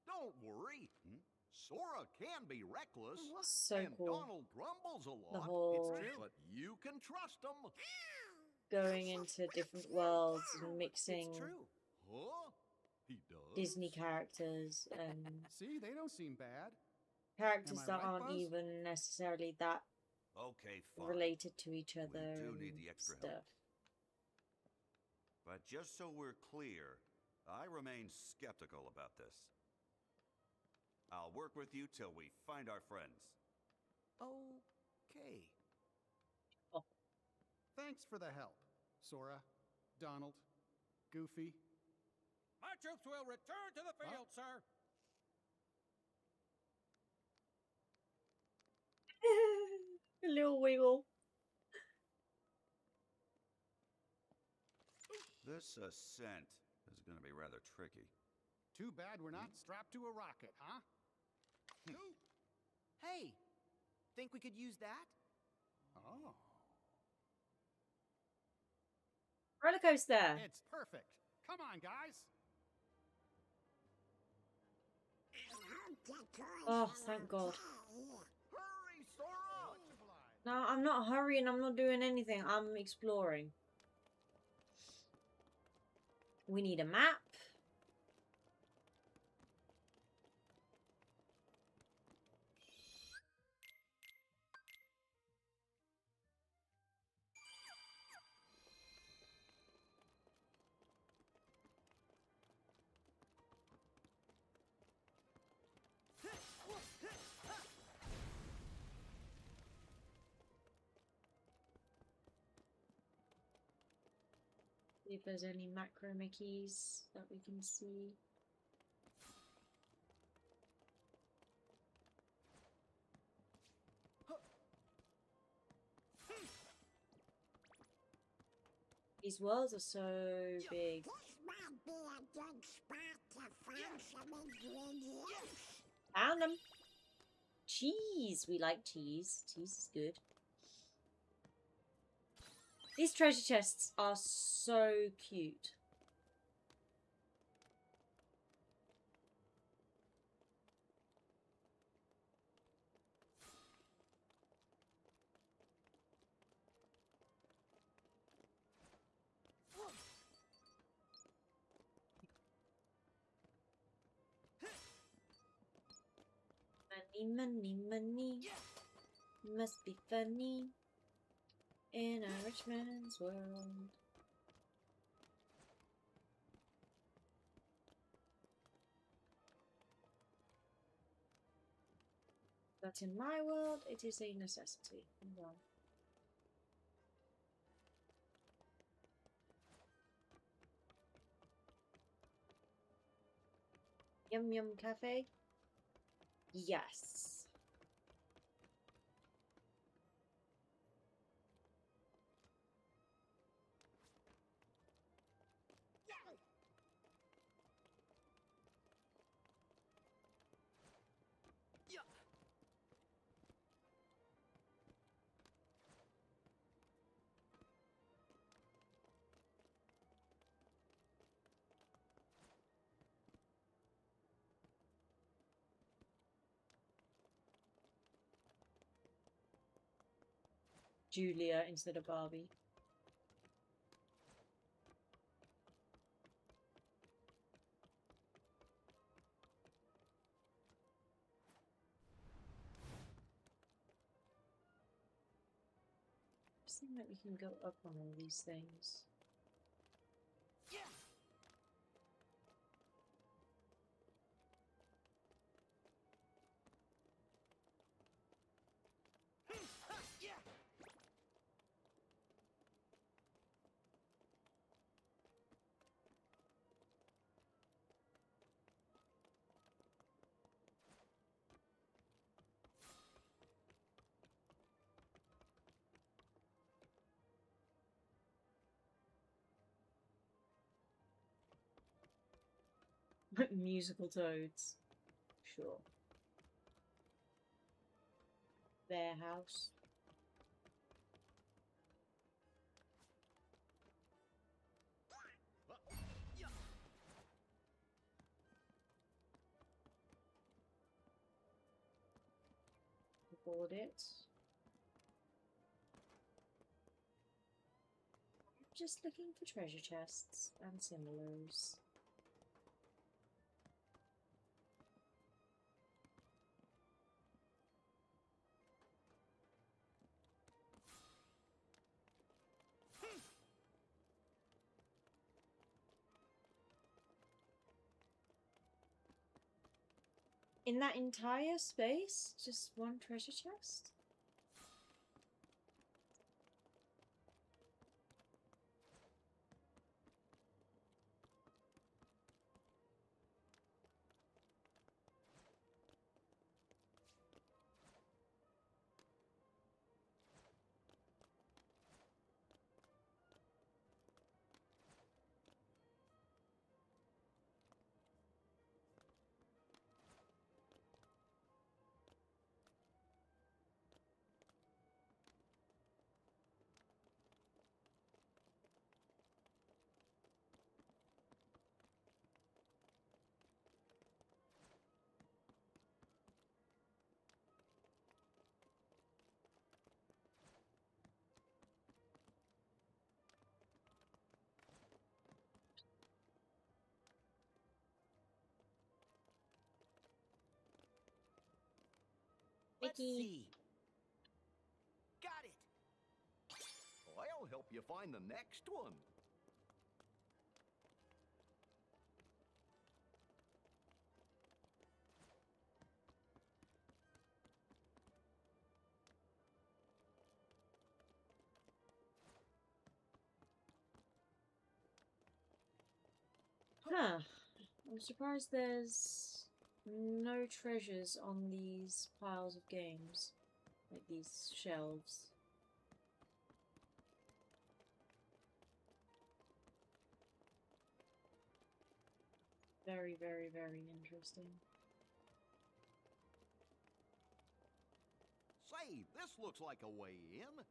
Don't worry. Sora can be reckless. So and cool. Donald grumbles a lot. The whole It's true. But you can trust him. going into different worlds and mixing It's true. Huh? He does. Disney characters and See, they don't seem bad. characters Am I that right, aren't Buzz? even necessarily that Okay, fine. related to each other We do and need the extra stuff. help. But just so we're clear, I remain skeptical about this. I'll work with you till we find our friends. Okay. Oh. Thanks for the help, Sora, Donald, Goofy. My troops will return to the field, sir. A little wiggle. This ascent is going to be rather tricky. Too bad we're not strapped to a rocket, huh? Hey, think we could use that? Oh. Roller coaster. It's perfect. Come on, guys. Oh, thank God. Hurry, Sora! No, I'm not hurrying. I'm not doing anything. I'm exploring. We need a map. See if there's any macro Mickeys that we can see. These worlds are so big. This might be a good spot to find some ingredients. Found them. Cheese. We like cheese. Cheese is good. These treasure chests are so cute. Money, money, money. Must be funny in a rich man's world. But in my world, it is a necessity. Well. Yum Yum Cafe? Yes. Julia instead of Barbie. Seems like we can go up on all these things. Musical toads. Sure. Their house. afford it. Just looking for treasure chests and similars. In that entire space, just one treasure chest? Let's see. Got it. I'll help you find the next one. Huh. I'm surprised there's no treasures on these piles of games. Like these shelves. Very, very, very interesting. Say, this looks like a way in.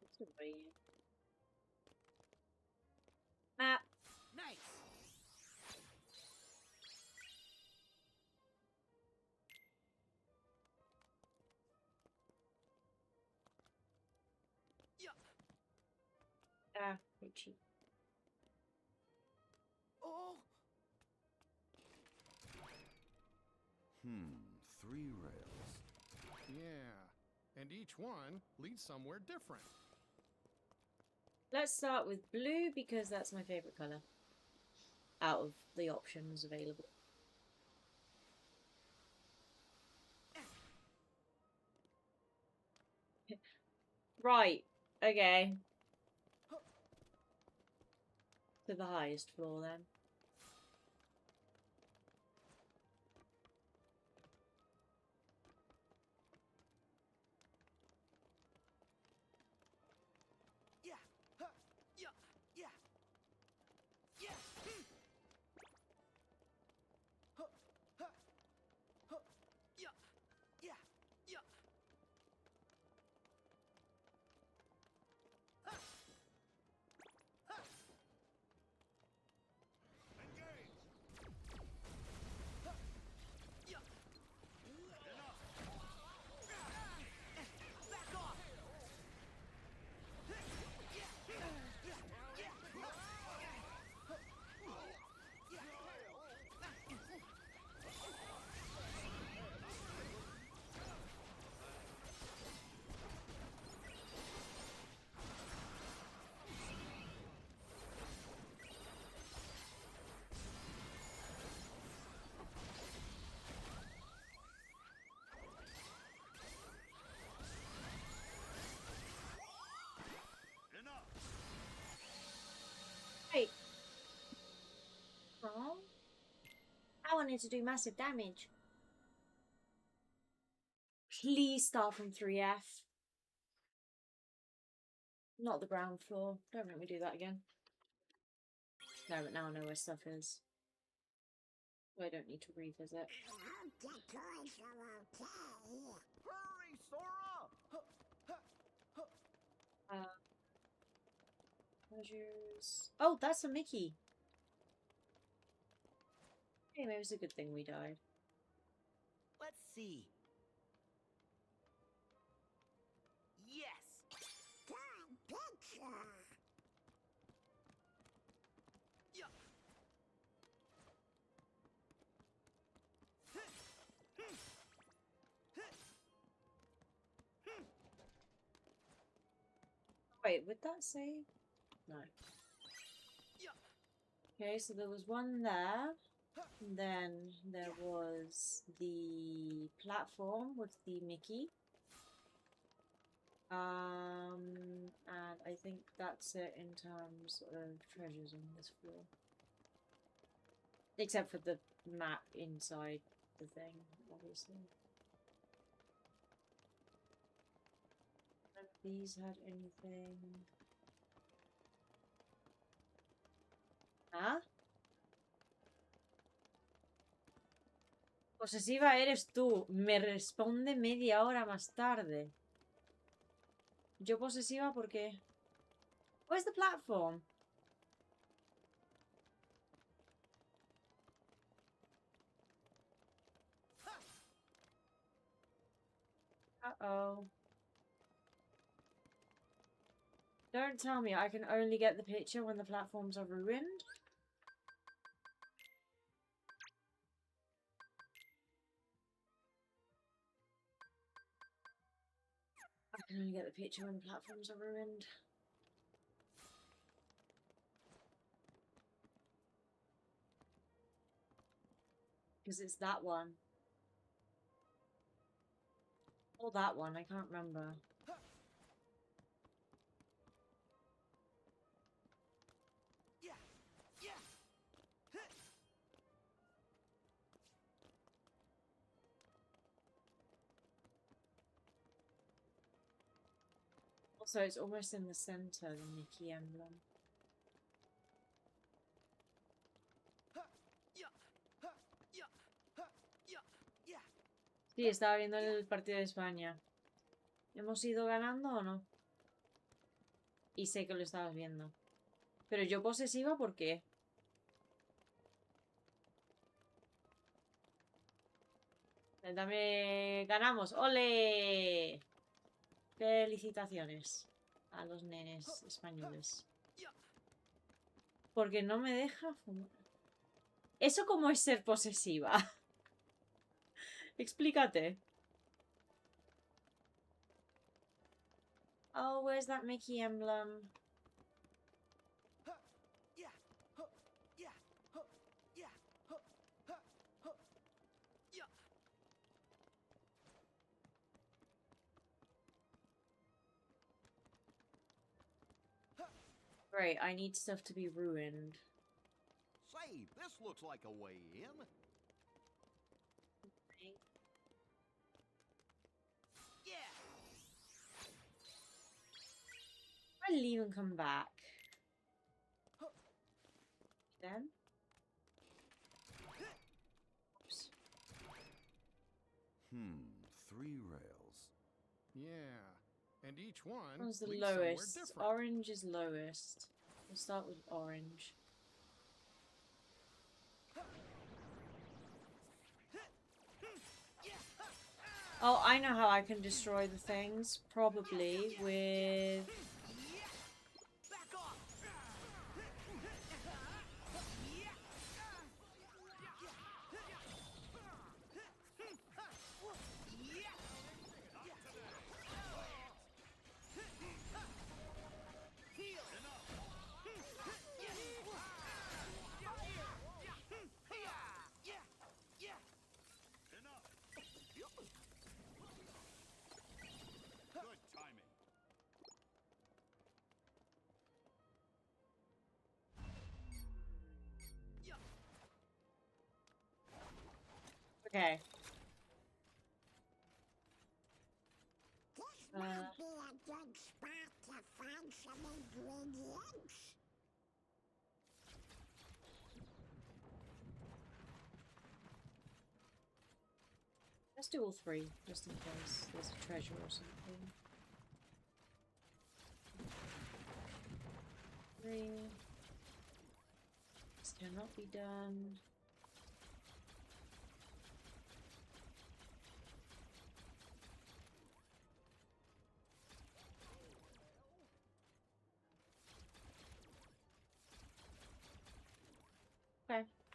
It's a way in. Map. Nice. Ah, pretty cheap. Oh. 3 rails. Yeah, and each one leads somewhere different. Let's start with blue because that's my favorite color out of the options available. Right, okay. To the highest floor then. Yeah. Huh. Yeah. Yeah. Yeah. Huh. Huh. Huh. Yeah. Yeah. Yeah. Huh. Huh. Engage! Huh. Yeah. Back off! Hey. Oh. I wanted to do massive damage. Please start from 3F. Not the ground floor. Don't make me do that again. No, but now I know where stuff is. I don't need to revisit. The toys are okay. Hurry, Sora! Treasures. Oh, that's a Mickey. Hey, maybe it's a good thing we died. see. Yes! Good picture. Yeah. Wait, would that save? No. Okay, so there was one there. Then there was the platform with the Mickey. And I think that's it in terms of treasures on this floor. Except for the map inside the thing, obviously. None of these had anything. ¿Ah? Posesiva eres tú. Me responde media hora más tarde. Yo posesiva porque... Where's the platform? Uh-oh. Don't tell me I can only get the picture when the platforms are ruined. I can only get the picture when the platforms are ruined. Because it's that one. Or that one, I can't remember. Also, it's almost in the center, the Mickey emblem. Sí, estaba viendo el partido de España. ¿Hemos ido ganando o no? Y sé que lo estabas viendo. Pero yo posesiva, ¿por qué? Dame... ¡Ganamos! ¡Ole! Felicitaciones a los nenes españoles. Porque no me deja fumar. ¿Eso cómo es ser posesiva? Explícate. Oh, where's that Mickey emblem? Right, I need stuff to be ruined. Say, this looks like a way in. I'll leave and come back. Then? Oops. 3 rails. Yeah, and each one One's the leads somewhere lowest. different. Orange is lowest. We'll start with orange. Oh, I know how I can destroy the things. Probably with... Okay. This might be a good spot to find some ingredients. Let's do all 3, just in case there's a treasure or something. 3. This cannot be done.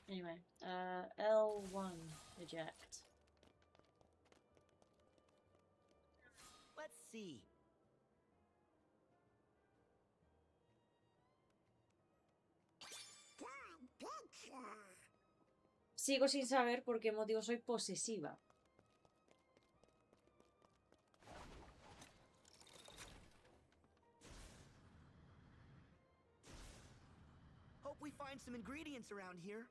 Anyway, L1 eject. Let's see. Good picture. Sigo sin saber por qué motivo soy posesiva. Hope we find some ingredients around here.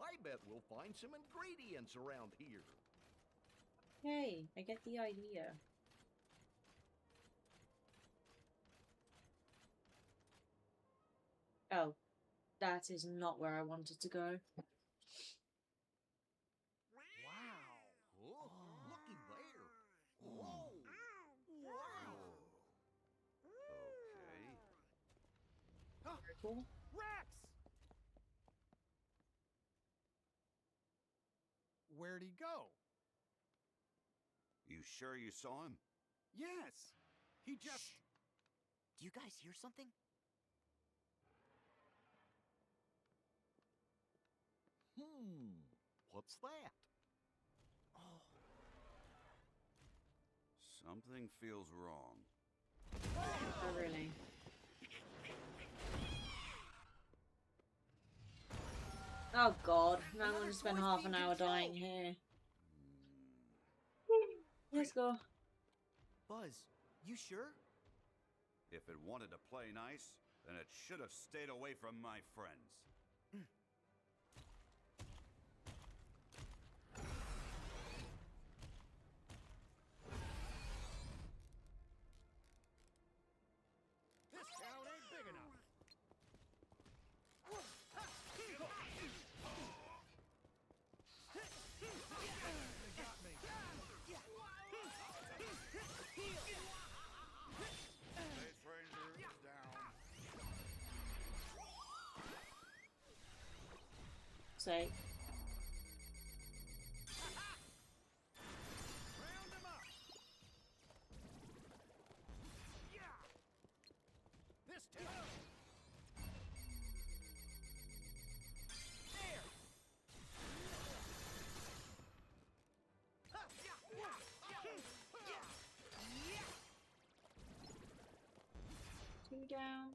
I bet we'll find some ingredients around here. Hey, I get the idea. Oh, that is not where I wanted to go. Wow. Oh, looky there. Whoa. Wow. Okay. Very cool. Rex! Where'd he go? You sure you saw him? Yes. He just... Do you guys hear something? What's that? Oh. Something feels wrong. Oh, really? Oh god, now I'm gonna spend half an hour dying here. Let's go. Buzz, you sure? If it wanted to play nice, then it should have stayed away from my friends. This town ain't big enough. They got me. Space Ranger is down. Say. Round them up. This town. Two down.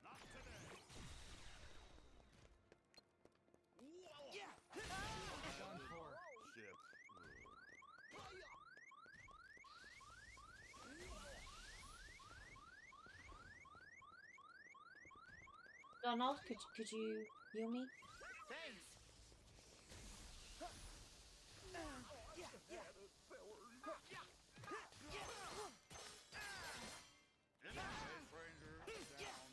Not today. Done for. Ship. Donald, could you heal me? Thanks. Space Ranger is down.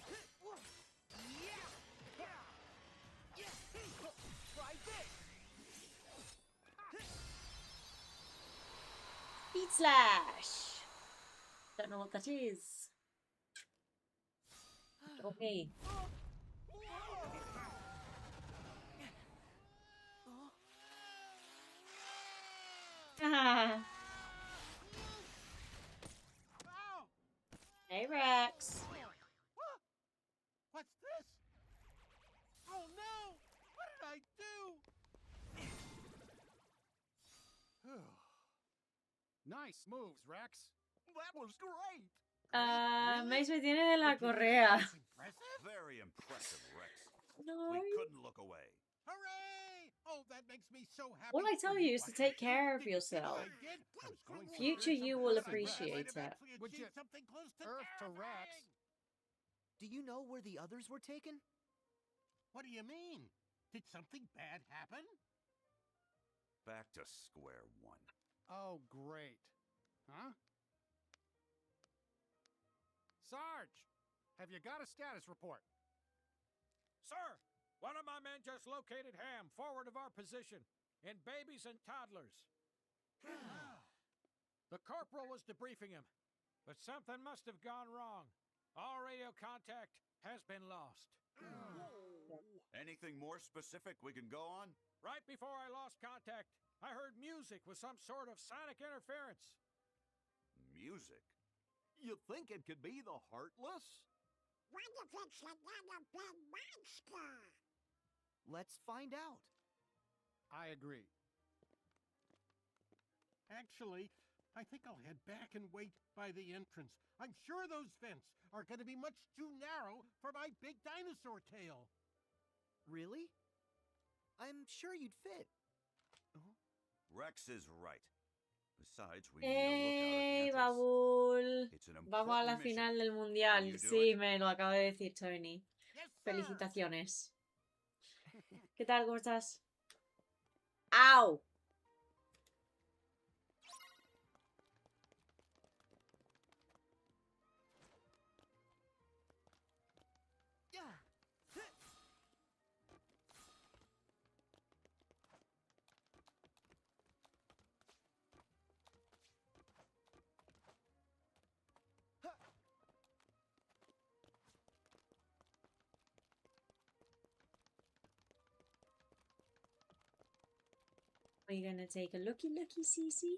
Try this. Beat slash. Don't know what that is. Okay. Ah. Hey Rex. What's this? Oh no! What did I do? Nice moves, Rex. That was great. Mace me tiene de la correa. Very impressive, Rex. No. We couldn't look away. Hooray! Oh, that makes me so happy. All I tell you is to take care of yourself. Future you will appreciate it. Would you something close to Earth to Rex? Do you know where the others were taken? What do you mean? Did something bad happen? Back to square one. Oh, great. Huh? Sarge, have you got a status report? Sir, one of my men just located Ham forward of our position, in babies and toddlers. The corporal was debriefing him, but something must have gone wrong. All radio contact has been lost. Anything more specific we can go on? Right before I lost contact, I heard music with some sort of sonic interference. Music? You think it could be the Heartless? What if it's another big monster? Let's find out. I agree. Actually, I think I'll head back and wait by the entrance. I'm sure those vents are going to be much too narrow for my big dinosaur tail. Really? I'm sure you'd fit. Rex is right. Besides, we need a lookout at the entrance. Babul! It's an Vamos a la important mission. final del Can mundial. you do Sí, it? me lo acaba de decir Tony. Felicitaciones. ¿Qué tal? ¿Cómo estás? ¡Au! Are you gonna take a looky Cece?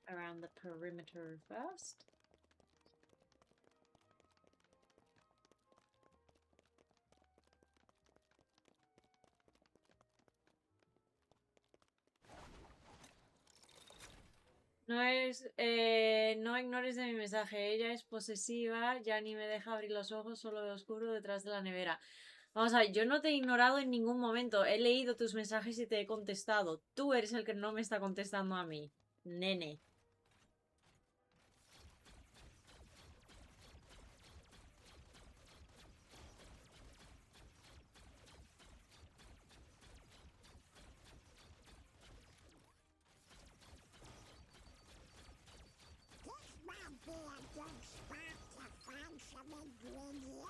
Around the perimeter first. No ignores de mi mensaje. Ella es posesiva, ya ni me deja abrir los ojos, solo veo oscuro detrás de la nevera. Vamos a ver, yo no te he ignorado en ningún momento. He leído tus mensajes y te he contestado. Tú eres el que no me está contestando a mí. Nene. This might be a good spot to find some ingredients.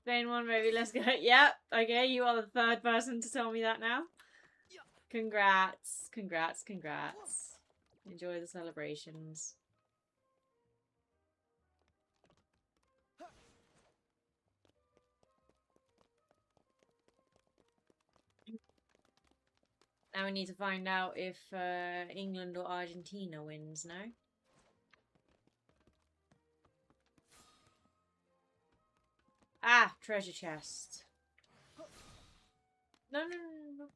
Spain one, maybe let's go. Yep, okay, you are the third person to tell me that now. Congrats, congrats, congrats. Enjoy the celebrations. Now we need to find out if England or Argentina wins, no? Ah, treasure chest. No, no, no, no, no.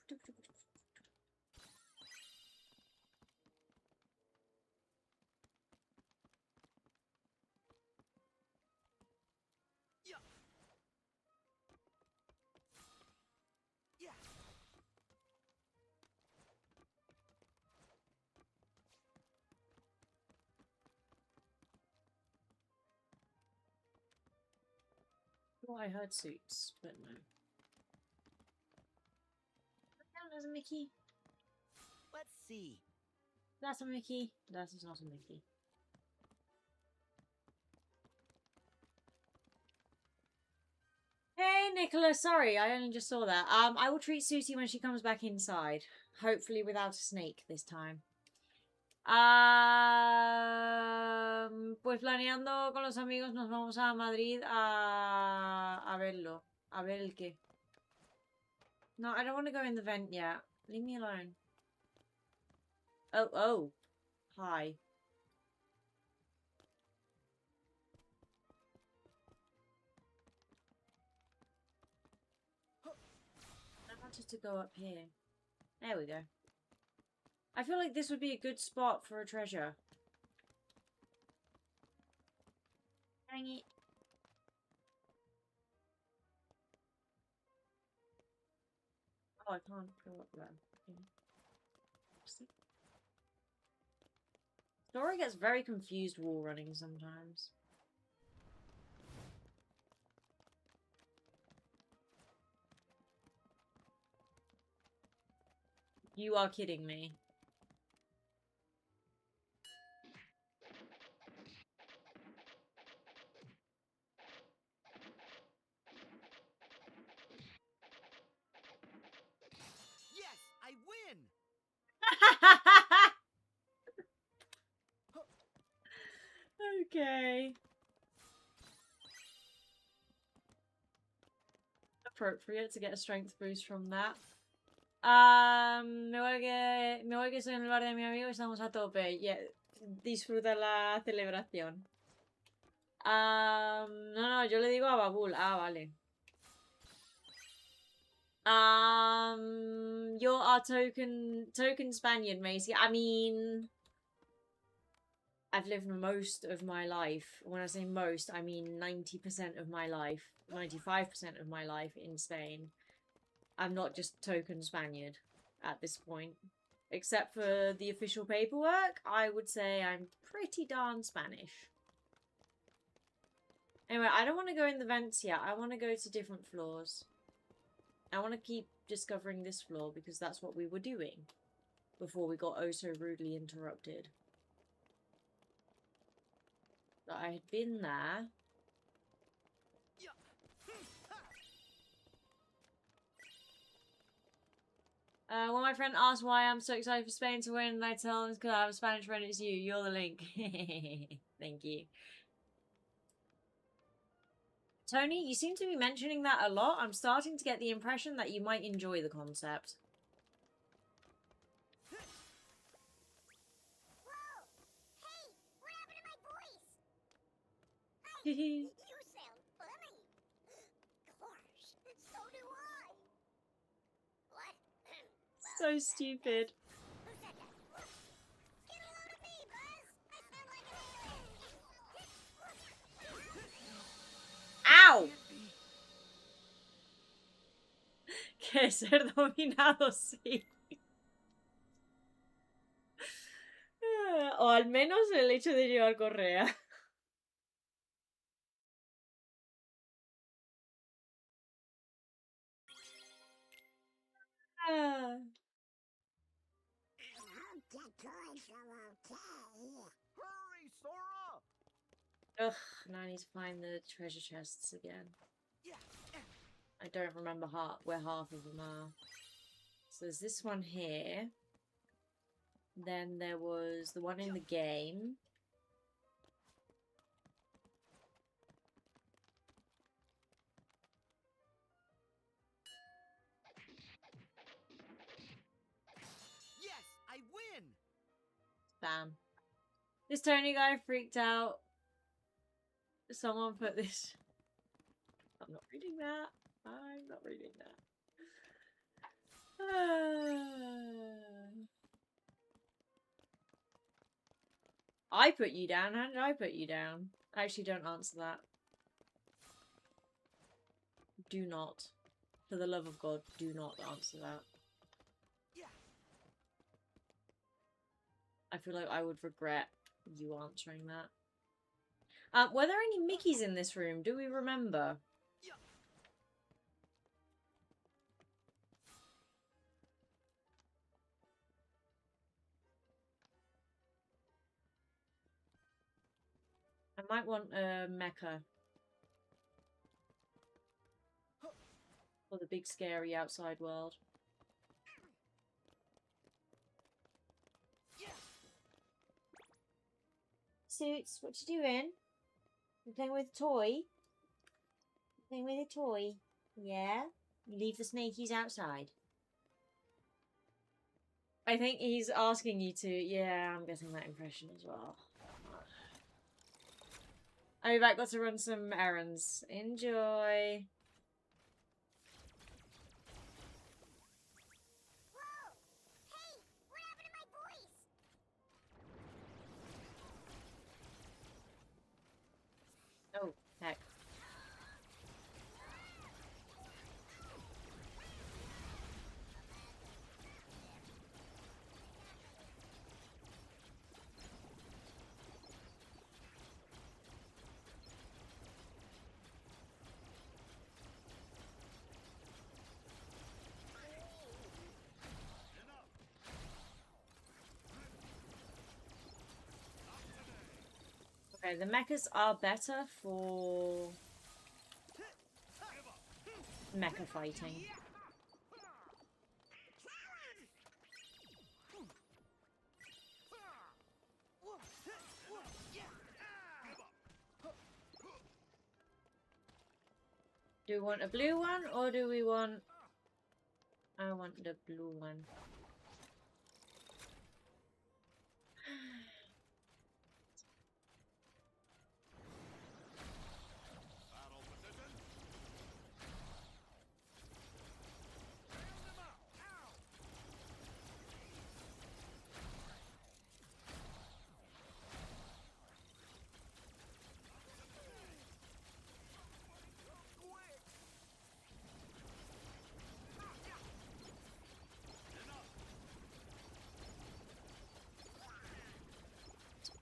Well, I heard suits, but no. There's a Mickey. Let's see. That's a Mickey. That is not a Mickey. Hey, Nicola. Sorry, I only just saw that. I will treat Susie when she comes back inside. Hopefully without a snake this time. Pues planeando con los amigos nos vamos a Madrid a verlo. A ver el qué. No, I don't want to go in the vent yet. Leave me alone. Oh. Hi. I wanted to go up here. There we go. I feel like this would be a good spot for a treasure. Dang it. Oh, I can't go up there. Okay. Story gets very confused wall running sometimes. You are kidding me. appropriate to get a strength boost from that. Me voy que estoy en el bar de mi amigo y estamos a tope. Yeah, disfruta la celebración. No, yo le digo a Babul. Ah, vale. You're our token Spaniard, Macy. I mean, I've lived most of my life. When I say most, I mean 90% of my life, 95% of my life in Spain. I'm not just token Spaniard at this point. Except for the official paperwork, I would say I'm pretty darn Spanish. Anyway, I don't want to go in the vents yet. I want to go to different floors. I want to keep discovering this floor because that's what we were doing before we got oh so rudely interrupted. But I had been there. When my friend asks why I'm so excited for Spain to win, and I tell him it's because I have a Spanish friend, it's you. You're the link. Thank you. Tony, you seem to be mentioning that a lot. I'm starting to get the impression that you might enjoy the concept. Whoa! Hey, what happened to my voice? You sound funny. Gosh, so do I. What? So stupid. Who said that? Get a load of me, Buzz! I sound like ¡Au! Que ser dominado, sí. O al menos el hecho de llevar correa. Hurry, Sora! Ugh, now I need to find the treasure chests again. I don't remember where half of them are. So there's this one here. Then there was the one in the game. Yes, I win! Bam. This Tony guy freaked out. Someone put this. I'm not reading that. I'm not reading that. I put you down. How did I put you down? Actually, don't answer that. Do not. For the love of God, do not answer that. I feel like I would regret you answering that. Were there any Mickeys in this room? Do we remember? I might want a mecha. For the big scary outside world. Suits, what you doing? You playing with a toy? You playing with a toy? Yeah? You leave the snakies outside. I think he's asking you to. Yeah, I'm getting that impression as well. I'll be back, got to run some errands. Enjoy. Oh, heck. Okay, the mechas are better for mecha fighting. Do we want a blue one or do we want... I want the blue one.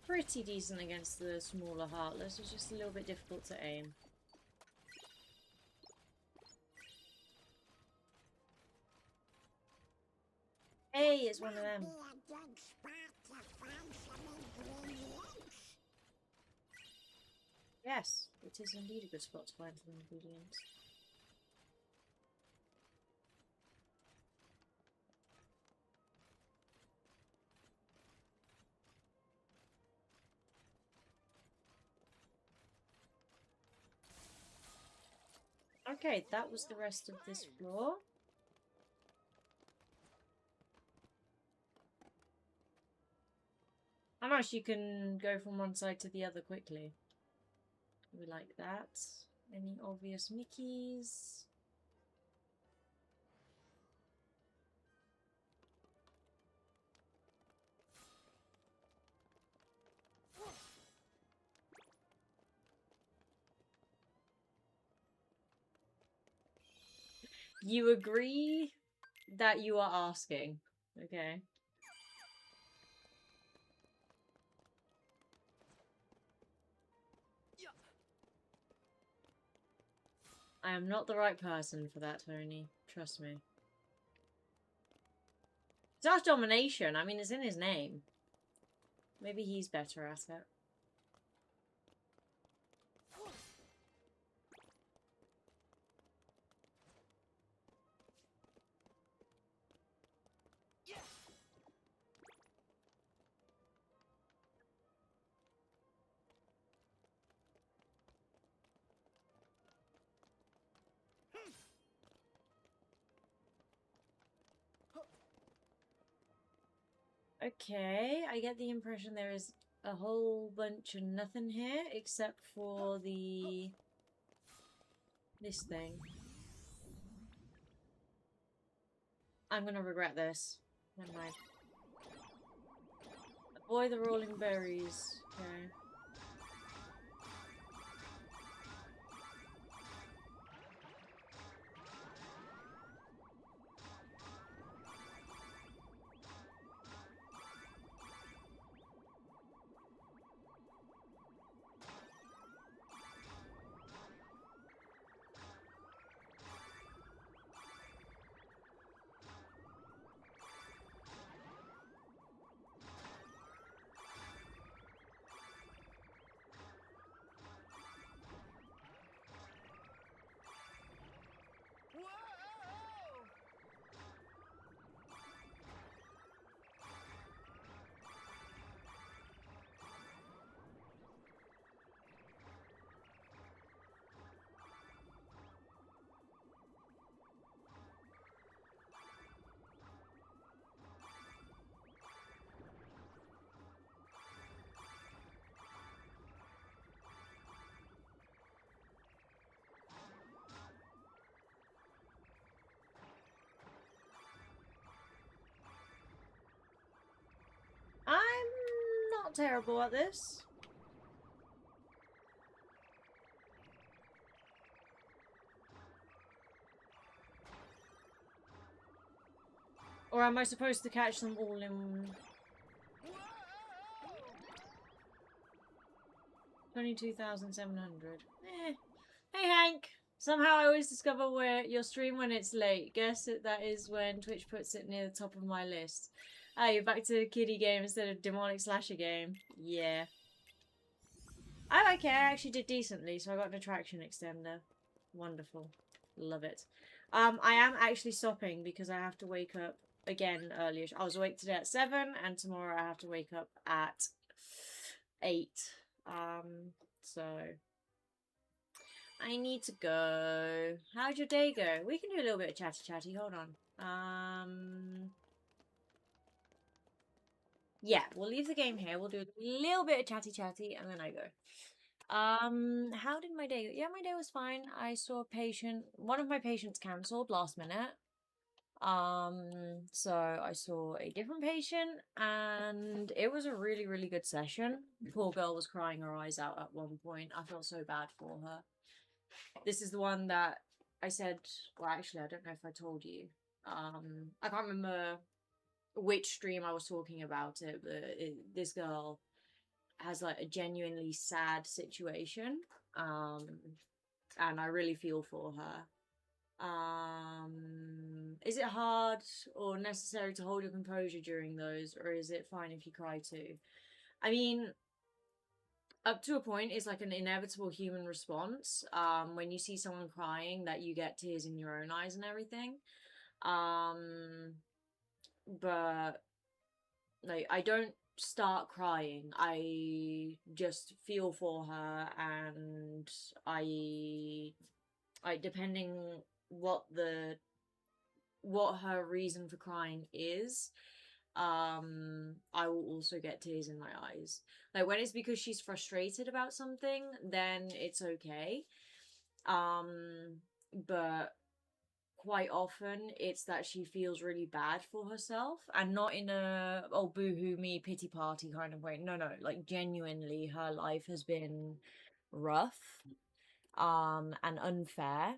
Pretty decent against the smaller Heartless. It's just a little bit difficult to aim. Hey, it's one of them. Yes, it is indeed a good spot to find some ingredients. Okay, that was the rest of this floor. How much you can go from one side to the other quickly. We like that. Any obvious Mickeys? You agree that you are asking. Okay. I am not the right person for that, Tony. Trust me. It's domination. I mean, it's in his name. Maybe he's better at it. Okay, I get the impression there is a whole bunch of nothing here except for this thing. I'm gonna regret this. Never mind. Avoid the rolling berries. Okay. I'm not terrible at this. Or am I supposed to catch them all in... 22,700. Eh. Hey Hank! Somehow I always discover where your stream when it's late. Guess that is when Twitch puts it near the top of my list. Ah, you're back to kiddie game instead of demonic slasher game. Yeah. Oh, okay, I actually did decently, so I got an attraction extender. Wonderful. Love it. I am actually stopping because I have to wake up again earlier. I was awake today at 7, and tomorrow I have to wake up at 8. So I need to go. How'd your day go? We can do a little bit of chatty. Hold on. Yeah, we'll leave the game here. We'll do a little bit of chatty, and then I go. How did my day go? Yeah, my day was fine. I saw a patient. One of my patients cancelled last minute. So I saw a different patient, and it was a really, really good session. Poor girl was crying her eyes out at one point. I felt so bad for her. This is the one that I said, well, actually, I don't know if I told you. I can't remember which stream I was talking about it, but this girl has like a genuinely sad situation. And I really feel for her. Is it hard or necessary to hold your composure during those, or is it fine if you cry too? I mean, up to a point, it's like an inevitable human response. When you see someone crying, that you get tears in your own eyes and everything. But like, I don't start crying. I just feel for her, and I depending what her reason for crying is, I will also get tears in my eyes. Like, when it's because she's frustrated about something, then it's okay. But quite often it's that she feels really bad for herself, and not in a oh boo-hoo me pity party kind of way. No, like genuinely her life has been rough and unfair,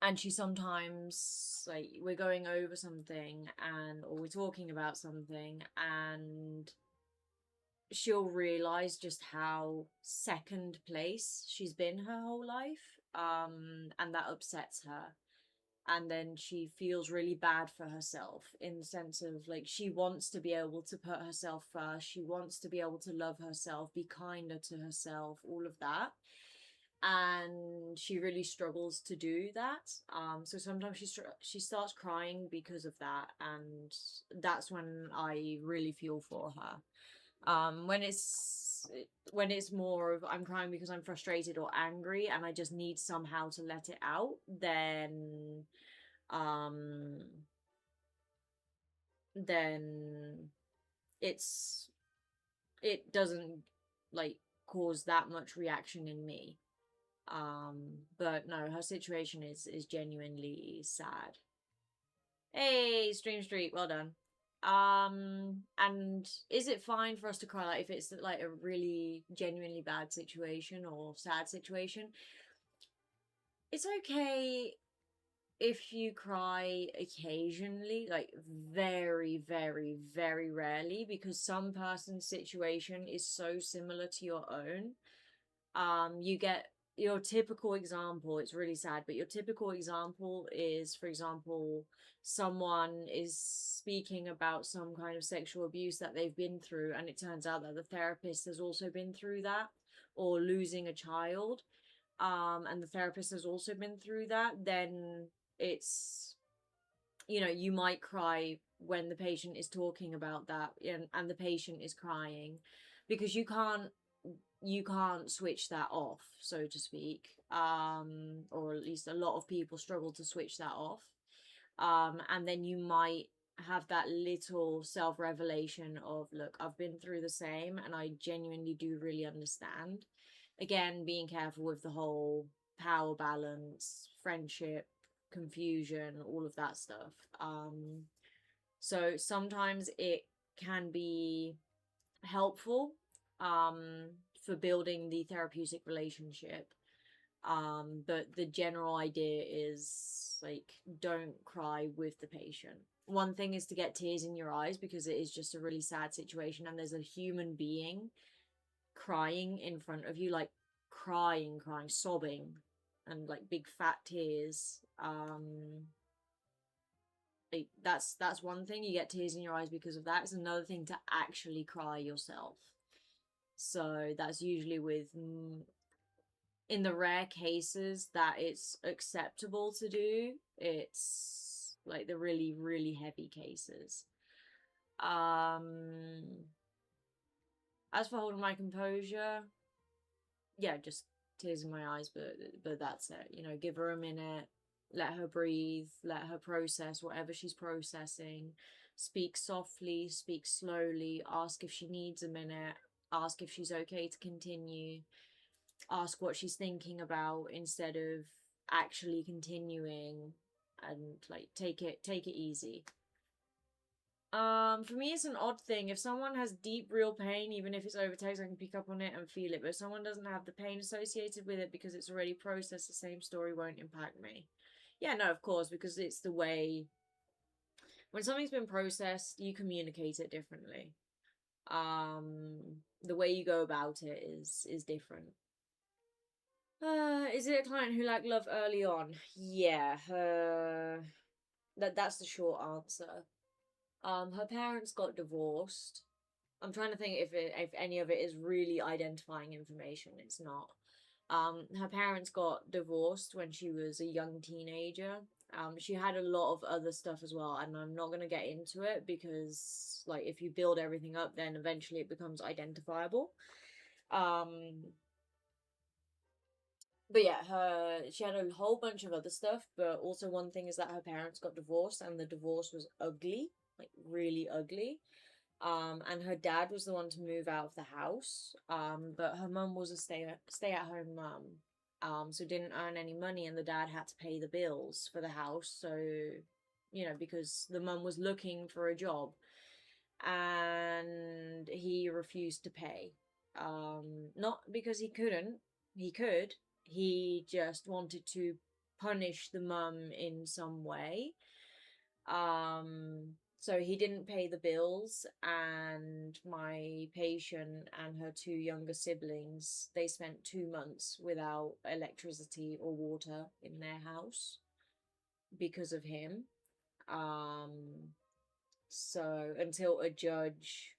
and she sometimes, like, we're going over something or we're talking about something, and she'll realize just how second place she's been her whole life, and that upsets her, and then she feels really bad for herself, in the sense of, like, she wants to be able to put herself first, she wants to be able to love herself, be kinder to herself, all of that, and she really struggles to do that. So sometimes she starts crying because of that, and that's when I really feel for her. When it's more of I'm crying because I'm frustrated or angry and I just need somehow to let it out, then it doesn't, like, cause that much reaction in me. But no, her situation is genuinely sad. Hey, Stream Street, well done. And is it fine for us to cry, like, if it's like a really genuinely bad situation or sad situation? It's okay if you cry occasionally, like very, very, very rarely, because some person's situation is so similar to your own. You get your typical example, it's really sad, but your typical example is, for example, someone is speaking about some kind of sexual abuse that they've been through, and it turns out that the therapist has also been through that, or losing a child, and the therapist has also been through that. Then it's, you might cry when the patient is talking about that, and the patient is crying, because you can't switch that off, so to speak, or at least a lot of people struggle to switch that off, and then you might have that little self-revelation of, look, I've been through the same and I genuinely do really understand. Again, being careful with the whole power balance, friendship, confusion, all of that stuff. So sometimes it can be helpful for building the therapeutic relationship, but the general idea is, like, don't cry with the patient. One thing is to get tears in your eyes because it is just a really sad situation, and there's a human being crying in front of you, like crying, sobbing, and like big fat tears. Like, that's one thing, you get tears in your eyes because of that. It's another thing to actually cry yourself. So that's usually in the rare cases that it's acceptable to do, it's like the really, really heavy cases. As for holding my composure, yeah, just tears in my eyes, but that's it. You know, give her a minute, let her breathe, let her process whatever she's processing. Speak softly, speak slowly, ask if she needs a minute, ask if she's okay to continue, ask what she's thinking about instead of actually continuing, and like take it easy. For me, it's an odd thing. If someone has deep, real pain, even if it's over text, I can pick up on it and feel it. But if someone doesn't have the pain associated with it because it's already processed, the same story won't impact me. Yeah, no, of course, because it's the way. When something's been processed, you communicate it differently. The way you go about it is different. Is it a client who lacked love early on? Yeah, that's the short answer. Her parents got divorced. I'm trying to think if any of it is really identifying information. It's not. Her parents got divorced when she was a young teenager. She had a lot of other stuff as well, and I'm not gonna get into it because, like, if you build everything up, then eventually it becomes identifiable. But yeah, she had a whole bunch of other stuff, but also one thing is that her parents got divorced, and the divorce was ugly, like really ugly. And her dad was the one to move out of the house. But her mum was a stay at home mum. So didn't earn any money, and the dad had to pay the bills for the house. So, you know, because the mum was looking for a job, and he refused to pay. Not because he couldn't, he could. He just wanted to punish the mum in some way. So he didn't pay the bills, and my patient and her two younger siblings, they spent 2 months without electricity or water in their house because of him. So until a judge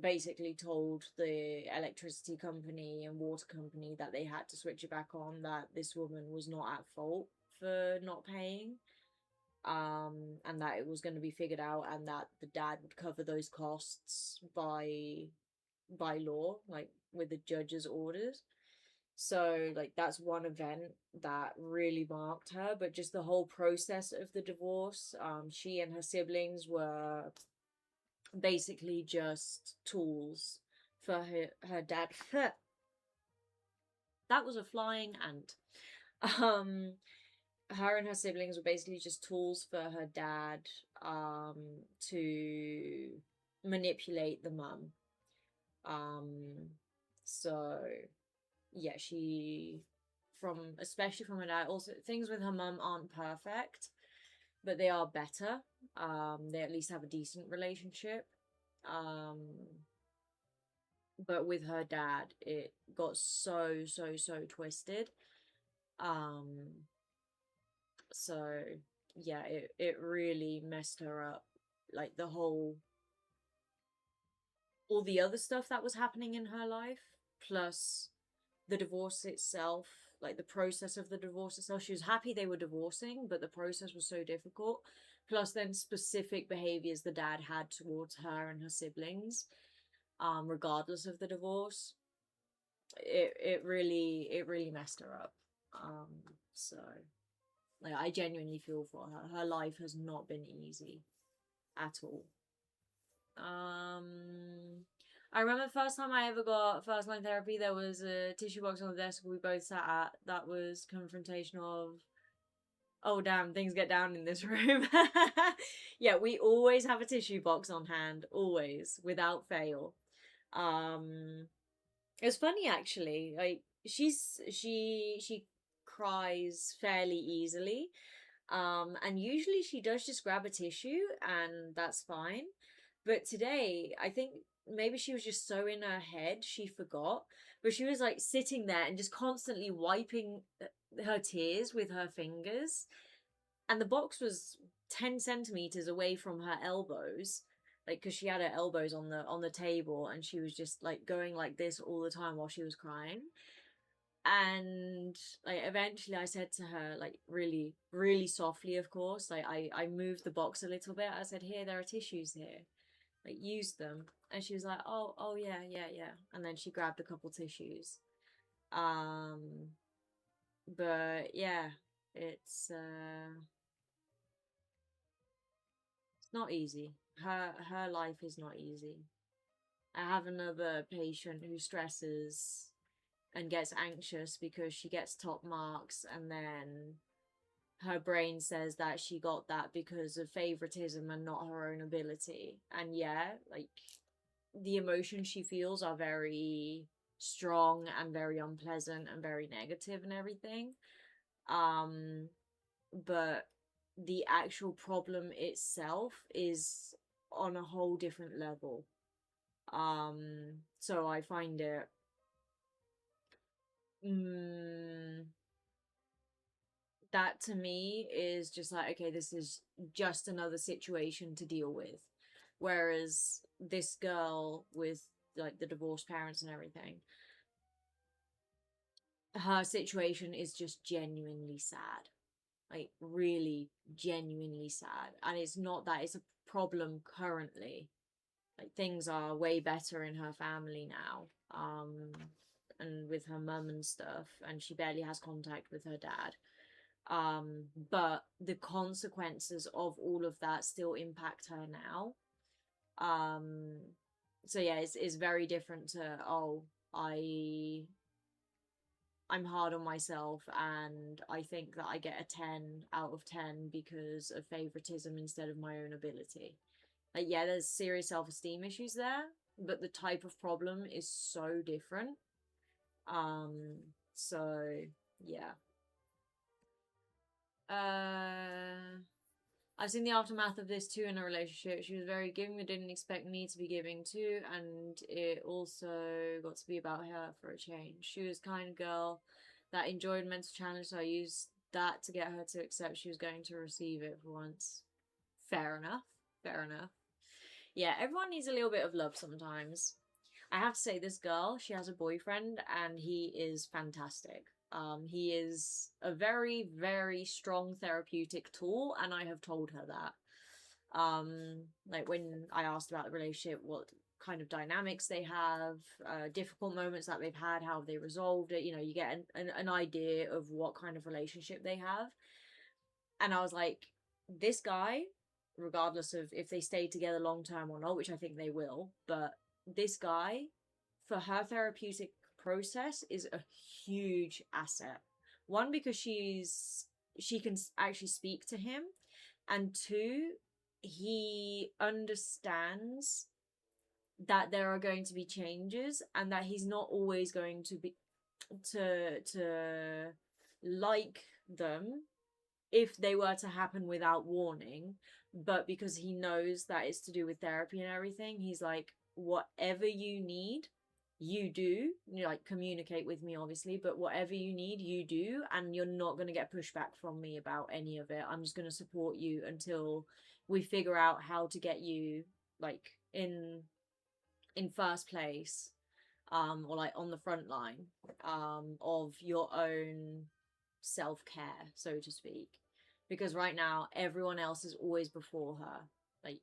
basically told the electricity company and water company that they had to switch it back on, that this woman was not at fault for not paying, and that it was going to be figured out, and that the dad would cover those costs by law, like with the judge's orders. So like that's one event that really marked her. But just the whole process of the divorce, she and her siblings were basically just tools for her dad. That was a flying ant. Her and her siblings were basically just tools for her dad to manipulate the mum. So yeah, especially from her dad, also things with her mum aren't perfect, but they are better. They at least have a decent relationship. But with her dad, it got so twisted. So yeah, it really messed her up. Like all the other stuff that was happening in her life, plus the divorce itself, like the process of the divorce itself. She was happy they were divorcing, but the process was so difficult. Plus then specific behaviors the dad had towards her and her siblings, regardless of the divorce. It really messed her up. So like I genuinely feel for her. Her life has not been easy at all. I remember the first time I ever got first line therapy, there was a tissue box on the desk we both sat at that was confrontational of, oh damn, things get down in this room. Yeah, we always have a tissue box on hand, always, without fail. It's funny actually, like she cries fairly easily. And usually she does just grab a tissue and that's fine. But today, I think maybe she was just so in her head, she forgot. But she was like sitting there and just constantly wiping her tears with her fingers. And the box was 10 centimeters away from her elbows. Like, because she had her elbows on the table, and she was just like going like this all the time while she was crying. And like eventually I said to her, like really softly, of course, like I moved the box a little bit. I said, here, there are tissues here, like use them. And she was like, oh yeah. And then she grabbed a couple tissues, But yeah, it's not easy. Her life is not easy. I have another patient who stresses and gets anxious because she gets top marks, and then her brain says that she got that because of favoritism and not her own ability. And yeah, like, the emotions she feels are very strong and very unpleasant and very negative and everything. But the actual problem itself is on a whole different level. So I find it that to me is just like, okay, this is just another situation to deal with. Whereas this girl with like the divorced parents and everything, her situation is just genuinely sad. Like, really genuinely sad. And it's not that it's a problem currently. Like, things are way better in her family now. And with her mum and stuff, and she barely has contact with her dad. But the consequences of all of that still impact her now. So yeah, it's very different to, oh, I'm hard on myself and I think that I get a 10 out of 10 because of favoritism instead of my own ability. Like, yeah, there's serious self-esteem issues there, but the type of problem is so different. So yeah. I've seen the aftermath of this too in a relationship. She was very giving but didn't expect me to be giving too, and it also got to be about her for a change. She was kind of girl that enjoyed mental challenge, so I used that to get her to accept she was going to receive it for once. Fair enough. Fair enough. Yeah, everyone needs a little bit of love sometimes. I have to say, this girl, she has a boyfriend and he is fantastic. He is a very, very strong therapeutic tool, and I have told her that. Like, when I asked about the relationship, what kind of dynamics they have, difficult moments that they've had, how have they resolved it, you know, you get an idea of what kind of relationship they have. And I was like, this guy, regardless of if they stay together long term or not, which I think they will, but this guy, for her therapeutic process, is a huge asset. One, because she can actually speak to him, and two, he understands that there are going to be changes and that he's not always going to be to like them if they were to happen without warning. But because he knows that it's to do with therapy and everything, he's like, whatever you need, you do. You know, like, communicate with me, obviously, but whatever you need, you do, and you're not going to get pushback from me about any of it. I'm just going to support you until we figure out how to get you, like, in first place, or like on the front line, of your own self-care, so to speak. Because right now, everyone else is always before her. Like,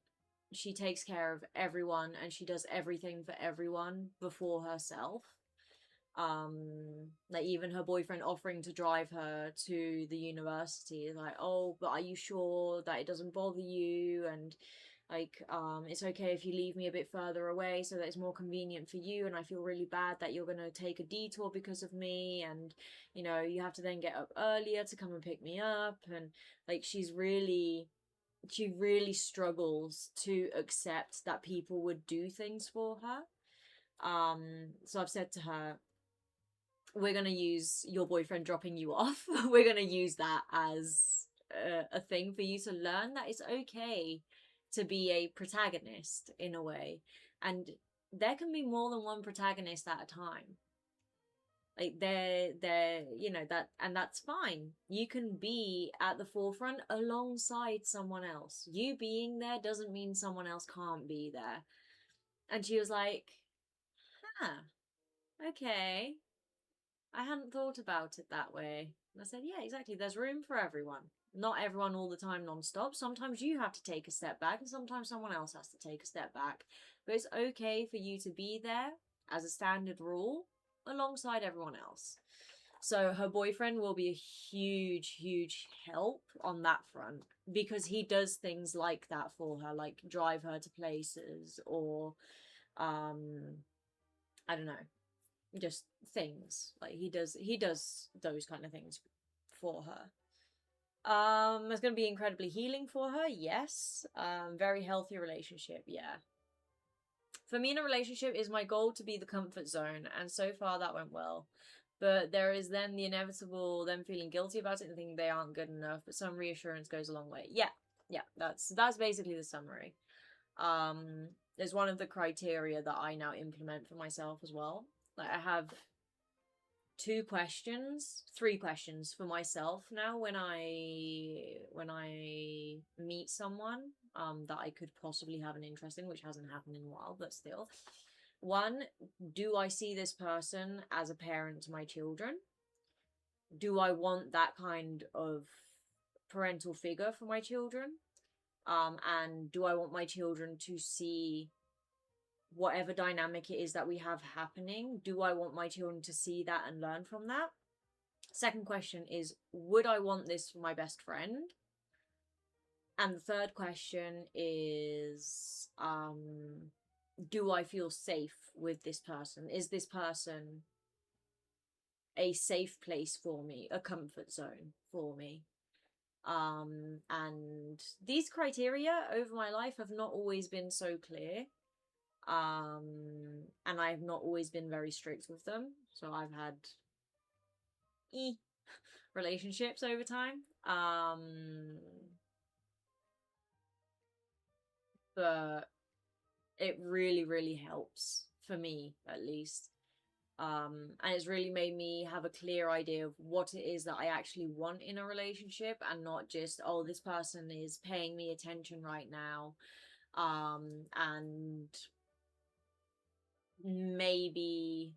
she takes care of everyone and she does everything for everyone before herself. Like, even her boyfriend offering to drive her to the university, like, oh, but are you sure that it doesn't bother you? And like, it's okay if you leave me a bit further away so that it's more convenient for you, and I feel really bad that you're gonna take a detour because of me, and you know, you have to then get up earlier to come and pick me up. And like, she really struggles to accept that people would do things for her. So I've said to her, we're gonna use your boyfriend dropping you off. We're gonna use that as a thing for you to learn that it's okay to be a protagonist in a way, and there can be more than one protagonist at a time. Like, they're you know, that, and that's fine. You can be at the forefront alongside someone else. You being there doesn't mean someone else can't be there. And she was like, okay, I hadn't thought about it that way. And I said, yeah, exactly, there's room for everyone. Not everyone all the time non-stop. Sometimes you have to take a step back and sometimes someone else has to take a step back. But it's okay for you to be there as a standard rule alongside everyone else. So her boyfriend will be a huge, huge help on that front because he does things like that for her, like drive her to places or, I don't know, just things. Like he does those kind of things for her. It's going to be incredibly healing for her, yes. Very healthy relationship, yeah. For me in a relationship, is my goal to be the comfort zone, and so far that went well. But there is then the inevitable them feeling guilty about it and thinking they aren't good enough, but some reassurance goes a long way. Yeah, that's basically the summary. There's one of the criteria that I now implement for myself as well. Like I have 3 questions for myself now when I meet someone that I could possibly have an interest in, which hasn't happened in a while, but still. 1, do I see this person as a parent to my children? Do I want that kind of parental figure for my children? And do I want my children to see whatever dynamic it is that we have happening? Do I want my children to see that and learn from that? Second question is, would I want this for my best friend? And the third question is, do I feel safe with this person? Is this person a safe place for me, a comfort zone for me? And these criteria over my life have not always been so clear. And I've not always been very strict with them. So I've had relationships over time. But it really, really helps for me, at least. And it's really made me have a clear idea of what it is that I actually want in a relationship, and not just, oh, this person is paying me attention right now. And maybe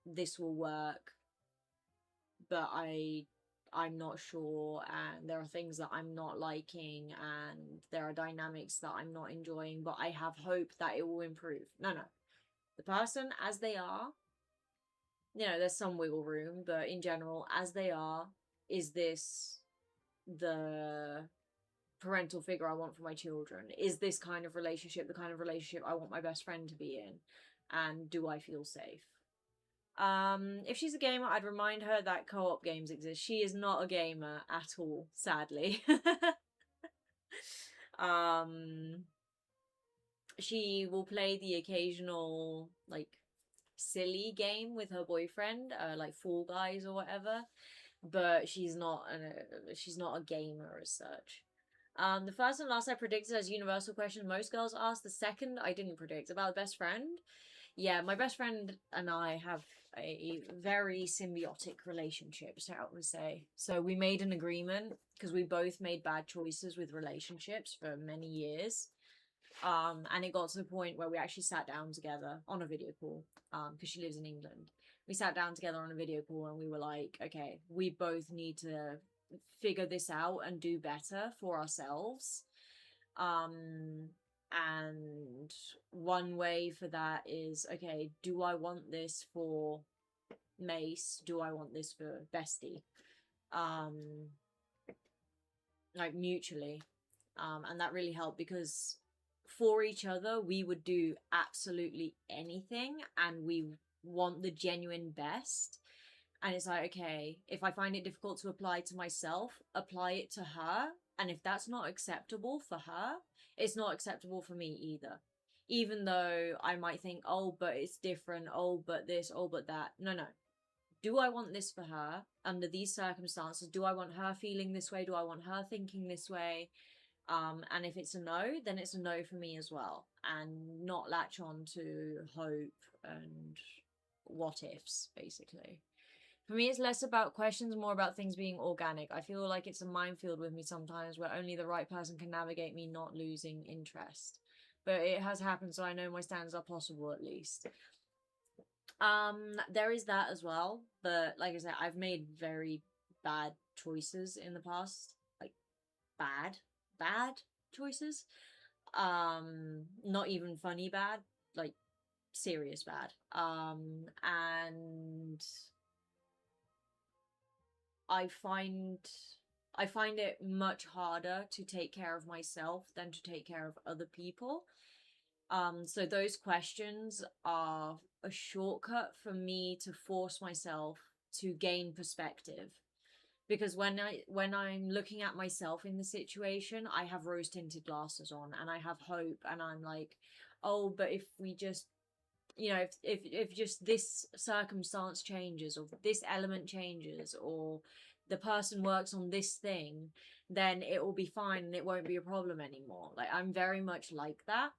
this will work, but I'm not sure, and there are things that I'm not liking, and there are dynamics that I'm not enjoying, but I have hope that it will improve. No. The person as they are, you know, there's some wiggle room, but in general, as they are, is this the parental figure I want for my children? Is this kind of relationship the kind of relationship I want my best friend to be in? And do I feel safe? If she's a gamer, I'd remind her that co-op games exist. She is not a gamer at all, sadly. She will play the occasional, like, silly game with her boyfriend, like Fall Guys or whatever, but she's not a gamer as such. The first and last I predicted as universal question most girls ask. The second I didn't predict. About the best friend. Yeah, my best friend and I have a very symbiotic relationship, so I would say. So we made an agreement because we both made bad choices with relationships for many years. And it got to the point where we actually sat down together on a video call, because she lives in England. We sat down together on a video call and we were like, okay, we both need to figure this out and do better for ourselves. And one way for that is, okay, do I want this for Mace? Do I want this for Bestie? Like mutually. And that really helped because for each other, we would do absolutely anything and we want the genuine best. And it's like, okay, if I find it difficult to apply to myself, apply it to her. And if that's not acceptable for her, it's not acceptable for me either. Even though I might think, oh, but it's different. Oh, but this, oh, but that. No. Do I want this for her under these circumstances? Do I want her feeling this way? Do I want her thinking this way? And if it's a no, then it's a no for me as well. And not latch on to hope and what ifs, basically. For me, it's less about questions, more about things being organic. I feel like it's a minefield with me sometimes where only the right person can navigate me not losing interest. But it has happened, so I know my standards are possible at least. There is that as well. But like I said, I've made very bad choices in the past. Like, bad choices. Not even funny bad. Like, serious bad. And I find it much harder to take care of myself than to take care of other people. So those questions are a shortcut for me to force myself to gain perspective. Because when I'm looking at myself in the situation, I have rose-tinted glasses on and I have hope, and I'm like, oh, but if we just, if just this circumstance changes, or this element changes, or the person works on this thing, then it will be fine and it won't be a problem anymore. Like, I'm very much like that.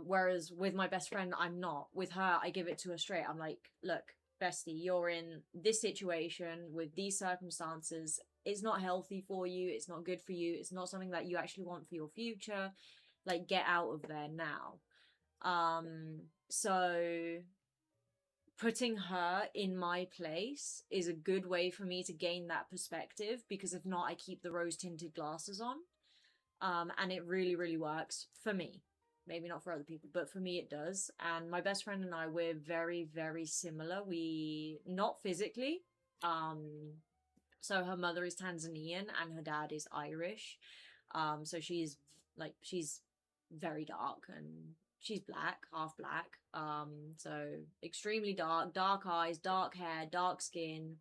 Whereas with my best friend, I'm not. With her, I give it to her straight. I'm like, look, bestie, you're in this situation with these circumstances. It's not healthy for you. It's not good for you. It's not something that you actually want for your future. Like, get out of there now. So putting her in my place is a good way for me to gain that perspective, because if not, I keep the rose-tinted glasses on. And it really, really works for me. Maybe not for other people, but for me it does. And my best friend and I, we're very, very similar. We, not physically. So her mother is Tanzanian and her dad is Irish. So she's very dark, and she's black, half black. So extremely dark, dark eyes, dark hair, dark skin.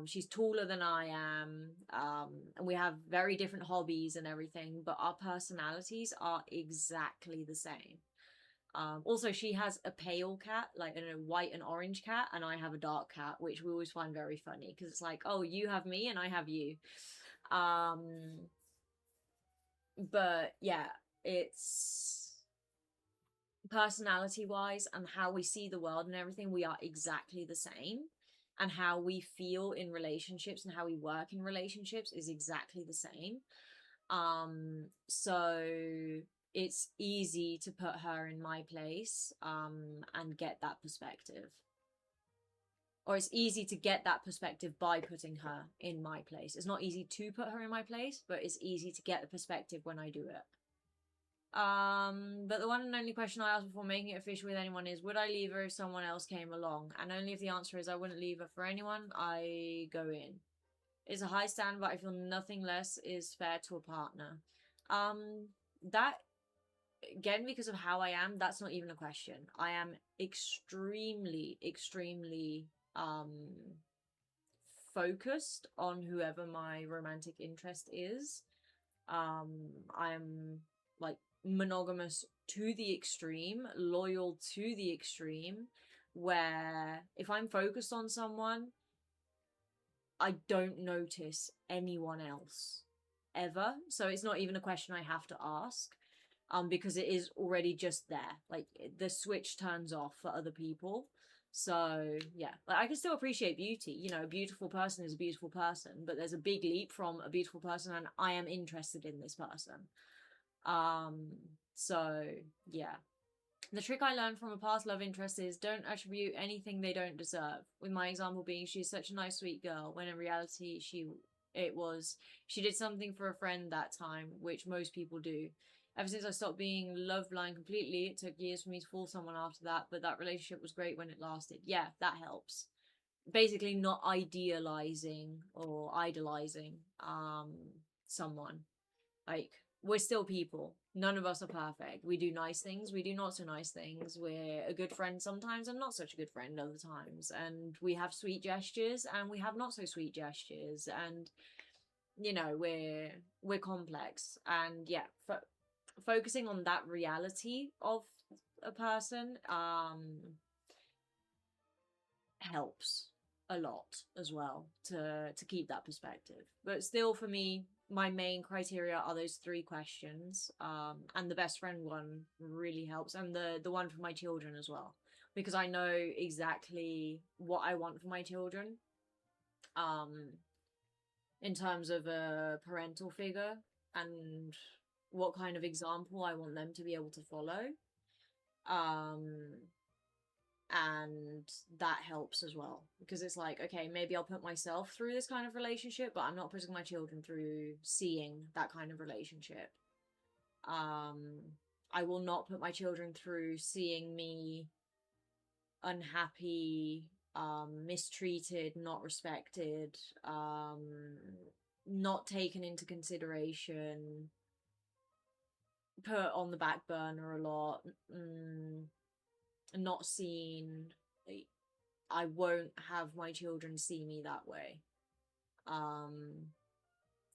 She's taller than I am, and we have very different hobbies and everything, but our personalities are exactly the same. Also, she has a pale cat, like a white and orange cat, and I have a dark cat, which we always find very funny, because it's like, oh, you have me and I have you. But yeah, it's personality wise and how we see the world and everything, we are exactly the same. And how we feel in relationships and how we work in relationships is exactly the same. So it's easy to put her in my place, and get that perspective. Or it's easy to get that perspective by putting her in my place. It's not easy to put her in my place, but it's easy to get the perspective when I do it. But the one and only question I asked before making it official with anyone is, would I leave her if someone else came along? And only if the answer is I wouldn't leave her for anyone, I go in. It's a high stand, but I feel nothing less is fair to a partner. That, again, because of how I am, that's not even a question. I am extremely, extremely, focused on whoever my romantic interest is. I'm, like, monogamous to the extreme, loyal to the extreme, where if I'm focused on someone, I don't notice anyone else ever. So it's not even a question I have to ask, because it is already just there. Like, the switch turns off for other people. So yeah, like, I can still appreciate beauty. You know, a beautiful person is a beautiful person, but there's a big leap from a beautiful person and I am interested in this person. So yeah. The trick I learned from a past love interest is don't attribute anything they don't deserve. With my example being, she's such a nice, sweet girl, when in reality she did something for a friend that time, which most people do. Ever since I stopped being love blind completely, it took years for me to fall someone after that, but that relationship was great when it lasted. Yeah, that helps. Basically not idealizing or idolizing someone. Like, we're still people. None of us are perfect. We do nice things, we do not so nice things. We're a good friend sometimes and not such a good friend other times. And we have sweet gestures and we have not so sweet gestures. And, you know, we're complex. And yeah, focusing on that reality of a person helps a lot as well to keep that perspective. But still, for me, my main criteria are those 3 questions, and the best friend one really helps, and the one for my children as well, because I know exactly what I want for my children, in terms of a parental figure and what kind of example I want them to be able to follow. And that helps as well, because it's like, okay, maybe I'll put myself through this kind of relationship, but I'm not putting my children through seeing that kind of relationship. I will not put my children through seeing me unhappy, mistreated, not respected, not taken into consideration, put on the back burner a lot, not seen. I won't have my children see me that way.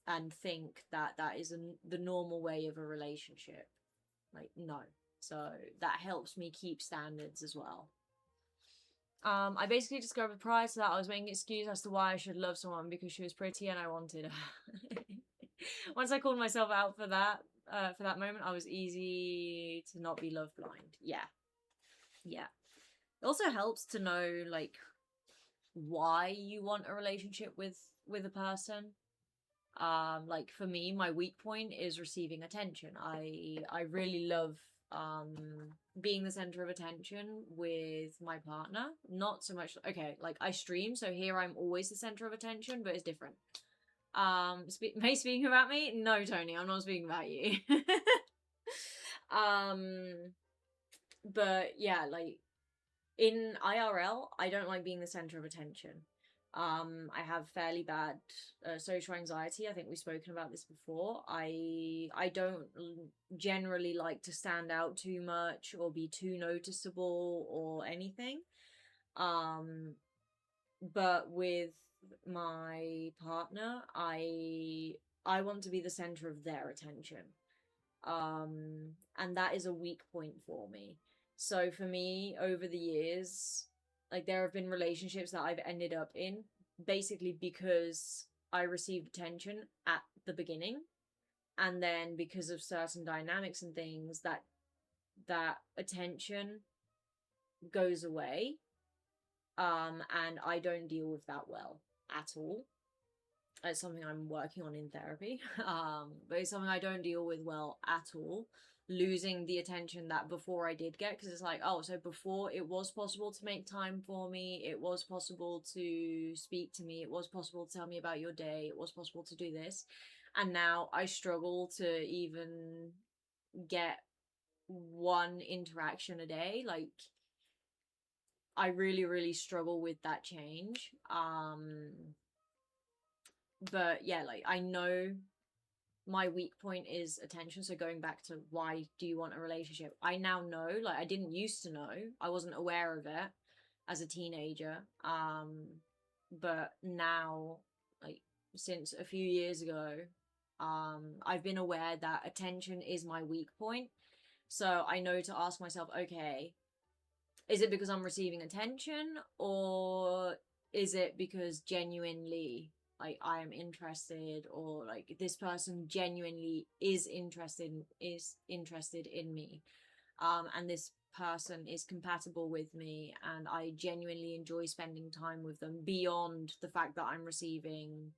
And think that that is the normal way of a relationship. Like, no. So that helps me keep standards as well. I basically discovered prior to that I was making an excuse as to why I should love someone because she was pretty and I wanted her. Once I called myself out for that moment, I was easy to not be love blind. Yeah. It also helps to know, like, why you want a relationship with a person. Like, for me, my weak point is receiving attention. I really love being the center of attention with my partner. Not so much, okay, like, I stream, so here I'm always the center of attention, but it's different. May speaking about me? No, Tony, I'm not speaking about you. But yeah, like, in IRL, I don't like being the center of attention. I have fairly bad social anxiety. I think we've spoken about this before. I don't generally like to stand out too much or be too noticeable or anything. But with my partner, I want to be the center of their attention. And that is a weak point for me. So for me, over the years, like, there have been relationships that I've ended up in basically because I received attention at the beginning, and then because of certain dynamics and things, that attention goes away, and I don't deal with that well at all. It's something I'm working on in therapy, but it's something I don't deal with well at all. Losing the attention that before I did get, because it's like, oh, so before it was possible to make time for me, it was possible to speak to me, it was possible to tell me about your day, it was possible to do this, and now I struggle to even get one interaction a day. Like, I really, really struggle with that change. But yeah, like, I know my weak point is attention. So going back to why do you want a relationship, I now know. Like, I didn't used to know, I wasn't aware of it as a teenager, but now, like, since a few years ago, I've been aware that attention is my weak point. So I know to ask myself, okay, is it because I'm receiving attention, or is it because genuinely, like, I am interested, or like this person genuinely is interested in me, and this person is compatible with me, and I genuinely enjoy spending time with them beyond the fact that I'm receiving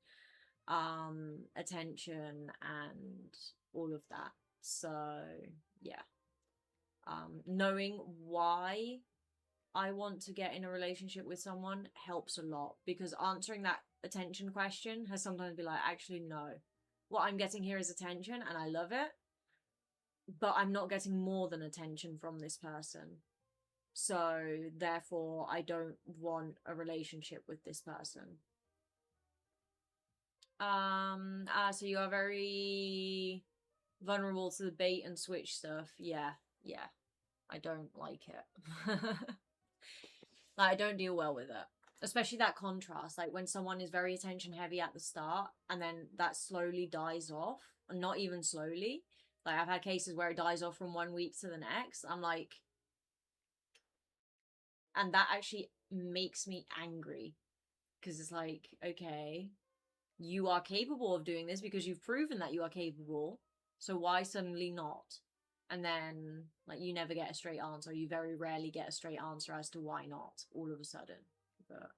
attention and all of that. So yeah, knowing why I want to get in a relationship with someone helps a lot, because answering that attention question has sometimes been like, actually, no, what I'm getting here is attention and I love it, but I'm not getting more than attention from this person. So therefore, I don't want a relationship with this person. So you are very vulnerable to the bait and switch stuff. Yeah. I don't like it. Like, I don't deal well with it. Especially that contrast, like when someone is very attention heavy at the start and then that slowly dies off, and not even slowly. Like, I've had cases where it dies off from 1 week to the next. I'm like, and that actually makes me angry, because it's like, okay, you are capable of doing this because you've proven that you are capable, so why suddenly not? And then, like, you never get a straight answer. You very rarely get a straight answer as to why not all of a sudden. But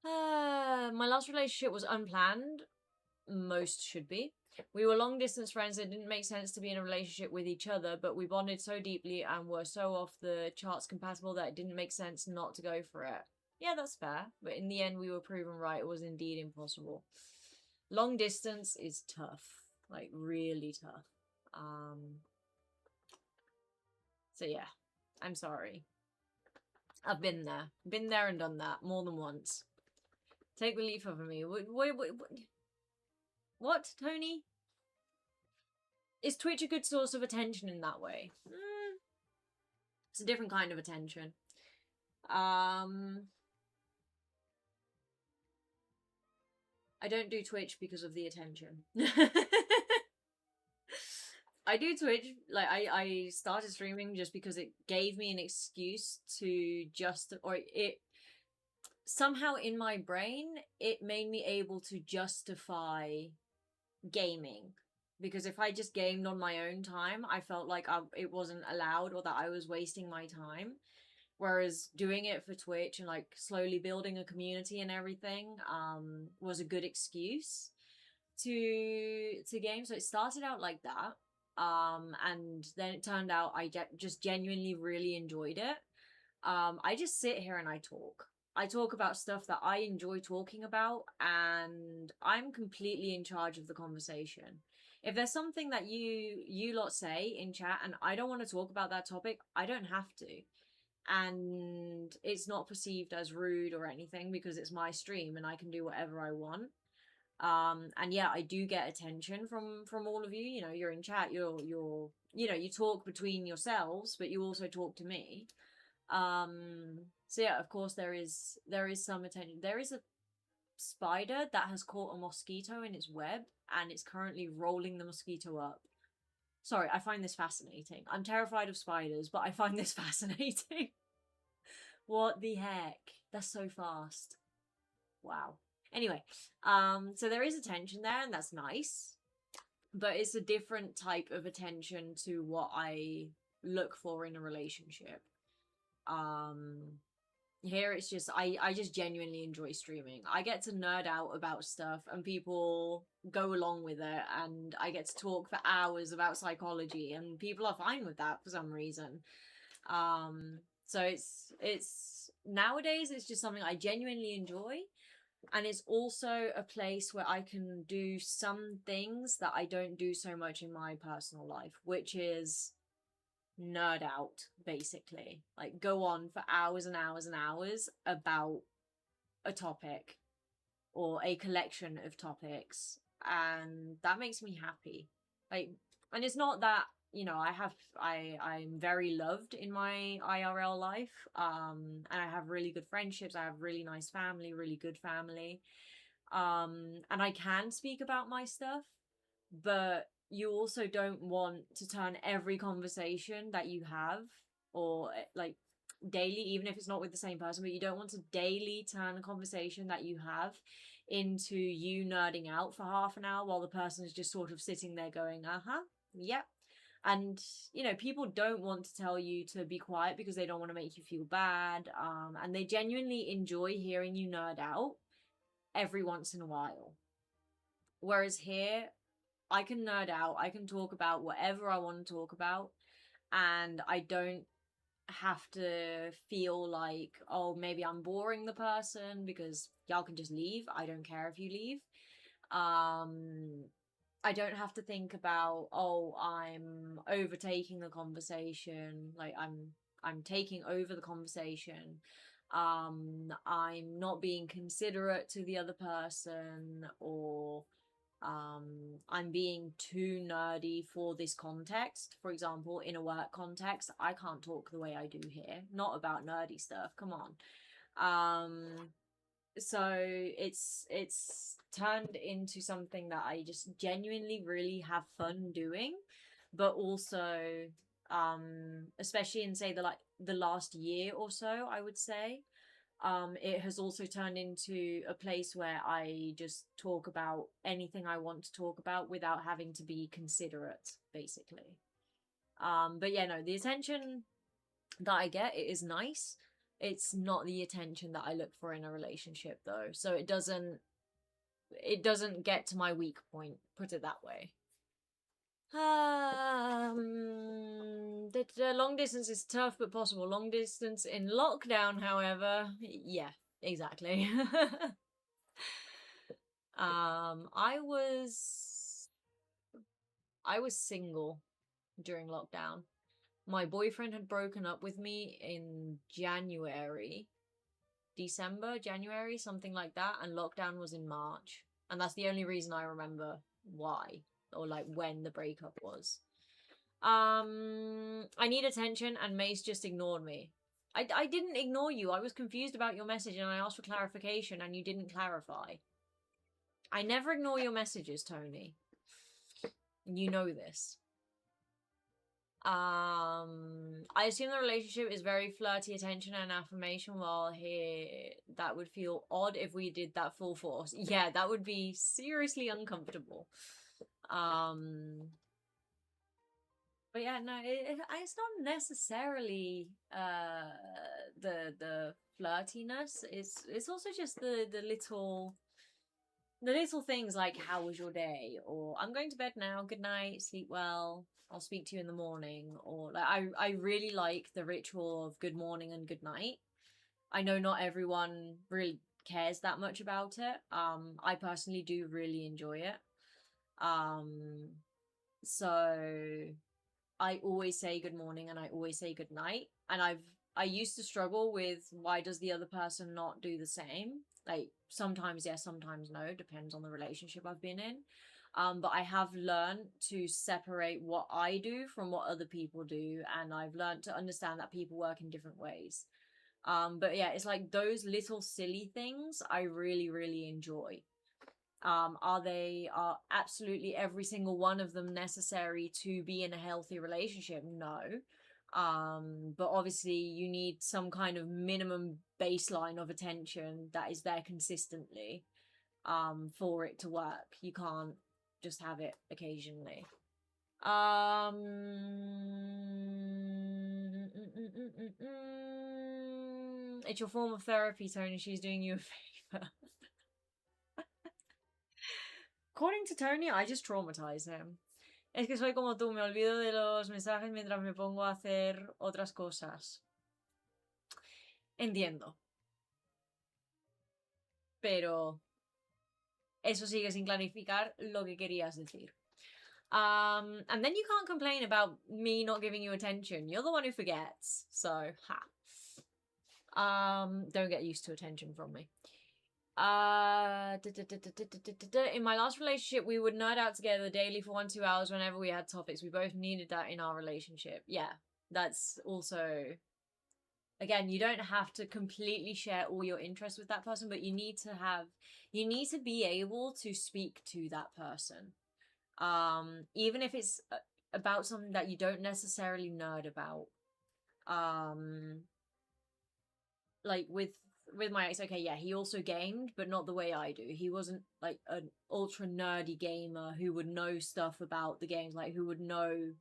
my last relationship was unplanned. Most should be. We were long distance friends. It didn't make sense to be in a relationship with each other, but we bonded so deeply and were so off the charts compatible that it didn't make sense not to go for it. Yeah, that's fair. But in the end, we were proven right. It was indeed impossible. Long distance is tough. Like, really tough. So yeah, I'm sorry. I've been there and done that more than once. Take the leaf over me. What, Tony? Is Twitch a good source of attention in that way? It's a different kind of attention. I don't do Twitch because of the attention. I do Twitch, like, I started streaming just because it gave me an excuse to somehow in my brain, it made me able to justify gaming. Because if I just gamed on my own time, I felt like it wasn't allowed or that I was wasting my time. Whereas doing it for Twitch and like slowly building a community and everything was a good excuse to game. So it started out like that. And then it turned out I just genuinely really enjoyed it. I just sit here and I talk. I talk about stuff that I enjoy talking about, and I'm completely in charge of the conversation. If there's something that you lot say in chat and I don't want to talk about that topic, I don't have to. And it's not perceived as rude or anything because it's my stream and I can do whatever I want. And yeah, I do get attention from all of you. You know, you're in chat, you're you talk between yourselves, but you also talk to me. So yeah, of course there is some attention. There is a spider that has caught a mosquito in its web and it's currently rolling the mosquito up. Sorry, I find this fascinating. I'm terrified of spiders, but I find this fascinating. What the heck? That's so fast. Wow. Anyway, so there is attention there and that's nice. But it's a different type of attention to what I look for in a relationship. Here it's just I just genuinely enjoy streaming. I get to nerd out about stuff and people go along with it, and I get to talk for hours about psychology and people are fine with that for some reason. So it's nowadays it's just something I genuinely enjoy, and it's also a place where I can do some things that I don't do so much in my personal life, which is nerd out, basically. Like, go on for hours and hours and hours about a topic or a collection of topics, and that makes me happy. Like, and it's not that, you know, I'm very loved in my IRL life, and I have really good friendships, I have really nice family, really good family, and I can speak about my stuff, but you also don't want to turn every conversation that you have, or like daily, even if it's not with the same person, but you don't want to daily turn a conversation that you have into you nerding out for half an hour while the person is just sort of sitting there going, yep. And, you know, people don't want to tell you to be quiet because they don't want to make you feel bad, and they genuinely enjoy hearing you nerd out every once in a while. Whereas here, I can nerd out, I can talk about whatever I want to talk about, and I don't have to feel like, oh, maybe I'm boring the person, because y'all can just leave. I don't care if you leave. I don't have to think about, oh, I'm overtaking the conversation, like I'm taking over the conversation. I'm not being considerate to the other person, or I'm being too nerdy for this context. For example, in a work context, I can't talk the way I do here. Not about nerdy stuff. Come on. So it's turned into something that I just genuinely really have fun doing, but also, especially in, say, the last year or so, I would say, it has also turned into a place where I just talk about anything I want to talk about without having to be considerate, basically. But yeah, no, the attention that I get, it is nice. It's not the attention that I look for in a relationship, though. So it doesn't get to my weak point, put it that way. The long distance is tough but possible. Long distance in lockdown, however, yeah, exactly. I was single during lockdown. my boyfriend had broken up with me in January, something like that, and lockdown was in March. And that's the only reason I remember why, or like when the breakup was. I need attention, and Mace just ignored me. I didn't ignore you. I was confused about your message and I asked for clarification and you didn't clarify. I never ignore your messages, Tony. You know this. I assume the relationship is very flirty attention and affirmation, while here that would feel odd if we did that full force. Yeah, that would be seriously uncomfortable. But yeah, no, it's not necessarily the flirtiness. It's also just the little things like, how was your day, or I'm going to bed now, good night, sleep well, I'll speak to you in the morning, or like I really like the ritual of good morning and good night. I know not everyone really cares that much about it. I personally do really enjoy it. So I always say good morning and I always say good night. And I used to struggle with, why does the other person not do the same? Like, sometimes yes, sometimes no, depends on the relationship I've been in. But I have learned to separate what I do from what other people do, and I've learned to understand that people work in different ways. But yeah, it's like those little silly things I really, really enjoy. Are absolutely every single one of them necessary to be in a healthy relationship? No. But obviously you need some kind of minimum baseline of attention that is there consistently, for it to work. You can't just have it occasionally. It's your form of therapy, Tony. She's doing you a favor. According to Tony, I just traumatize him. Es que soy como tú, me olvido de los mensajes mientras me pongo a hacer otras cosas. Entiendo. Pero eso sigue sin clarificar lo que querías decir. And then you can't complain about me not giving you attention. You're the one who forgets. So, don't get used to attention from me. In my last relationship, we would nerd out together daily for 1-2 hours whenever we had topics. We both needed that in our relationship. Yeah, that's also, again, you don't have to completely share all your interests with that person, but you need to be able to speak to that person. Even if it's about something that you don't necessarily nerd about. Like with my ex, okay, yeah, he also gamed, but not the way I do. He wasn't like an ultra nerdy gamer who would know stuff about the games, like who would know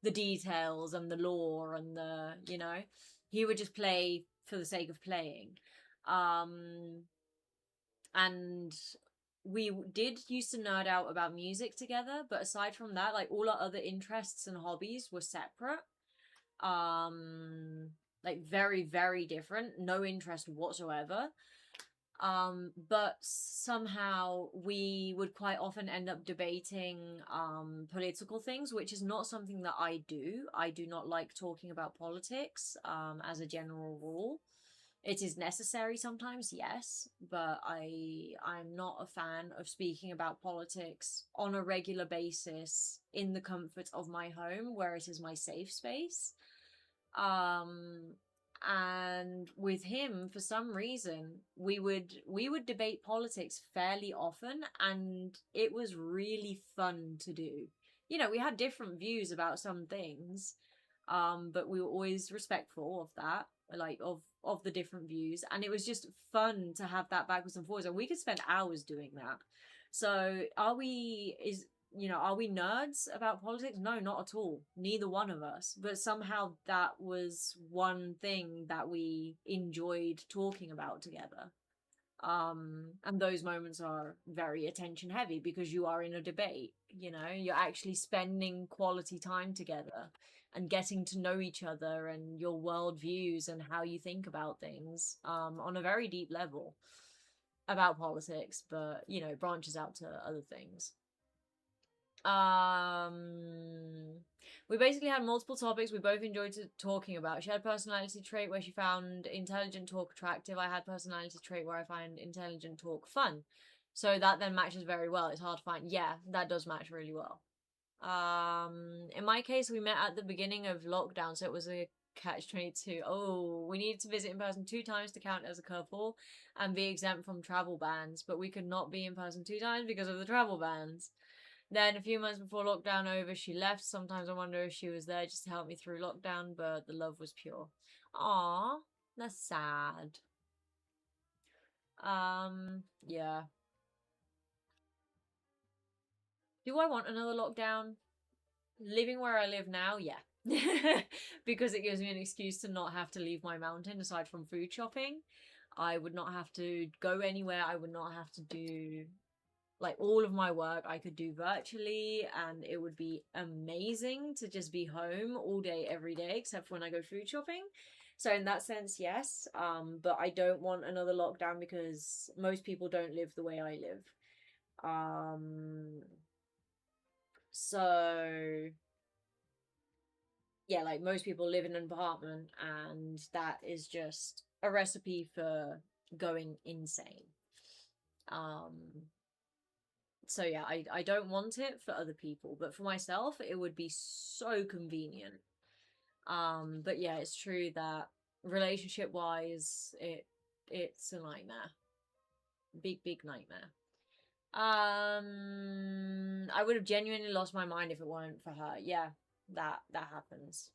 the details and the lore and the, you know, he would just play for the sake of playing. And we did used to nerd out about music together, but aside from that, like all our other interests and hobbies were separate. Like very, very different, no interest whatsoever. But somehow we would quite often end up debating political things, which is not something that I do. I do not like talking about politics, as a general rule. It is necessary sometimes, yes, but I'm not a fan of speaking about politics on a regular basis in the comfort of my home, where it is my safe space. And with him, for some reason, we would debate politics fairly often, and it was really fun to do. You know, we had different views about some things, but we were always respectful of that, like of the different views, and it was just fun to have that backwards and forwards, and we could spend hours doing that. So are we nerds about politics? No, not at all. Neither one of us. But somehow that was one thing that we enjoyed talking about together. And those moments are very attention heavy because you are in a debate, you know, you're actually spending quality time together and getting to know each other and your worldviews and how you think about things, on a very deep level about politics, but, you know, branches out to other things. We basically had multiple topics we both enjoyed talking about. She had personality trait where she found intelligent talk attractive. I had personality trait where I find intelligent talk fun. So that then matches very well. It's hard to find. Yeah, that does match really well. In my case, we met at the beginning of lockdown, so it was a catch-22. Oh, we needed to visit in person 2 times to count as a couple and be exempt from travel bans, but we could not be in person 2 times because of the travel bans. Then a few months before lockdown over, she left. Sometimes I wonder if she was there just to help me through lockdown, but the love was pure. Aww, that's sad. Yeah. Do I want another lockdown? Living where I live now, yeah. Because it gives me an excuse to not have to leave my mountain aside from food shopping. I would not have to go anywhere. I would not have to do, like, all of my work I could do virtually, and it would be amazing to just be home all day, every day, except for when I go food shopping. So in that sense, yes. But I don't want another lockdown because most people don't live the way I live. So yeah, like most people live in an apartment, and that is just a recipe for going insane. So yeah, I don't want it for other people, but for myself it would be so convenient. But yeah, it's true that relationship wise it's a nightmare. Big nightmare. I would have genuinely lost my mind if it weren't for her. Yeah, that happens.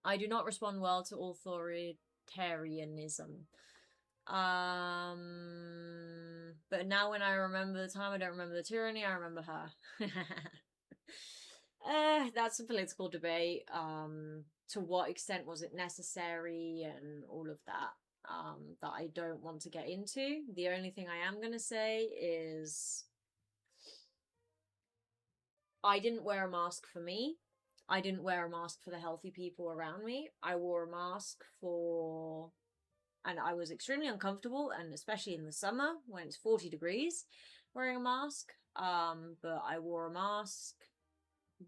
I do not respond well to authoritarianism. But now when I remember the time, I don't remember the tyranny, I remember her. That's a political debate. To what extent was it necessary and all of that. That I don't want to get into. The only thing I am going to say is I didn't wear a mask for me. I didn't wear a mask for the healthy people around me. I wore a mask for... And I was extremely uncomfortable, and especially in the summer when it's 40 degrees, wearing a mask. But I wore a mask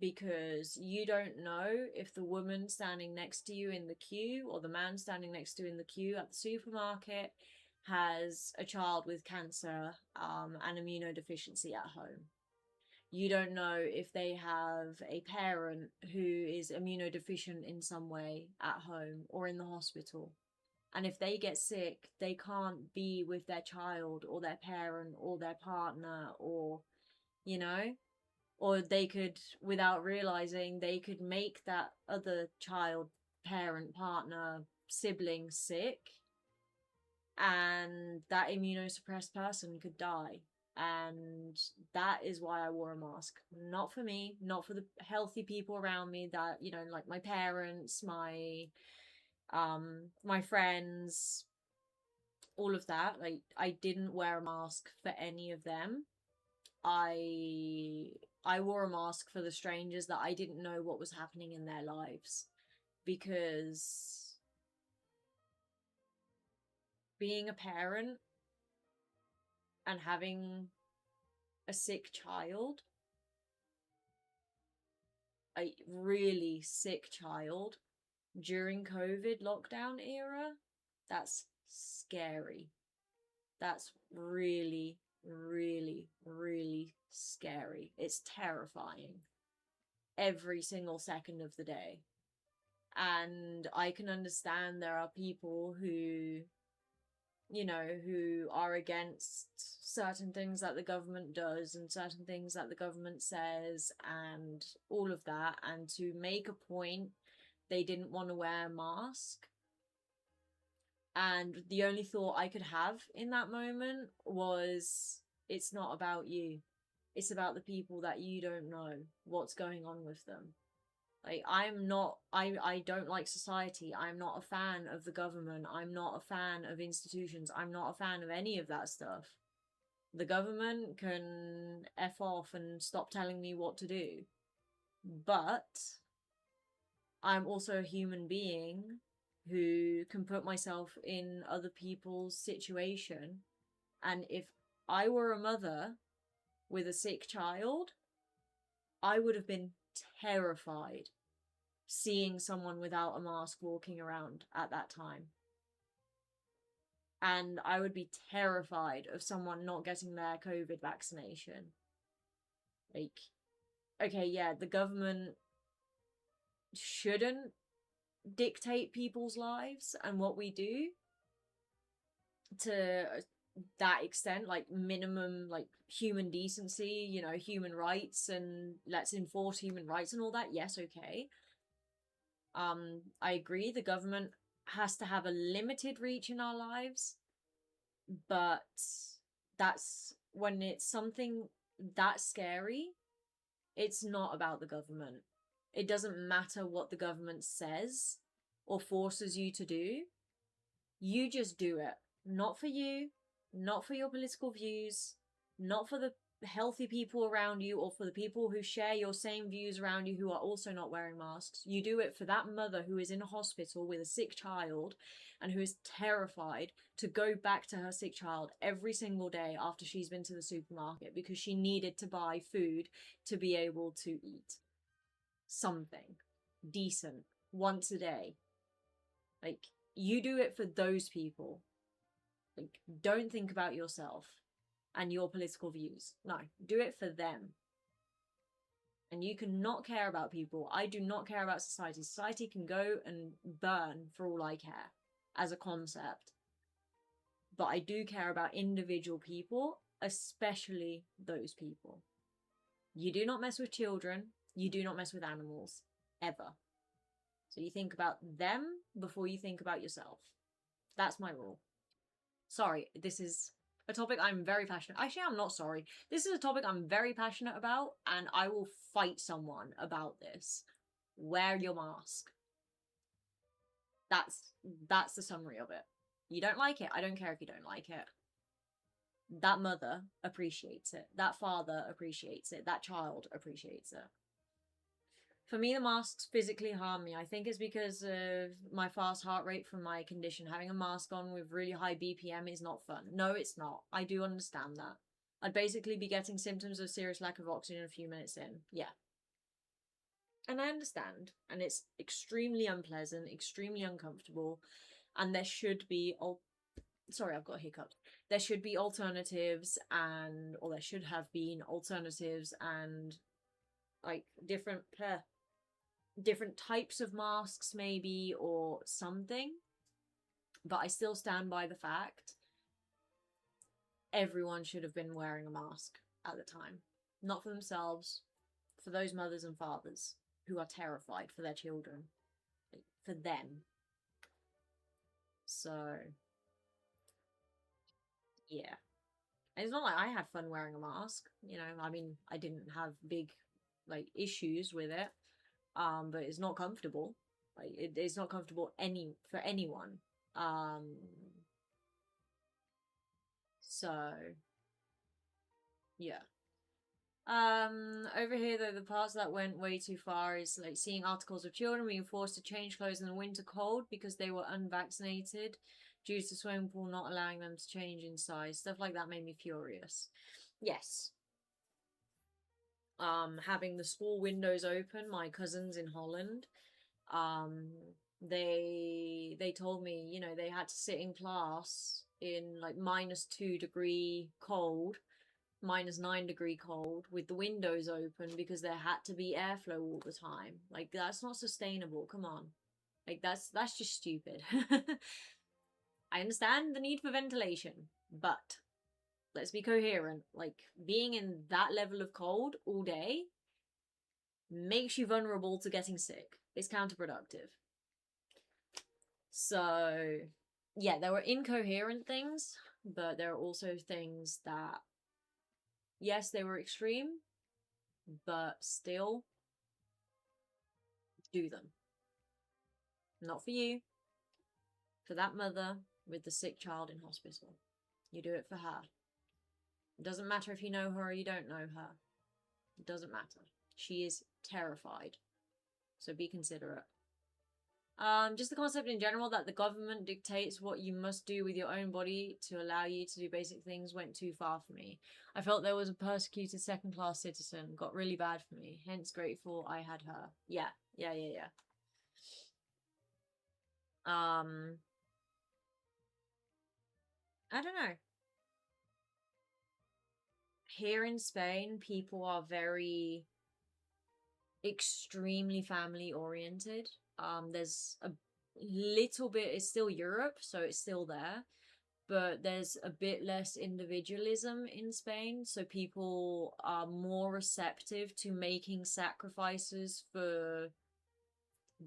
because you don't know if the woman standing next to you in the queue or the man standing next to you in the queue at the supermarket has a child with cancer and immunodeficiency at home. You don't know if they have a parent who is immunodeficient in some way at home or in the hospital. And if they get sick, they can't be with their child or their parent or their partner or, you know, or they could, without realizing, they could make that other child, parent, partner, sibling sick, and that immunosuppressed person could die. And that is why I wore a mask. Not for me, not for the healthy people around me that, you know, like my parents, my friends, all of that. Like, I didn't wear a mask for any of them. I wore a mask for the strangers that I didn't know what was happening in their lives, because being a parent and having a sick child, a really sick child during COVID lockdown era, that's scary. That's really, really, really scary. It's terrifying every single second of the day. And I can understand there are people who, you know, who are against certain things that the government does and certain things that the government says and all of that. And to make a point, they didn't want to wear a mask. And the only thought I could have in that moment was, it's not about you. It's about the people that you don't know what's going on with them. Like, I don't like society. I'm not a fan of the government. I'm not a fan of institutions. I'm not a fan of any of that stuff. The government can F off and stop telling me what to do. But I'm also a human being who can put myself in other people's situation. And if I were a mother with a sick child, I would have been terrified seeing someone without a mask walking around at that time. And I would be terrified of someone not getting their COVID vaccination. Like, okay, yeah, the government shouldn't dictate people's lives and what we do to that extent, like minimum like human decency, you know, human rights, and let's enforce human rights and all that. Yes, okay. I agree the government has to have a limited reach in our lives, but that's when it's something that scary, it's not about the government. It doesn't matter what the government says or forces you to do. You just do it. Not for you, not for your political views, not for the healthy people around you or for the people who share your same views around you who are also not wearing masks. You do it for that mother who is in a hospital with a sick child and who is terrified to go back to her sick child every single day after she's been to the supermarket because she needed to buy food to be able to eat something decent once a day. Like, you do it for those people. Like, don't think about yourself and your political views. No, do it for them. And you cannot care about people. I do not care about society. Society can go and burn for all I care as a concept. But I do care about individual people, especially those people. You do not mess with children. You do not mess with animals. Ever. So you think about them before you think about yourself. That's my rule. Sorry, this is a topic I'm very passionate. Actually, I'm not sorry. This is a topic I'm very passionate about, and I will fight someone about this. Wear your mask. That's the summary of it. You don't like it? I don't care if you don't like it. That mother appreciates it. That father appreciates it. That child appreciates it. For me, the masks physically harm me. I think it's because of my fast heart rate from my condition. Having a mask on with really high BPM is not fun. No, it's not. I do understand that. I'd basically be getting symptoms of serious lack of oxygen a few minutes in. Yeah. And I understand. And it's extremely unpleasant, extremely uncomfortable. And there should be... Sorry, I've got hiccups. There should be alternatives or there should have been alternatives and like different types of masks maybe or something, but I still stand by the fact everyone should have been wearing a mask at the time. Not for themselves, for those mothers and fathers who are terrified for their children, like, for them. So yeah, and it's not like I had fun wearing a mask, you know. I mean, I didn't have big like issues with it. But it's not comfortable. Like it's not comfortable for anyone. So yeah. Over here though, the parts that went way too far is like seeing articles of children being forced to change clothes in the winter cold because they were unvaccinated due to swimming pool not allowing them to change in size. Stuff like that made me furious. Yes. Having the school windows open, my cousins in Holland, they told me, you know, they had to sit in class in like -2 degree cold, -9 degree cold with the windows open because there had to be airflow all the time. Like, that's not sustainable. Come on. Like, that's just stupid. I understand the need for ventilation, but let's be coherent. Like, being in that level of cold all day makes you vulnerable to getting sick. It's counterproductive. So, yeah, there were incoherent things, but there are also things that, yes, they were extreme, but still do them. Not for you. For that mother with the sick child in hospital. You do it for her. It doesn't matter if you know her or you don't know her. It doesn't matter. She is terrified. So be considerate. Just the concept in general that the government dictates what you must do with your own body to allow you to do basic things went too far for me. I felt there was a persecuted second-class citizen. Got really bad for me. Hence grateful I had her. Yeah. I don't know. Here in Spain, people are very extremely family oriented. There's a little bit, it's still Europe, so it's still there, but there's a bit less individualism in Spain, so people are more receptive to making sacrifices for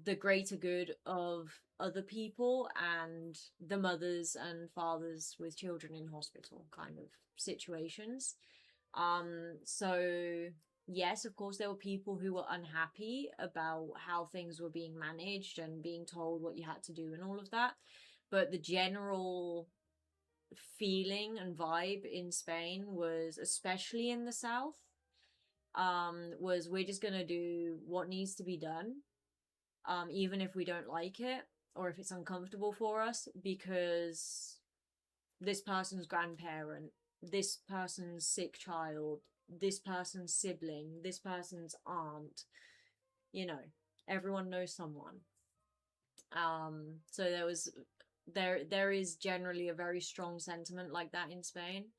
the greater good of other people and the mothers and fathers with children in hospital kind of situations. So yes, of course, there were people who were unhappy about how things were being managed and being told what you had to do and all of that. But the general feeling and vibe in Spain was, especially in the south, was we're just gonna do what needs to be done, even if we don't like it or if it's uncomfortable for us, because this person's grandparent, this person's sick child, this person's sibling, this person's aunt, you know, everyone knows someone. So there is generally a very strong sentiment like that in Spain.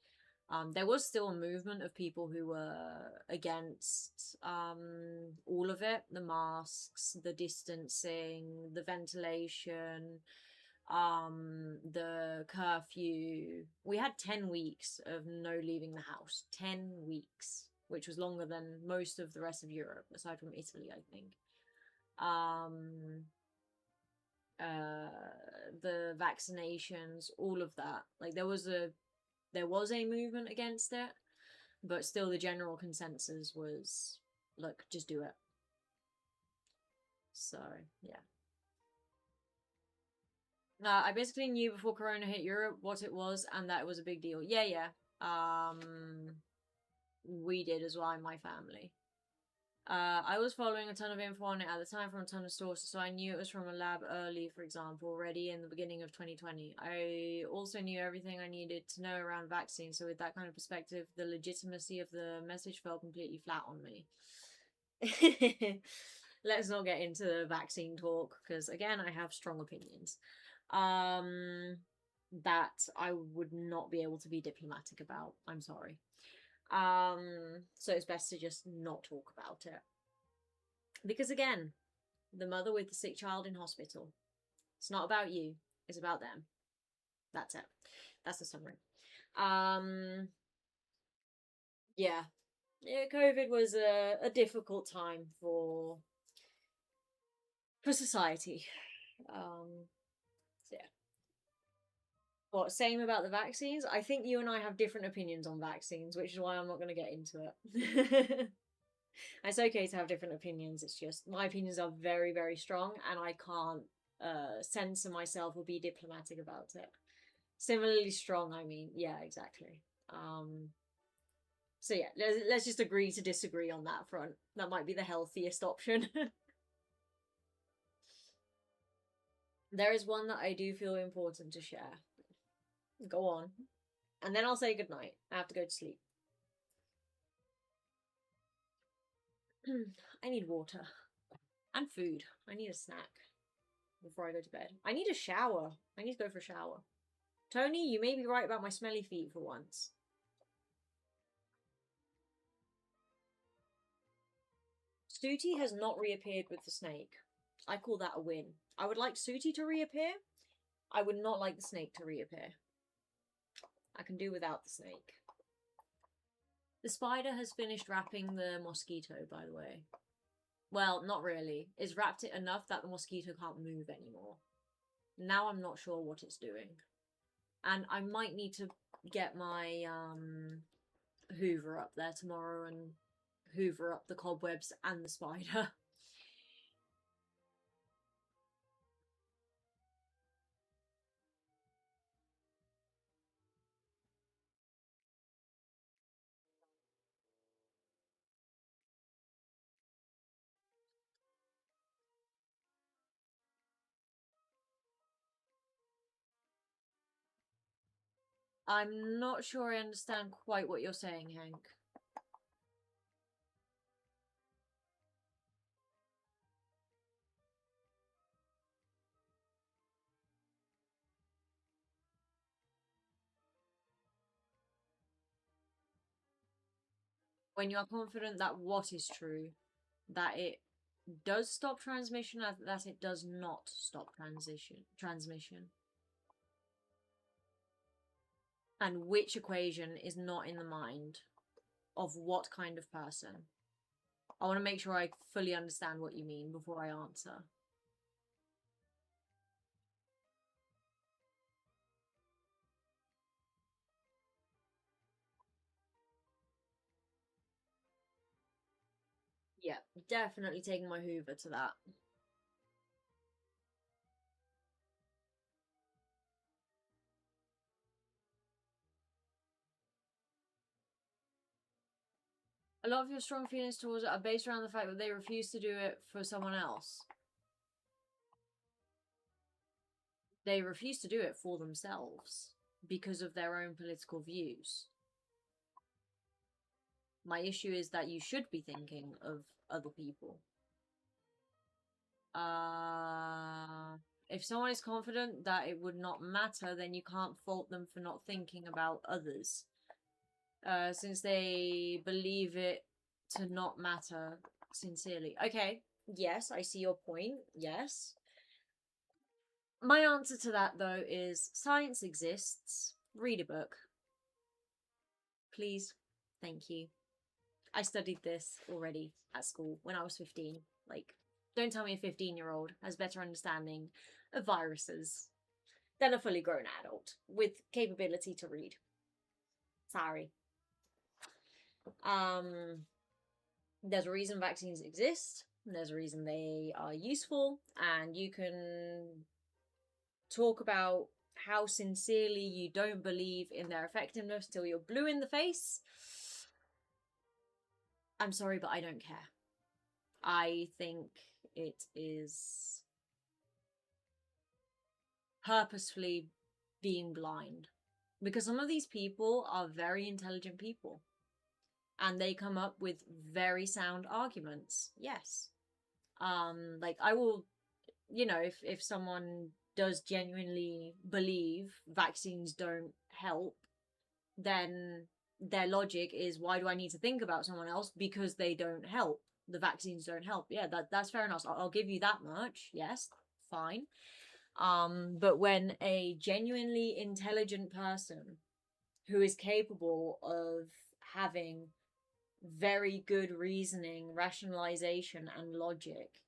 There was still a movement of people who were against all of it, the masks, the distancing, the ventilation, the curfew. We had 10 weeks of no leaving the house. 10 weeks, which was longer than most of the rest of Europe, aside from Italy, I think. The vaccinations, all of that. Like there was a movement against it, but still the general consensus was, look, just do it. So yeah. I basically knew before Corona hit Europe what it was and that it was a big deal. Yeah. We did as well in my family. I was following a ton of info on it at the time from a ton of sources, so I knew it was from a lab early, for example, already in the beginning of 2020. I also knew everything I needed to know around vaccines, so with that kind of perspective, the legitimacy of the message fell completely flat on me. Let's not get into the vaccine talk, because again, I have strong opinions. That I would not be able to be diplomatic about. I'm sorry. So it's best to just not talk about it. Because again, the mother with the sick child in hospital. It's not about you, it's about them. That's it. That's the summary. Yeah. COVID was a difficult time for society. So yeah. What, same about the vaccines? I think you and I have different opinions on vaccines, which is why I'm not going to get into it. It's okay to have different opinions. It's just my opinions are very, very strong, and I can't censor myself or be diplomatic about it. Similarly strong, I mean. Yeah, exactly. So yeah, let's just agree to disagree on that front. That might be the healthiest option. There is one that I do feel important to share. Go on. And then I'll say goodnight. I have to go to sleep. I need water. And food. I need a snack before I go to bed. I need a shower. I need to go for a shower. Tony, you may be right about my smelly feet for once. Sooty has not reappeared with the snake. I call that a win. I would like Sooty to reappear. I would not like the snake to reappear. I can do without the snake. The spider has finished wrapping the mosquito, by the way. Well, not really. It's wrapped it enough that the mosquito can't move anymore. Now I'm not sure what it's doing. And I might need to get my Hoover up there tomorrow and Hoover up the cobwebs and the spider. I'm not sure I understand quite what you're saying, Hank. When you are confident that what is true, that it does stop transmission, that it does not stop transmission. And which equation is not in the mind of what kind of person. I want to make sure I fully understand what you mean before I answer. Yeah, definitely taking my Hoover to that. A lot of your strong feelings towards it are based around the fact that they refuse to do it for someone else. They refuse to do it for themselves because of their own political views. My issue is that you should be thinking of other people. If someone is confident that it would not matter, then you can't fault them for not thinking about others. Since they believe it to not matter sincerely. Okay, yes, I see your point. Yes. My answer to that, though, is science exists. Read a book. Please. Thank you. I studied this already at school when I was 15. Like, don't tell me a 15-year-old has better understanding of viruses than a fully grown adult with capability to read. Sorry. There's a reason vaccines exist. There's a reason they are useful, and you can talk about how sincerely you don't believe in their effectiveness till you're blue in the face. I'm sorry, but I don't care. I think it is purposefully being blind. Because some of these people are very intelligent people. And they come up with very sound arguments. Yes. Like, I will, you know, if someone does genuinely believe vaccines don't help, then their logic is, why do I need to think about someone else? Because they don't help. The vaccines don't help. Yeah, that's fair enough. I'll give you that much. Yes, fine. But when a genuinely intelligent person who is capable of having very good reasoning, rationalization, and logic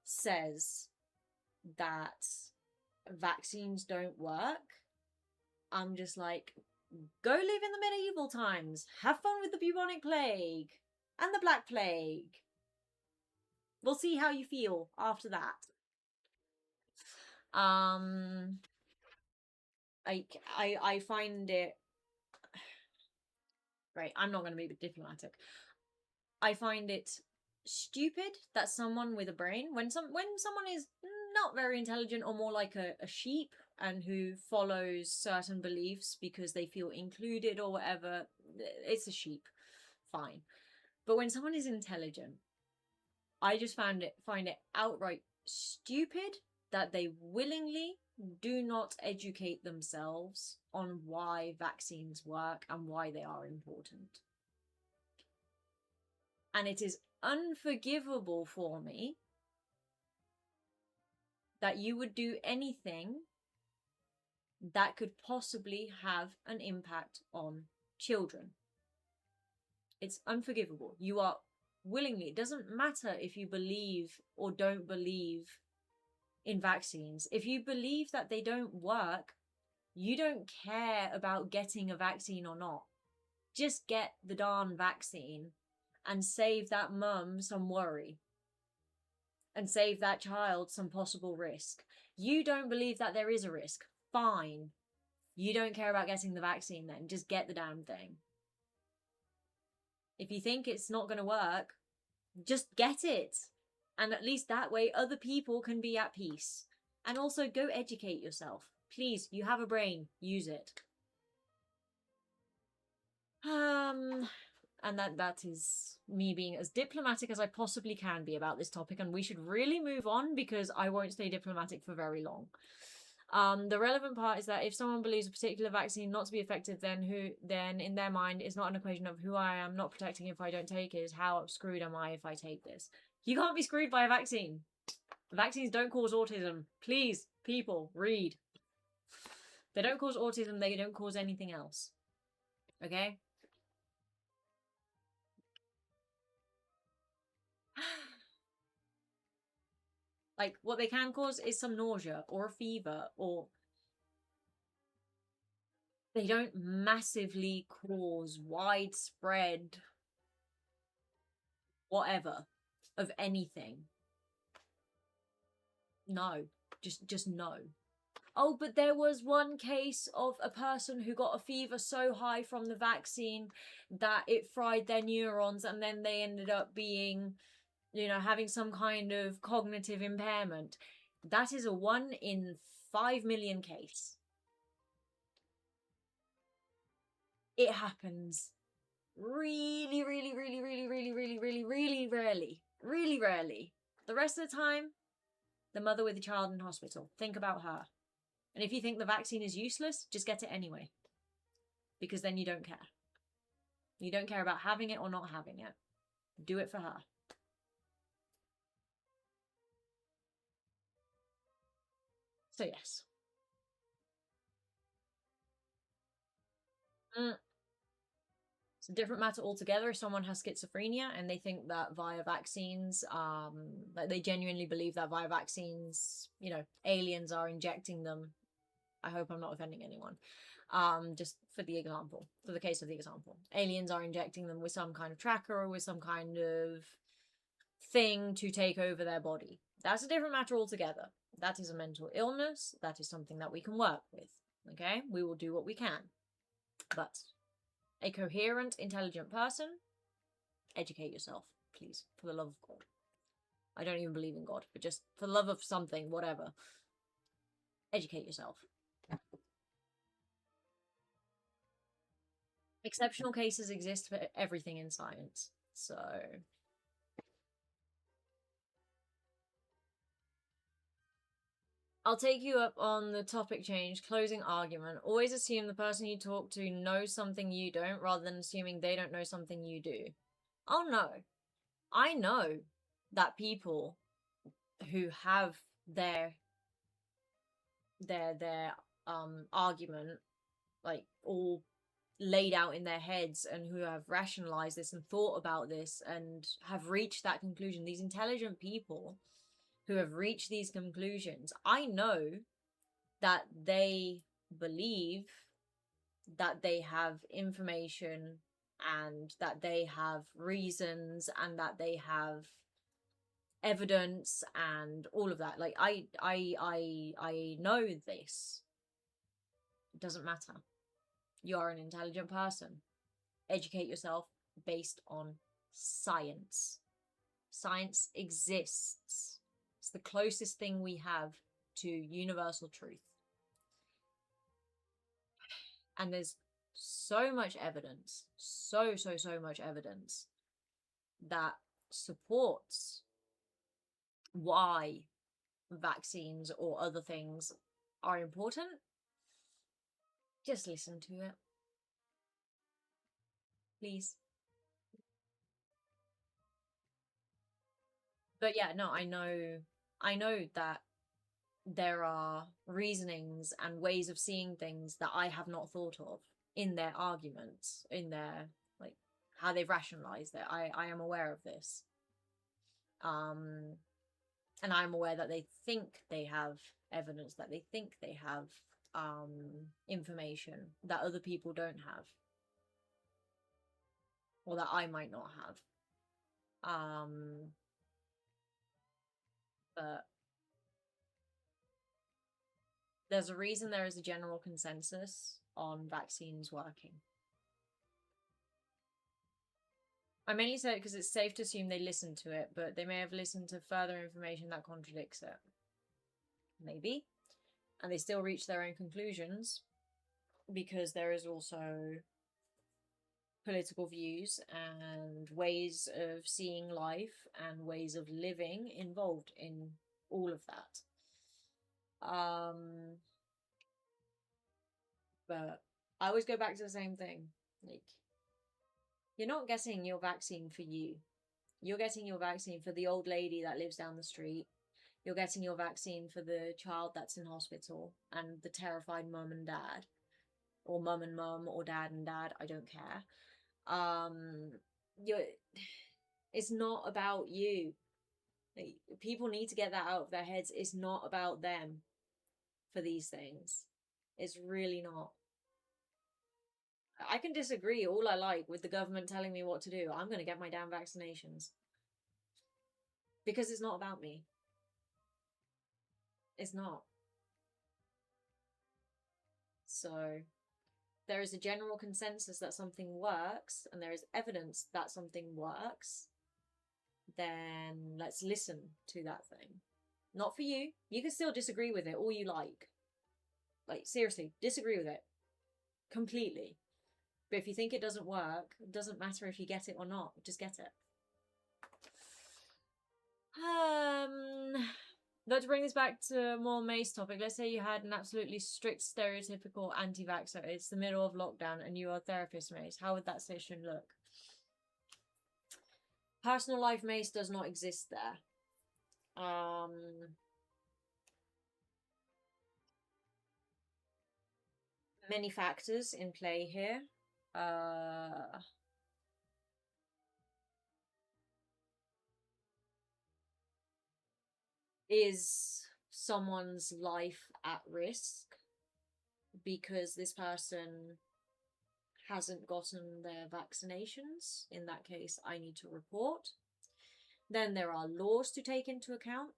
says that vaccines don't work, I'm just like, go live in the medieval times. Have fun with the bubonic plague and the black plague. We'll see how you feel after that. I find it... Right, I'm not going to be diplomatic. I find it stupid that someone with a brain, when someone is not very intelligent or more like a sheep and who follows certain beliefs because they feel included or whatever, it's a sheep. Fine. But when someone is intelligent, I just find it outright stupid that they willingly do not educate themselves on why vaccines work and why they are important. And it is unforgivable for me that you would do anything that could possibly have an impact on children. It's unforgivable. You are willingly, it doesn't matter if you believe or don't believe in vaccines. If you believe that they don't work, you don't care about getting a vaccine or not. Just get the darn vaccine and save that mum some worry. And save that child some possible risk. You don't believe that there is a risk. Fine. You don't care about getting the vaccine then. Just get the damn thing. If you think it's not going to work, just get it. And at least that way other people can be at peace. And also go educate yourself. Please, you have a brain. Use it. And that is me being as diplomatic as I possibly can be about this topic, and we should really move on because I won't stay diplomatic for very long. The relevant part is that if someone believes a particular vaccine not to be effective, then in their mind it's not an equation of who I am not protecting if I don't take it, is how screwed am I if I take this. You can't be screwed by a vaccine. Vaccines don't cause autism. Please, people, read. They don't cause autism, they don't cause anything else. Okay? Like, what they can cause is some nausea or a fever, or they don't massively cause widespread whatever of anything. No. Just no. Oh, but there was one case of a person who got a fever so high from the vaccine that it fried their neurons, and then they ended up being, having some kind of cognitive impairment. That is a 1 in 5 million case. It happens really, really, really, really, really, really, really, really rarely. Really rarely. The rest of the time, the mother with the child in hospital. Think about her. And if you think the vaccine is useless, just get it anyway. Because then you don't care. You don't care about having it or not having it. Do it for her. So yes. It's a different matter altogether if someone has schizophrenia and they think that via vaccines, like they genuinely believe that via vaccines, aliens are injecting them. I hope I'm not offending anyone. Just for the example, for the case of the example, aliens are injecting them with some kind of tracker or with some kind of thing to take over their body. That's a different matter altogether. That is a mental illness. That is something that we can work with. Okay? We will do what we can. But a coherent, intelligent person, educate yourself, please, for the love of God. I don't even believe in God, but just for the love of something, whatever. Educate yourself. Exceptional cases exist for everything in science, so... I'll take you up on the topic change. Closing argument. Always assume the person you talk to knows something you don't, rather than assuming they don't know something you do. Oh no. I know that people who have their argument, like, all laid out in their heads, and who have rationalized this and thought about this and have reached that conclusion. These intelligent people who have reached these conclusions, I know that they believe that they have information and that they have reasons and that they have evidence and all of that. Like, I know this. It doesn't matter. You're an intelligent person. Educate yourself based on science. Science exists. It's the closest thing we have to universal truth. And there's so much evidence, so much evidence that supports why vaccines or other things are important. Just listen to it. Please. But yeah, no, I know that there are reasonings and ways of seeing things that I have not thought of in their arguments, in their, like, how they've rationalized it. I am aware of this. And I'm aware that they think they have evidence, that they think they have information that other people don't have. Or that I might not have. But there's a reason there is a general consensus on vaccines working. I mainly say it because it's safe to assume they listened to it, but they may have listened to further information that contradicts it. Maybe. And they still reach their own conclusions, because there is also political views and ways of seeing life and ways of living involved in all of that. But I always go back to the same thing. Like, you're not getting your vaccine for you. You're getting your vaccine for the old lady that lives down the street. You're getting your vaccine for the child that's in hospital and the terrified mum and dad. Or mum and mum, or dad and dad, I don't care. It's not about you. Like, people need to get that out of their heads. It's not about them for these things. It's really not. I can disagree all I like with the government telling me what to do. I'm going to get my damn vaccinations. Because it's not about me. It's not. So, there is a general consensus that something works, and there is evidence that something works, then let's listen to that thing. Not for you. You can still disagree with it all you like. Like, seriously, disagree with it. Completely. But if you think it doesn't work, it doesn't matter if you get it or not. Just get it. Let's bring this back to a more Mace topic. Let's say you had an absolutely strict, stereotypical anti-vaxxer. It's the middle of lockdown and you are a therapist, Mace. How would that session look? Personal life Mace does not exist there. Many factors in play here. Is someone's life at risk because this person hasn't gotten their vaccinations? In that case, I need to report. Then there are laws to take into account.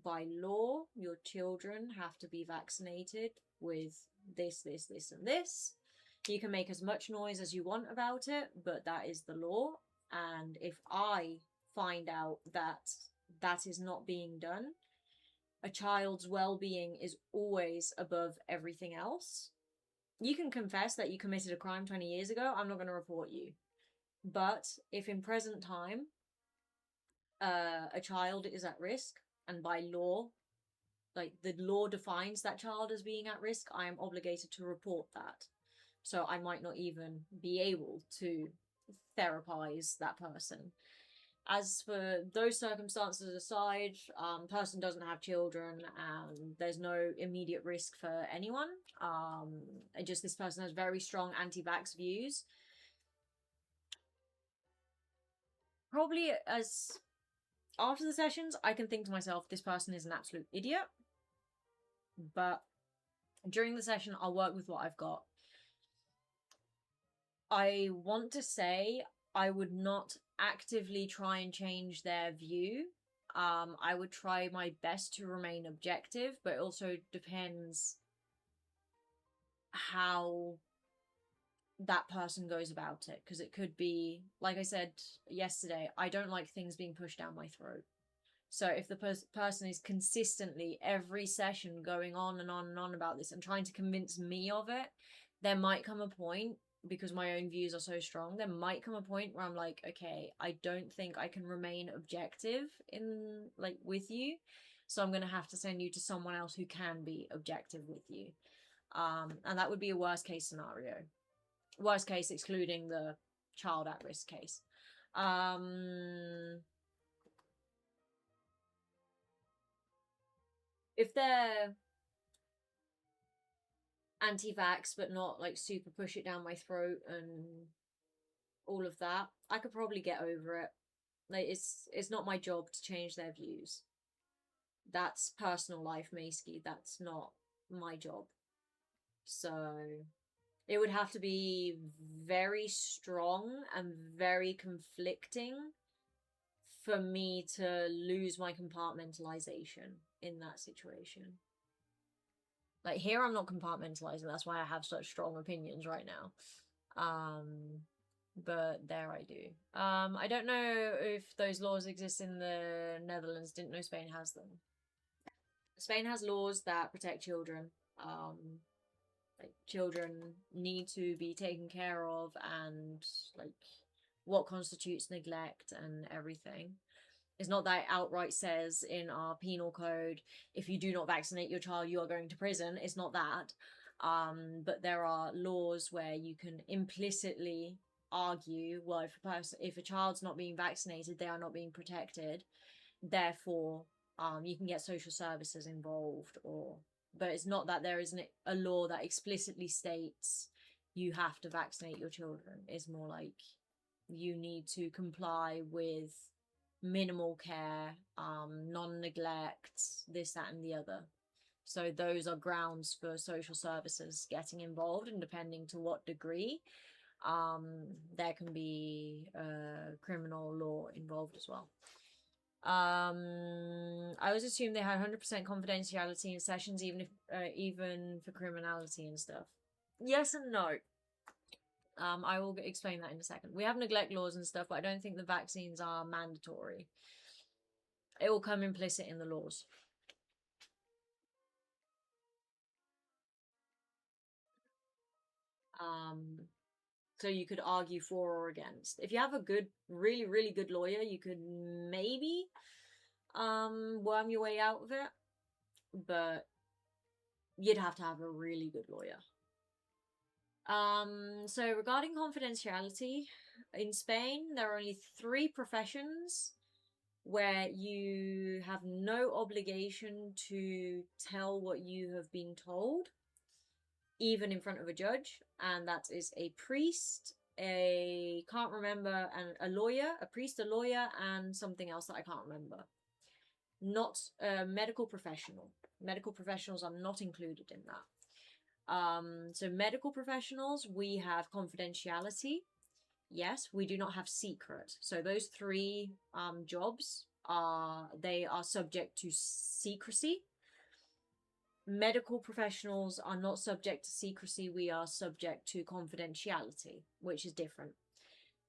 By law, your children have to be vaccinated with this, this, this, and this. You can make as much noise as you want about it, but that is the law. And if I find out that that is not being done, a child's well-being is always above everything else. You can confess that you committed a crime 20 years ago. I'm not going to report you. But if in present time, a child is at risk, and by law, like the law defines that child as being at risk, I am obligated to report that. So I might not even be able to therapize that person. As for those circumstances aside, person doesn't have children and there's no immediate risk for anyone. And just this person has very strong anti-vax views. Probably as after the sessions, I can think to myself, this person is an absolute idiot. But during the session, I'll work with what I've got. I want to say I would not actively try and change their view. I would try my best to remain objective, but it also depends how that person goes about it. Because it could be, like I said yesterday, I don't like things being pushed down my throat. So if the person is consistently every session going on and on and on about this and trying to convince me of it, there might come a point, because my own views are so strong, there might come a point where I'm like, okay, I don't think I can remain objective in, like, with you. So I'm going to have to send you to someone else who can be objective with you. And that would be a worst case scenario. Worst case, excluding the child at risk case. If they're anti-vax but not like super push it down my throat and all of that, I could probably get over it. Like, it's not my job to change their views. That's personal life, Meiskie. That's not my job. So it would have to be very strong and very conflicting for me to lose my compartmentalization in that situation. Like, here I'm not compartmentalizing, that's why I have such strong opinions right now. But there I do. I don't know if those laws exist in the Netherlands. Didn't know Spain has them. Spain has laws that protect children. like children need to be taken care of, and like what constitutes neglect and everything. It's not that it outright says in our penal code, if you do not vaccinate your child, you are going to prison. It's not that. But there are laws where you can implicitly argue, well, if a child's not being vaccinated, they are not being protected. Therefore, you can get social services involved, but it's not that there isn't a law that explicitly states you have to vaccinate your children. It's more like you need to comply with minimal care, non-neglect, this, that, and the other. So those are grounds for social services getting involved, and depending to what degree, there can be criminal law involved as well. I always assume they had 100% confidentiality in sessions, even for criminality and stuff. Yes and no. I will explain that in a second. We have neglect laws and stuff, but I don't think the vaccines are mandatory. It will come implicit in the laws. So you could argue for or against. If you have a good, really, really good lawyer, you could maybe worm your way out of it, but you'd have to have a really good lawyer. So regarding confidentiality, in Spain, there are only 3 professions where you have no obligation to tell what you have been told, even in front of a judge, and that is a priest, a lawyer, a priest, a lawyer, and something else that I can't remember. Not a medical professional. Medical professionals are not included in that. So medical professionals, we have confidentiality. Yes, we do not have secret. So those 3 jobs are subject to secrecy. Medical professionals are not subject to secrecy. We are subject to confidentiality, which is different.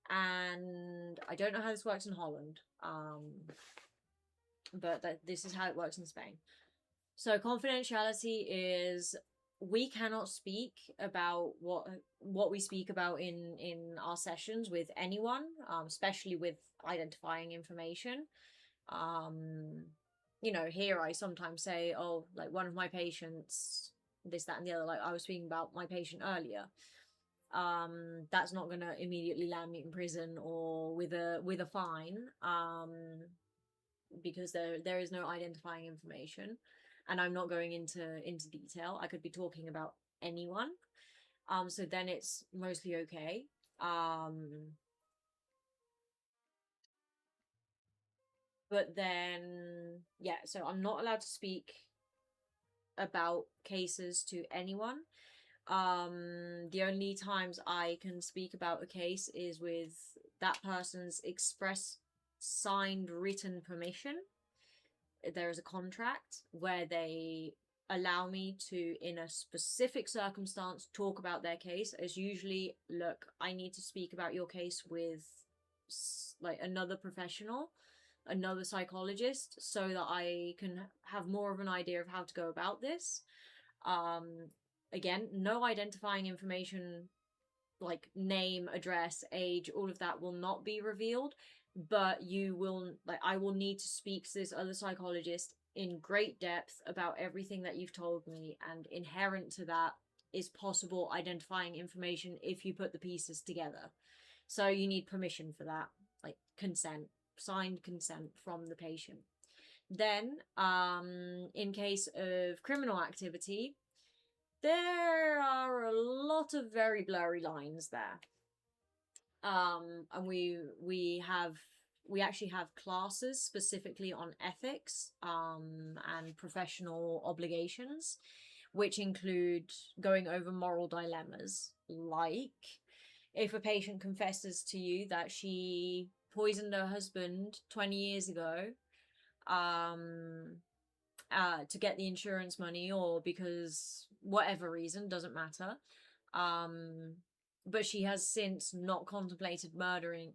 And I don't know how this works in Holland, but this is how it works in Spain. So confidentiality is, we cannot speak about what we speak about in our sessions with anyone, especially with identifying information. You know, here I sometimes say, oh, like one of my patients, this, that, and the other, like I was speaking about my patient earlier. That's not going to immediately land me in prison or with a fine, because there is no identifying information, and I'm not going into detail. I could be talking about anyone, so then it's mostly okay. But then, yeah, so I'm not allowed to speak about cases to anyone. The only times I can speak about a case is with that person's express signed written permission. There is a contract where they allow me to, in a specific circumstance, talk about their case. As usually, look, I need to speak about your case with like another professional, another psychologist, so that I can have more of an idea of how to go about this. Again, no identifying information like name, address, age, all of that will not be revealed, but I will need to speak to this other psychologist in great depth about everything that you've told me, and inherent to that is possible identifying information if you put the pieces together. So you need permission for that, like consent, signed consent from the patient. Then, in case of criminal activity, there are a lot of very blurry lines there. And we actually have classes specifically on ethics, and professional obligations, which include going over moral dilemmas, like if a patient confesses to you that she poisoned her husband 20 years ago, to get the insurance money, or because whatever reason, doesn't matter, but she has since not contemplated murdering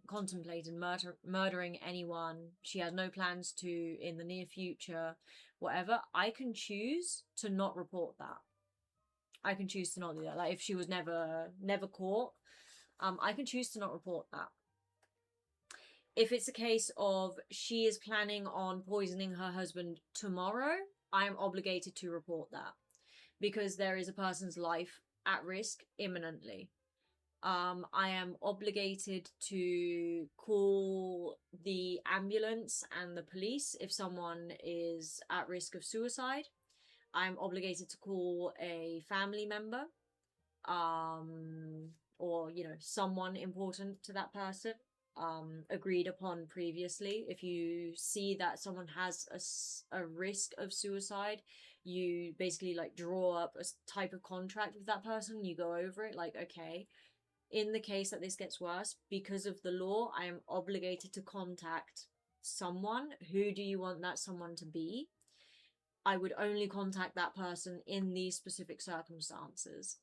anyone, she has no plans to in the near future, whatever, I can choose to not report that. I can choose to not do that. Like if she was never caught, I can choose to not report that. If it's a case of she is planning on poisoning her husband tomorrow, I am obligated to report that because there is a person's life at risk imminently. I am obligated to call the ambulance and the police if someone is at risk of suicide. I'm obligated to call a family member, or, you know, someone important to that person, agreed upon previously. If you see that someone has a risk of suicide, you basically like draw up a type of contract with that person. You go over it like, okay, in the case that this gets worse, because of the law, I am obligated to contact someone. Who do you want that someone to be? I would only contact that person in these specific circumstances.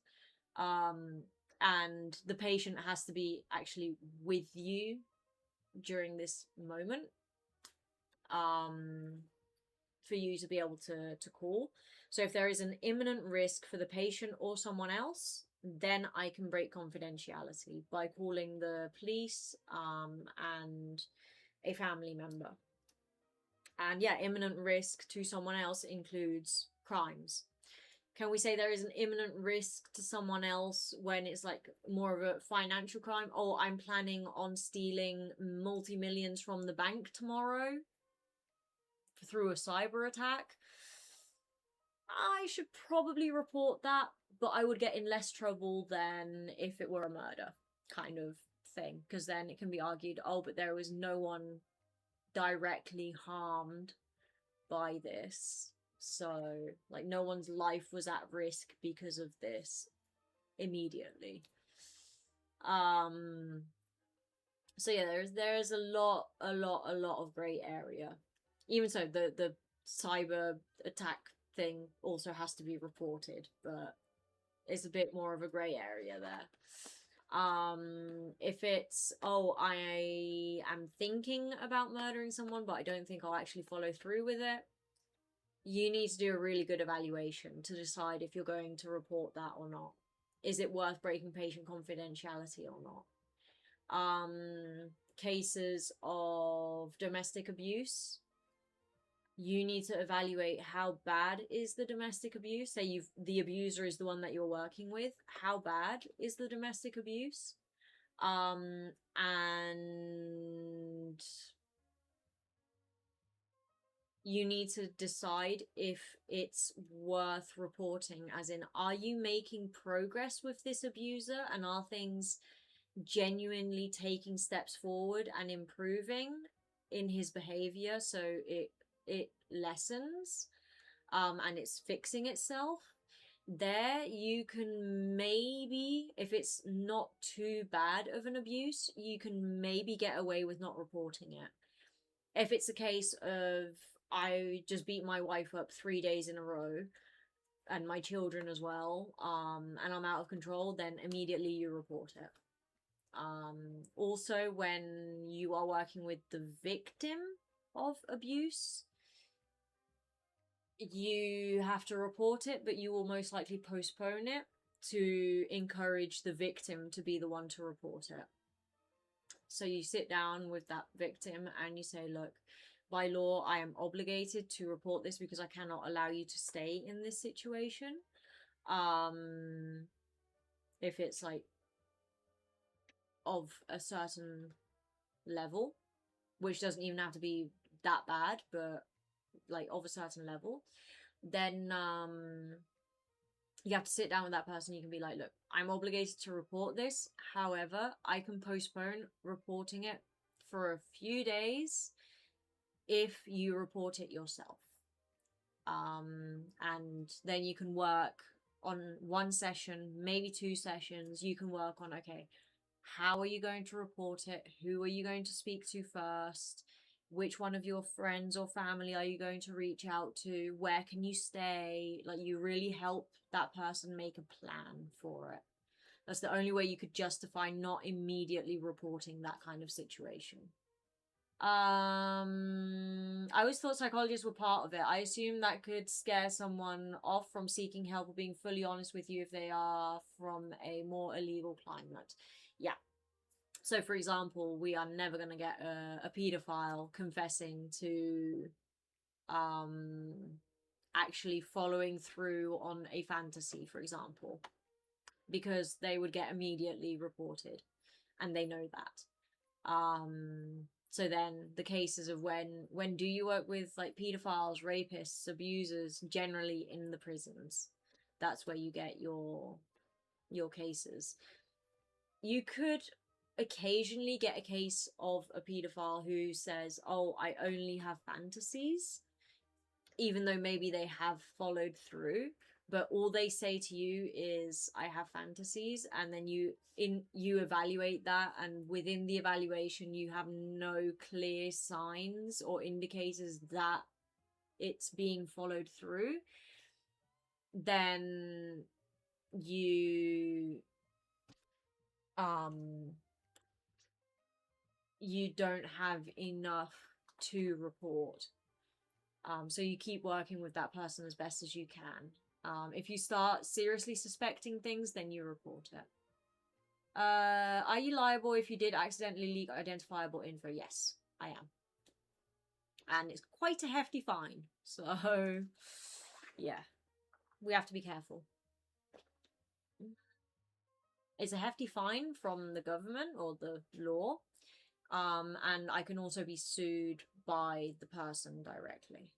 And the patient has to be actually with you during this moment, for you to be able to call. So if there is an imminent risk for the patient or someone else, then I can break confidentiality by calling the police, and a family member. And yeah, imminent risk to someone else includes crimes. Can we say there is an imminent risk to someone else when it's like more of a financial crime? Oh, I'm planning on stealing multi-millions from the bank tomorrow through a cyber attack. I should probably report that, but I would get in less trouble than if it were a murder kind of thing, because then it can be argued, oh, but there was no one directly harmed by this, so like no one's life was at risk because of this immediately. So yeah, there's a lot of gray area. Even so, the cyber attack thing also has to be reported, but it's a bit more of a gray area there. If it's, oh, I am thinking about murdering someone, but I don't think I'll actually follow through with it, you need to do a really good evaluation to decide if you're going to report that or not. Is it worth breaking patient confidentiality or not? Cases of domestic abuse, you need to evaluate how bad is the domestic abuse. Say the abuser is the one that you're working with. How bad is the domestic abuse? And you need to decide if it's worth reporting, as in, are you making progress with this abuser and are things genuinely taking steps forward and improving in his behavior so it lessens, and it's fixing itself. There you can maybe, if it's not too bad of an abuse, you can maybe get away with not reporting it. If it's a case of, I just beat my wife up 3 days in a row and my children as well, and I'm out of control, then immediately you report it. Also, when you are working with the victim of abuse, you have to report it, but you will most likely postpone it to encourage the victim to be the one to report it. So you sit down with that victim and you say, look, by law, I am obligated to report this because I cannot allow you to stay in this situation. If it's like of a certain level, which doesn't even have to be that bad, but like of a certain level, then you have to sit down with that person. You can be like, look, I'm obligated to report this. However, I can postpone reporting it for a few days if you report it yourself. And then you can work on one session, maybe 2 sessions. You can work on, okay, how are you going to report it? Who are you going to speak to first? Which one of your friends or family are you going to reach out to? Where can you stay? Like, you really help that person make a plan for it. That's the only way you could justify not immediately reporting that kind of situation. I always thought psychologists were part of it. I assume that could scare someone off from seeking help or being fully honest with you if they are from a more illegal climate. Yeah. So, for example, we are never going to get a pedophile confessing to actually following through on a fantasy, for example, because they would get immediately reported, and they know that. So then the cases of when do you work with like pedophiles, rapists, abusers, generally in the prisons. That's where you get your cases. You could occasionally get a case of a pedophile who says, "Oh, I only have fantasies," even though maybe they have followed through, but all they say to you is, "I have fantasies," and then you evaluate that, and within the evaluation you have no clear signs or indicators that it's being followed through, then you don't have enough to report. So you keep working with that person as best as you can. If you start seriously suspecting things, then you report it. Are you liable if you did accidentally leak identifiable info? Yes, I am. And it's quite a hefty fine. So, yeah. We have to be careful. It's a hefty fine from the government or the law. And I can also be sued by the person directly.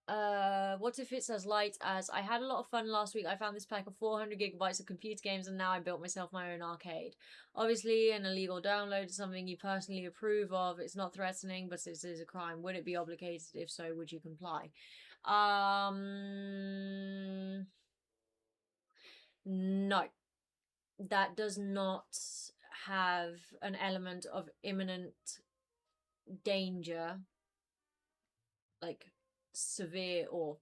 What if it's as light as, "I had a lot of fun last week. I found this pack of 400 gigabytes of computer games and now I built myself my own arcade." Obviously, an illegal download is something you personally approve of. It's not threatening, but it is a crime. Would it be obligated? If so, would you comply? No. That does not have an element of imminent danger, like severe or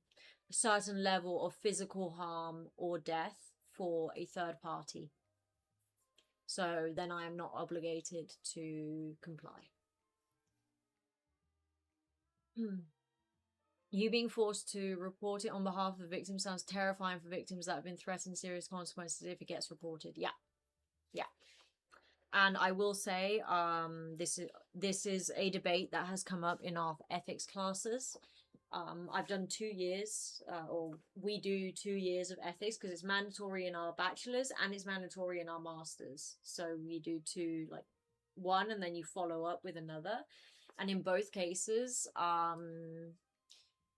a certain level of physical harm or death for a third party. So then I am not obligated to comply. You being forced to report it on behalf of the victim sounds terrifying for victims that have been threatened serious consequences if it gets reported. Yeah. And I will say, this is a debate that has come up in our ethics classes. I've done 2 years, or we do 2 years of ethics because it's mandatory in our bachelor's and it's mandatory in our master's. So we do 2, like 1, and then you follow up with another. And in both cases,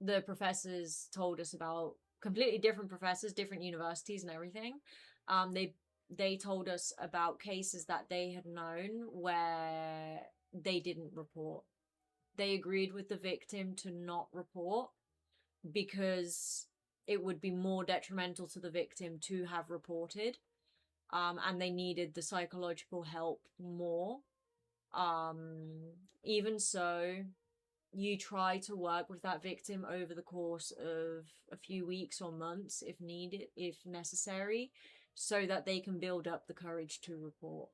the professors told us about completely different professors, different universities and everything. They told us about cases that they had known where they didn't report. They agreed with the victim to not report because it would be more detrimental to the victim to have reported. And they needed the psychological help more. Even so, you try to work with that victim over the course of a few weeks or months if needed, if necessary, so that they can build up the courage to report.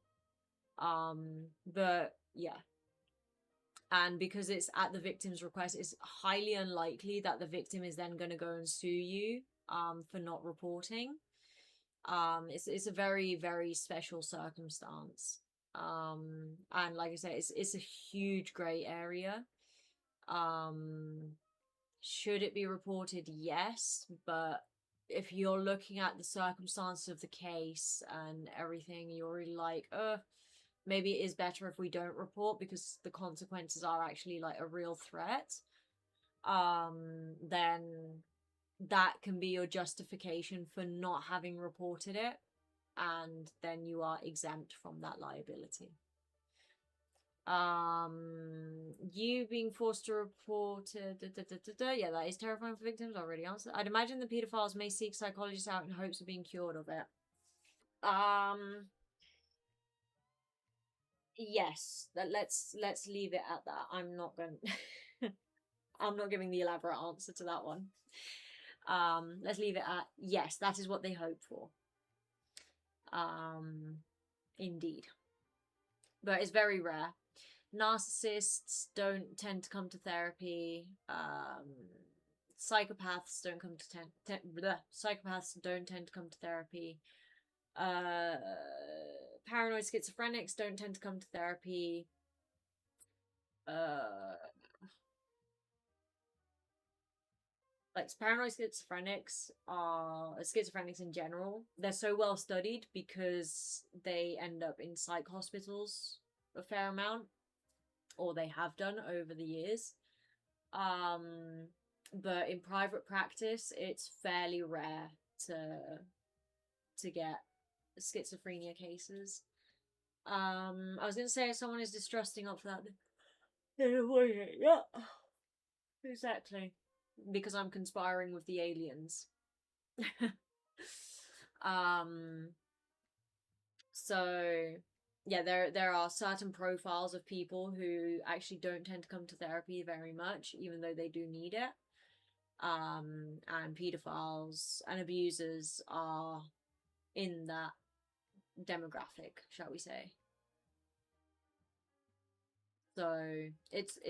But yeah. And because it's at the victim's request, it's highly unlikely that the victim is then going to go and sue you for not reporting. It's a very, very special circumstance. And like I say, it's a huge grey area. Should it be reported? Yes, but if you're looking at the circumstances of the case and everything, you're really like, maybe it is better if we don't report because the consequences are actually like a real threat, then that can be your justification for not having reported it, and then you are exempt from that liability. You being forced to report yeah, that is terrifying for victims. Already answered. I'd imagine the pedophiles may seek psychologists out in hopes of being cured of it. Yes, let's leave it at that. I'm not giving the elaborate answer to that one. Let's leave it at yes, that is what they hope for. Indeed. but it's very rare. Narcissists don't tend to come to therapy. Psychopaths don't come to psychopaths don't tend to come to therapy. Paranoid schizophrenics don't tend to come to therapy. Like paranoid schizophrenics are schizophrenics in general. They're so well studied because they end up in psych hospitals a fair amount, or they have done over the years. But in private practice, it's fairly rare to get schizophrenia cases. I was gonna say if someone is distrusting up for that. Yeah, exactly. Because I'm conspiring with the aliens. So yeah, there are certain profiles of people who actually don't tend to come to therapy very much, even though they do need it. And pedophiles and abusers are in that demographic, shall we say. So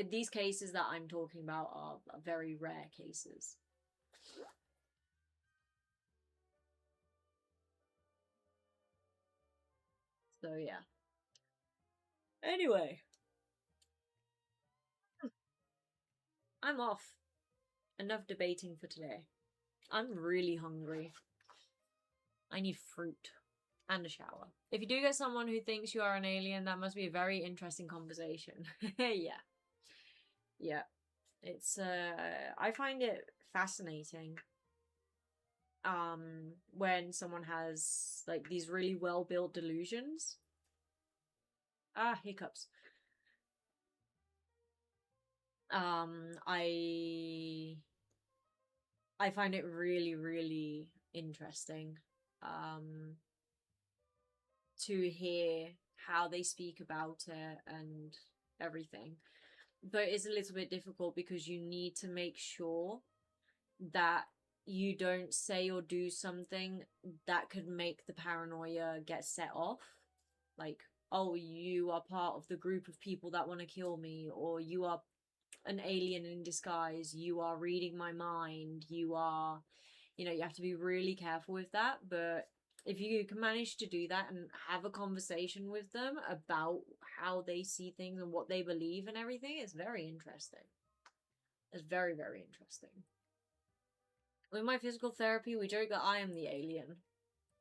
these cases that I'm talking about are very rare cases. So yeah. Anyway, I'm off. Enough debating for today. I'm really hungry. I need fruit and a shower. If you do get someone who thinks you are an alien, that must be a very interesting conversation. Yeah. Yeah. It's I find it fascinating when someone has like these really well built delusions. Hiccups. I find it really, really interesting to hear how they speak about it and everything. But it's a little bit difficult because you need to make sure that you don't say or do something that could make the paranoia get set off. Like, oh, you are part of the group of people that want to kill me, or you are an alien in disguise, you are reading my mind, you are, you have to be really careful with that. But if you can manage to do that and have a conversation with them about how they see things and what they believe and everything, it's very interesting. It's very, very interesting. With my physical therapy, we joke that I am the alien.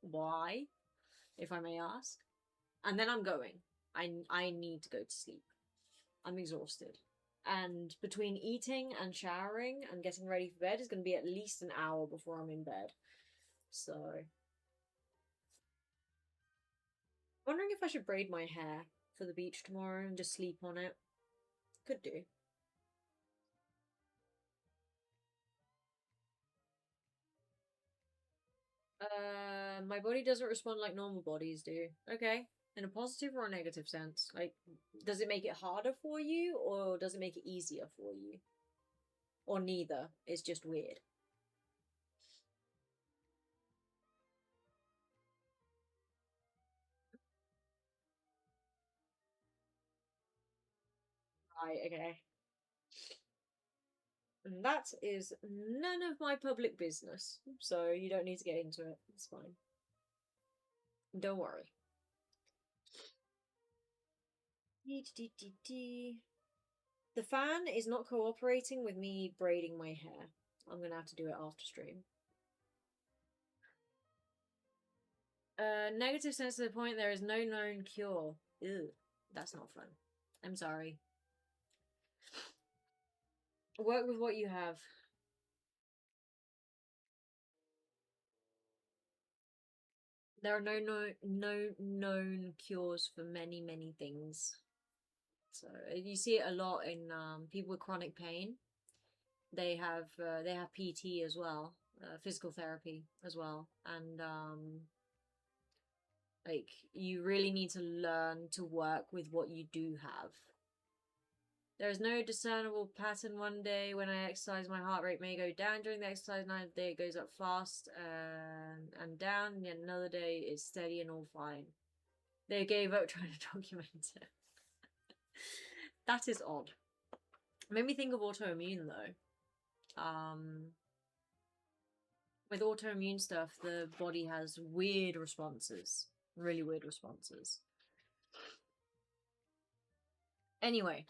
Why? If I may ask. And then I'm going. I need to go to sleep. I'm exhausted. And between eating and showering and getting ready for bed is going to be at least an hour before I'm in bed. So, wondering if I should braid my hair for the beach tomorrow and just sleep on it. Could do. My body doesn't respond like normal bodies do. Okay. In a positive or a negative sense? Like, does it make it harder for you, or does it make it easier for you? Or neither? It's just weird. Right, okay. And that is none of my public business, so you don't need to get into it. It's fine. Don't worry. The fan is not cooperating with me braiding my hair. I'm gonna have to do it after stream. Negative sense to the point there is no known cure. Ew, that's not fun. I'm sorry. Work with what you have. There are no known cures for many things. So you see it a lot in people with chronic pain. They have PT as well, physical therapy as well, and like you really need to learn to work with what you do have. There is no discernible pattern. One day when I exercise, my heart rate may go down during the exercise. Another day it goes up fast and down. And yet another day it's steady and all fine. They gave up trying to document it. That is odd. Made me think of autoimmune though. With autoimmune stuff, the body has weird responses. Really weird responses. Anyway.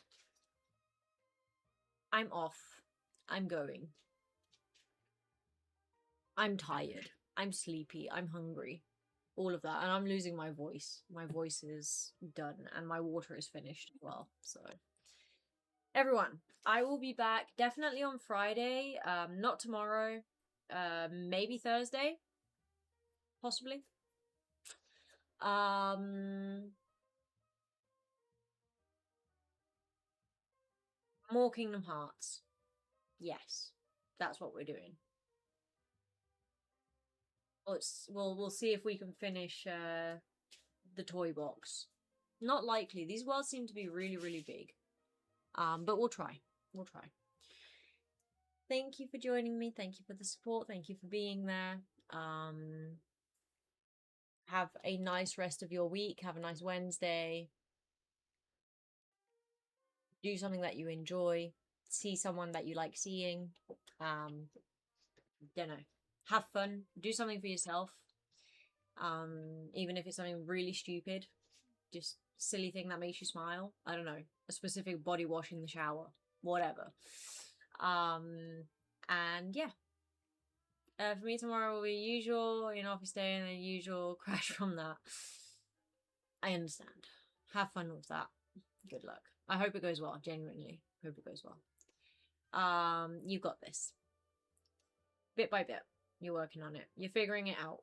I'm off. I'm going. I'm tired. I'm sleepy. I'm hungry. All of that. And I'm losing my voice. My voice is done. And my water is finished as well. So, everyone, I will be back definitely on Friday. Not tomorrow. Maybe Thursday. Possibly. More Kingdom Hearts. Yes. That's what we're doing. We'll see if we can finish the toy box. Not likely. These worlds seem to be really, really big. But we'll try. We'll try. Thank you for joining me. Thank you for the support. Thank you for being there. Have a nice rest of your week. Have a nice Wednesday. Do something that you enjoy. See someone that you like seeing. Don't know. Have fun. Do something for yourself. Even if it's something really stupid. Just silly thing that makes you smile. I don't know. A specific body wash in the shower. Whatever. And yeah. For me tomorrow will be usual, office day and the usual crash from that. I understand. Have fun with that. Good luck. I hope it goes well. Genuinely. Hope it goes well. You got this. Bit by bit. You're working on it. You're figuring it out.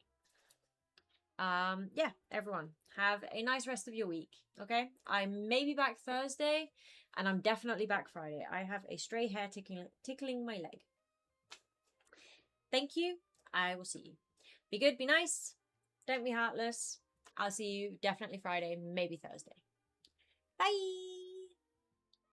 Yeah, everyone. Have a nice rest of your week. Okay? I may be back Thursday. And I'm definitely back Friday. I have a stray hair tickling my leg. Thank you. I will see you. Be good, be nice. Don't be heartless. I'll see you definitely Friday, maybe Thursday. Bye!